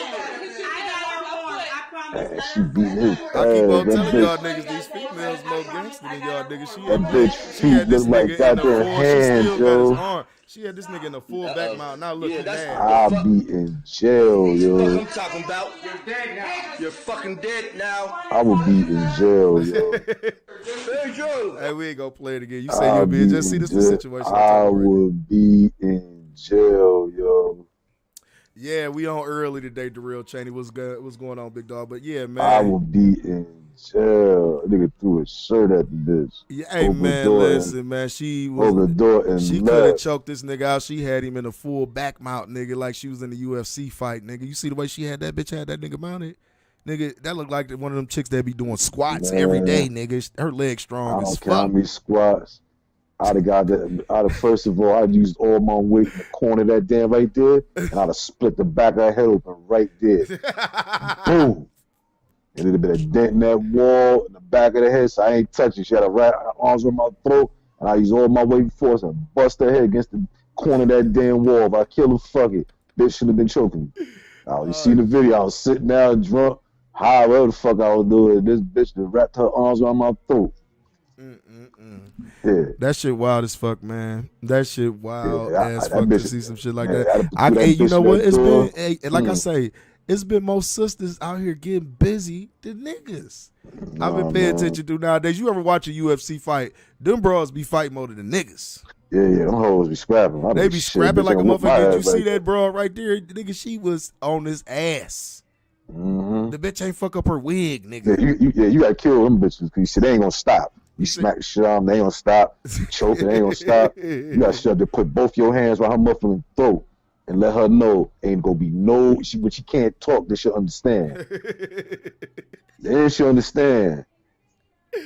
I promise Man, she beating his ass. I keep on That telling y'all bitch, niggas these females more gangster than y'all niggas. that bitch She had feet this look like nigga in the goddamn full. She hands, still got his yo. arm. She had this nigga in the full back mount. Now look, he mad. I'll be in jail, yo. I'm talking about. You're dead now. You're fucking dead now. I will be in jail, yo. Very true. Hey, we ain't gonna play it again. You say I'll you'll be in be jail. See, in this the jail. situation I'm I talking about right now. will be in jail, yo. Yeah, we on early today, Darrell Cheney. What's going on, big dog? But yeah, I man. will be in jail. Nigga threw his shirt at the bitch. Yeah, hey Opened man, the door listen, man. She Opened the door and she could have left. choked this nigga out. She had him in a full back mount, nigga, like she was in the UFC fight, nigga. You see the way she had that bitch had that nigga mounted? Nigga, that looked like one of them chicks that be doing squats every day, nigga. Her legs strong I as don't care how fuck. many squats. I'd have got that. First of all, I'd used all my weight in the corner of that damn right there, and I'd have split the back of her head open right there. Boom. And it'd have been a dent in that wall in the back of the head, so I ain't touching. She had her arms on my throat, and I used all my weight force and bust her head against the corner of that damn wall. If I kill her, fuck it. Bitch should have been choking me. You seen the video. I was sitting down drunk, high, whatever the fuck I was doing. This bitch that wrapped her arms around my throat. Yeah. That shit wild as fuck, man. That shit wild as that fuck to bitch- see some shit like man, that. that You bitch know what? that It's door. been, hey, like I say, it's been most sisters out here getting busy than niggas. I've been paying attention to nowadays. You ever watch a UFC fight? Them bros be fighting more than the niggas. Yeah, them hoes be scrapping. They be scrapping like a motherfucker. Did you see that bro right there? Nigga, she was on his ass. Mm-hmm. The bitch ain't fuck up her wig, nigga. You gotta kill them bitches because you see they ain't gonna stop. You smack the shit out of them, they ain't gonna stop. You choke, they ain't gonna stop. You gotta shut there, put both your hands around her muffling throat and let her know ain't gonna be but she can't talk, that she'll understand. Then she'll understand.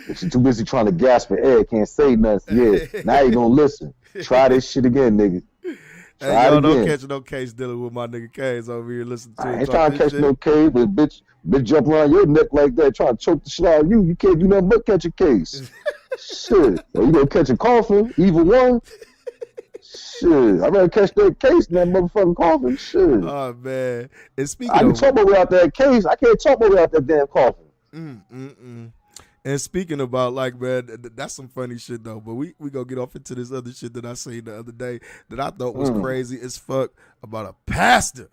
But she's too busy trying to gasp for air, can't say nothing. Yeah, now you gonna listen. Try this shit again, nigga. Hey, y'all don't catch no case dealing with my nigga K's over here. Listen to him. I ain't trying to catch no case, but bitch jump around your neck like that, trying to choke the shit out of you. You can't do nothing but catch a case. Shit. Or you gonna catch a coffin, either one. Shit. I'd rather catch that case than that motherfucking coffin. Shit. Oh, man. And speaking I can talk my way out that case. I can't talk my way out that damn coffin. And speaking about, like, man, that's some funny shit, though. But we gonna get off into this other shit that I seen the other day that I thought was crazy as fuck about a pastor.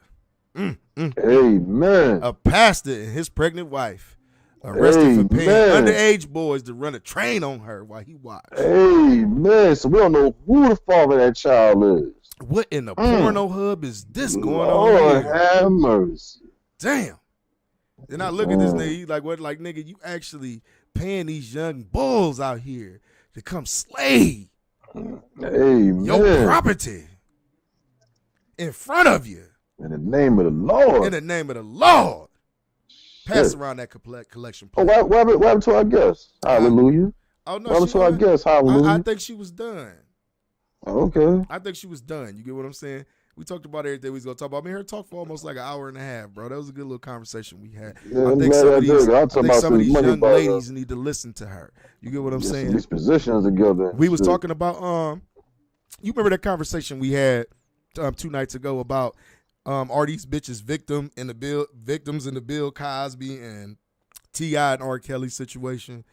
Amen. A pastor and his pregnant wife arrested for paying underage boys to run a train on her while he watched. Amen. So we don't know who the father of that child is. What in the porno hub is this going Lord on here? have mercy. Damn. Then I look at this nigga, he's like, what? Like, nigga, you actually paying these young bulls out here to come slay Amen. your property in front of you. In the name of the Lord. In the name of the Lord. Pass around that collection plate. Oh, what happened to our guest? Hallelujah. Oh, no, what happened to our guest? Hallelujah. I think she was done. Okay. I think she was done. You get what I'm saying? We talked about everything we was going to talk about. I mean, her talk for almost like an hour and a half, bro. That was a good little conversation we had. Yeah, I think some of these young ladies need to listen to her. You get what I'm saying? These positions together. We was talking about, you remember that conversation we had 2 nights ago about are these bitches victims in the Bill Cosby and T.I. and R. Kelly situation?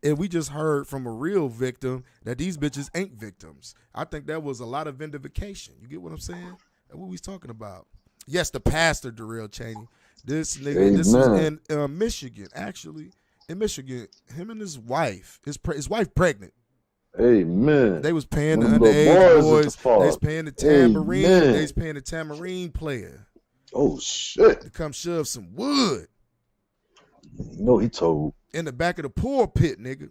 And we just heard from a real victim that these bitches ain't victims. I think that was a lot of vindication. You get what I'm saying? That's what we was talking about. Yes, the pastor, Darrell Cheney. This nigga, this was in Michigan, actually. In Michigan, him and his wife, his wife pregnant. Amen. They was paying the underage boys. They was paying the tambourine. They was paying the tambourine player. Oh, shit. To come shove some wood. You know he told. In the back of the pulpit, nigga. You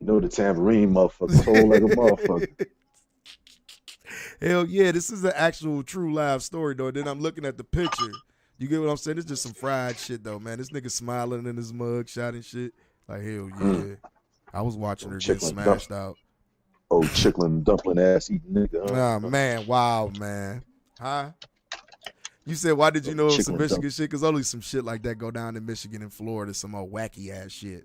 know the tambourine motherfucker told like a motherfucker. Hell yeah, this is an actual true live story, though. Then I'm looking at the picture. You get what I'm saying? It's just some fried shit, though, man. This nigga smiling in his mug, shot and shit. Like, hell yeah. I was watching her get smashed out. Oh, chicken dumpling ass eating nigga. Oh, man. Wow, man. Huh? You said, why did you know it was some Michigan shit? Because only some shit like that go down in Michigan and Florida, some old wacky ass shit.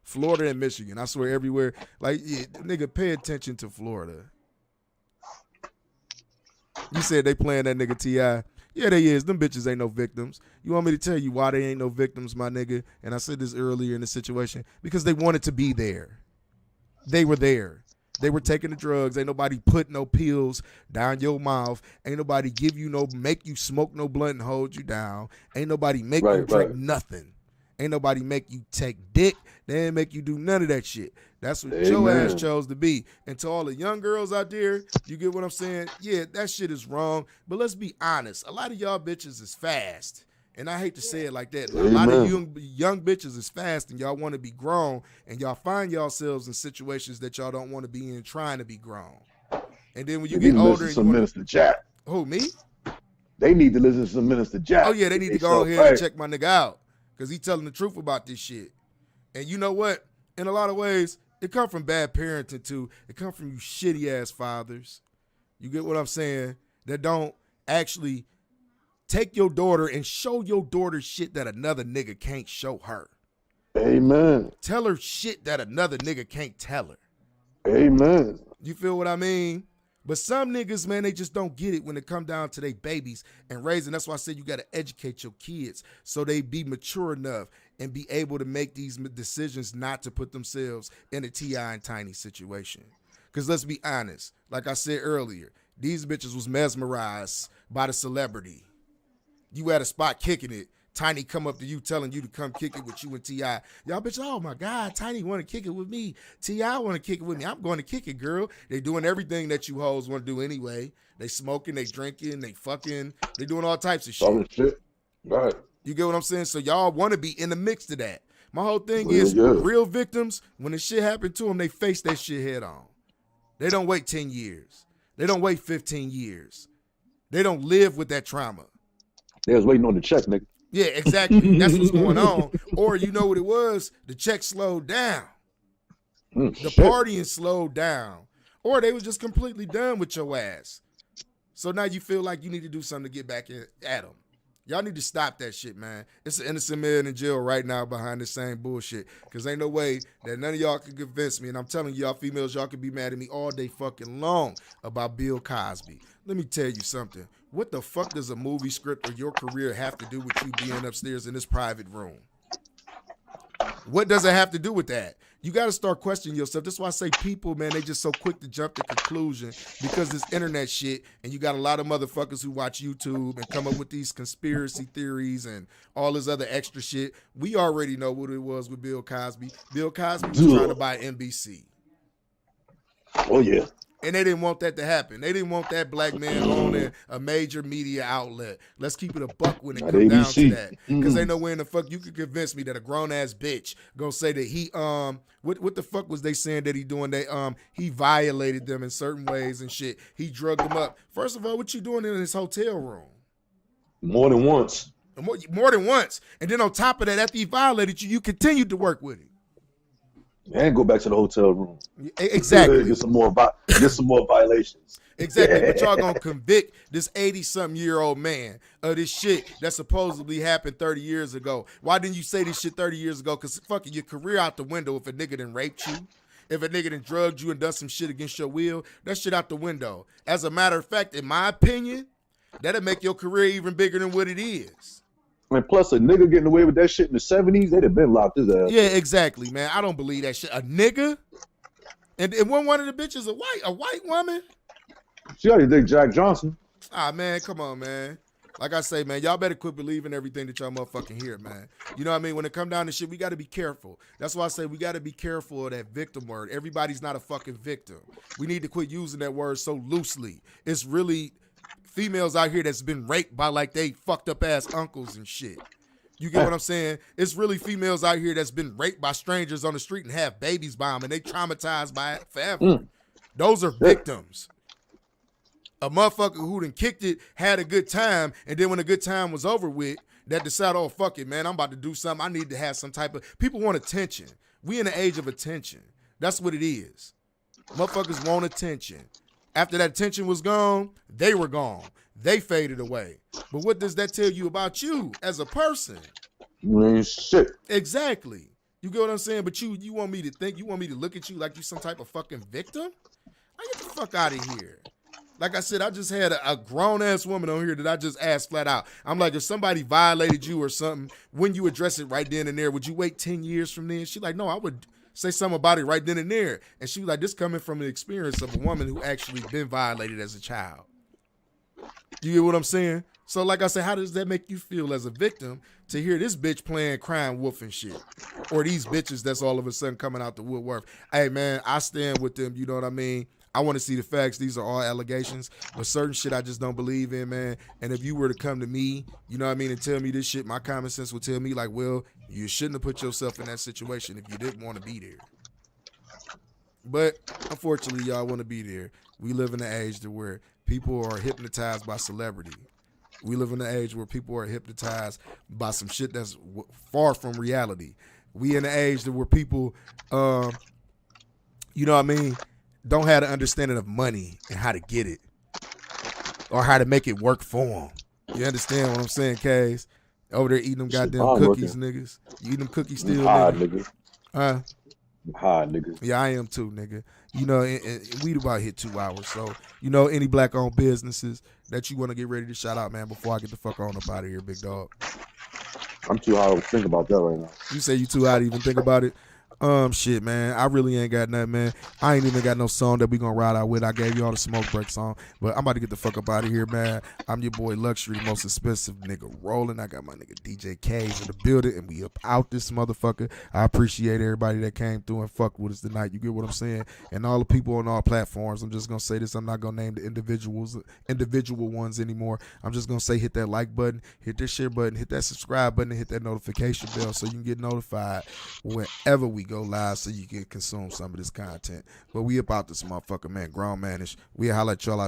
Florida and Michigan. I swear everywhere. Like, yeah, nigga, pay attention to Florida. You said they playing that nigga T.I. Yeah, they is. Them bitches ain't no victims. You want me to tell you why they ain't no victims, my nigga? And I said this earlier in the situation. Because they wanted to be there. They were there. They were taking the drugs. Ain't nobody put no pills down your mouth. Ain't nobody make you smoke no blunt and hold you down. Ain't nobody make you drink nothing. Ain't nobody make you take dick. They ain't make you do none of that shit. That's what your ass chose to be. And to all the young girls out there, you get what I'm saying? Yeah, that shit is wrong. But let's be honest. A lot of y'all bitches is fast. And I hate to say it like that. A lot of young bitches is fast and y'all want to be grown. And y'all find yourselves in situations that y'all don't want to be in trying to be grown. And then when you get older. And you Minister Jack. Who, me? They need to listen to some Minister Jack. Oh, yeah, they need to go ahead and check my nigga out. Because he telling the truth about this shit. And you know what? In a lot of ways, it come from bad parenting too. It come from you shitty ass fathers. You get what I'm saying? That don't actually take your daughter and show your daughter shit that another nigga can't show her. Amen. Tell her shit that another nigga can't tell her. Amen. You feel what I mean? But some niggas, man, they just don't get it when it come down to their babies and raising. That's why I said you got to educate your kids so they be mature enough and be able to make these decisions not to put themselves in a T.I. and Tiny situation. Because let's be honest, like I said earlier, these bitches was mesmerized by the celebrity. You at a spot kicking it. Tiny come up to you telling you to come kick it with you and T.I. Y'all bitch, oh my God, Tiny want to kick it with me. T.I. want to kick it with me. I'm going to kick it, girl. They doing everything that you hoes want to do anyway. They smoking, they drinking, they fucking, they doing all types of shit. Right. You get what I'm saying? So y'all want to be in the mix to that. My whole thing is real victims, when the shit happened to them, they face that shit head on. They don't wait 10 years. They don't wait 15 years. They don't live with that trauma. They was waiting on the check, nigga. Yeah, exactly. That's what's going on. Or you know what it was? The check slowed down. The partying slowed down. Or they was just completely done with your ass. So now you feel like you need to do something to get back at them. Y'all need to stop that shit, man. It's an innocent man in jail right now behind the same bullshit. Because ain't no way that none of y'all can convince me. And I'm telling y'all females, y'all can be mad at me all day fucking long about Bill Cosby. Let me tell you something. What the fuck does a movie script or your career have to do with you being upstairs in this private room? What does it have to do with that? You got to start questioning yourself. That's why I say people, man, they just so quick to jump to conclusion because it's internet shit, and you got a lot of motherfuckers who watch YouTube and come up with these conspiracy theories and all this other extra shit. We already know what it was with Bill Cosby. Bill Cosby was trying to buy NBC. Oh, yeah. And they didn't want that to happen. They didn't want that black man owning a major media outlet. Let's keep it a buck when it comes down to that. Because ain't no way in the fuck you could convince me that a grown-ass bitch gonna say that he, what the fuck was they saying that he doing? He violated them in certain ways and shit. He drugged them up. First of all, what you doing in his hotel room? More than once. More than once. And then on top of that, after he violated you, you continued to work with him. And go back to the hotel room. Exactly. Get some more violations. Exactly. But y'all gonna convict this 80-something-year-old man of this shit that supposedly happened 30 years ago. Why didn't you say this shit 30 years ago? Because fucking your career out the window if a nigga done raped you. If a nigga done drugged you and done some shit against your will, that shit out the window. As a matter of fact, in my opinion, that'll make your career even bigger than what it is. And plus, a nigga getting away with that shit in the 70s, they'd have been locked his ass. Yeah, exactly, man. I don't believe that shit. A nigga? And when one of the bitches a white woman? She already think Jack Johnson. Ah, man, come on, man. Like I say, man, y'all better quit believing everything that y'all motherfucking hear, man. You know what I mean? When it come down to shit, we got to be careful. That's why I say we got to be careful of that victim word. Everybody's not a fucking victim. We need to quit using that word so loosely. It's really females out here that's been raped by like they fucked up ass uncles and shit. You get what I'm saying? It's really females out here that's been raped by strangers on the street and have babies by them and they traumatized by it forever. Those are victims. A motherfucker who done kicked it, had a good time, and then when the good time was over with, that decided, oh, fuck it, man, I'm about to do something. I need to have some type of, people want attention. We in the age of attention. That's what it is. Motherfuckers want attention. After that attention was gone, they were gone. They faded away. But what does that tell you about you as a person? Shit. Exactly. You get what I'm saying? But you want me to think, you want me to look at you like you some type of fucking victim? I get the fuck out of here. Like I said, I just had a grown-ass woman on here that I just asked flat out. I'm like, if somebody violated you or something, when you address it right then and there, would you wait 10 years from then? She's like, no, I would say something about it right then and there. And she was like, this coming from the experience of a woman who actually been violated as a child. You get what I'm saying? So like I said, how does that make you feel as a victim to hear this bitch playing crying wolf and shit? Or these bitches that's all of a sudden coming out the woodwork. Hey, man, I stand with them. You know what I mean? I want to see the facts. These are all allegations. But certain shit I just don't believe in, man. And if you were to come to me, you know what I mean, and tell me this shit, my common sense would tell me like, well, you shouldn't have put yourself in that situation if you didn't want to be there. But unfortunately, y'all want to be there. We live in an age to where people are hypnotized by celebrity. We live in an age where people are hypnotized by some shit that's far from reality. We in an age where people, you know what I mean, don't have the understanding of money and how to get it or how to make it work for them. You understand what I'm saying, Kaz? Over there eating them goddamn cookies, niggas. You eating them cookies still, nigga? Huh? High, nigga. Yeah, I am too, nigga. You know, and we about hit 2 hours. So, you know, any black-owned businesses that you want to get ready to shout out, man, before I get the fuck on up out of here, big dog. I'm too high to think about that right now. You say you too high to even think about it? Shit, man. I really ain't got nothing, man. I ain't even got no song that we gonna ride out with. I gave you all the smoke break song, but I'm about to get the fuck up out of here, man. I'm your boy Luxury, the most expensive nigga rolling. I got my nigga DJ K's in the building, and we up out this motherfucker. I appreciate everybody that came through and fucked with us tonight. You get what I'm saying? And all the people on all platforms. I'm just gonna say this. I'm not gonna name the individual ones anymore. I'm just gonna say hit that like button, hit that share button, hit that subscribe button, and hit that notification bell so you can get notified whenever we go live so you can consume some of this content. But we about this motherfucker, man. Grownmanishh. We holla at y'all.